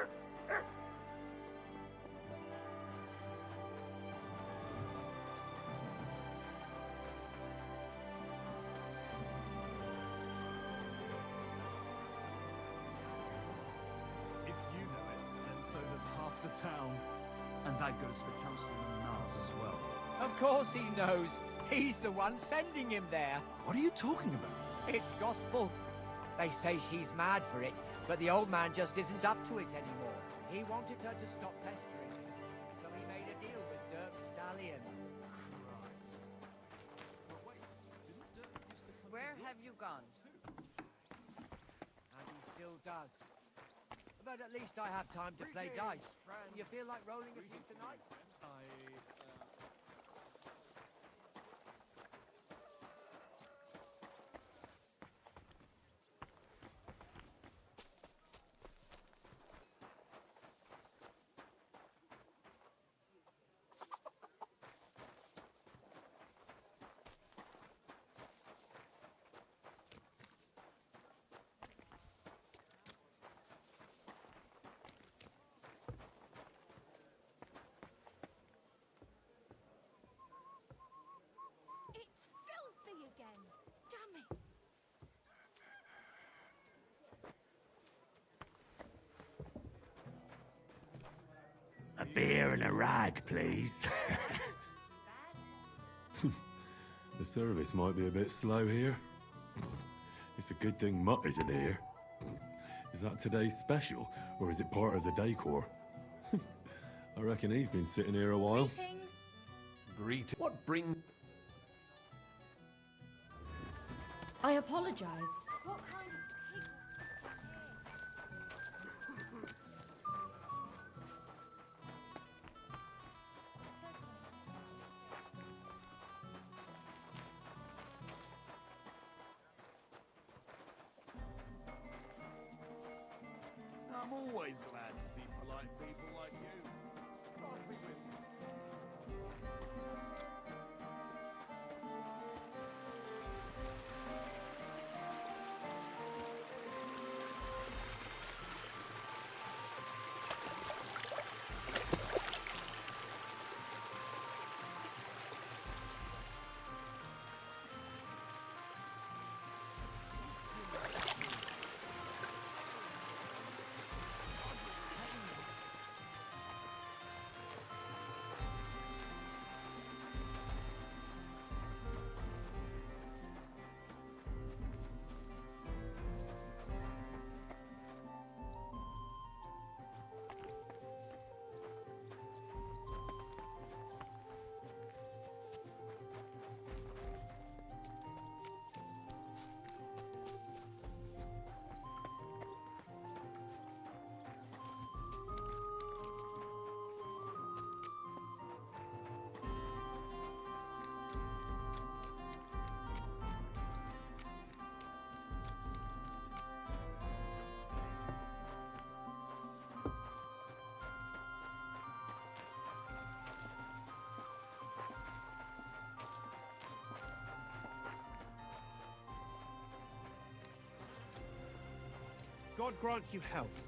you know it, then so does half the town. And that goes for Councilman Nars as well. Of course he knows. He's the one sending him there. What are you talking about? It's gospel. They say she's mad for it, but the old man just isn't up to it anymore. He wanted her to stop pestering him, so he made a deal with Dirk Stallion. Where have you gone? And he still does. But at least I have time to play dice. You feel like rolling a few tonight? It's filthy again. Damn it. A beer and a rag, please. The service might be a bit slow here. It's a good thing Mutt isn't here. Is that today's special, or is it part of the decor? I reckon he's been sitting here a while. Greet. What bring? I apologize. What kind of pig? I'm always glad to see polite people like you. God be with you. God grant you health.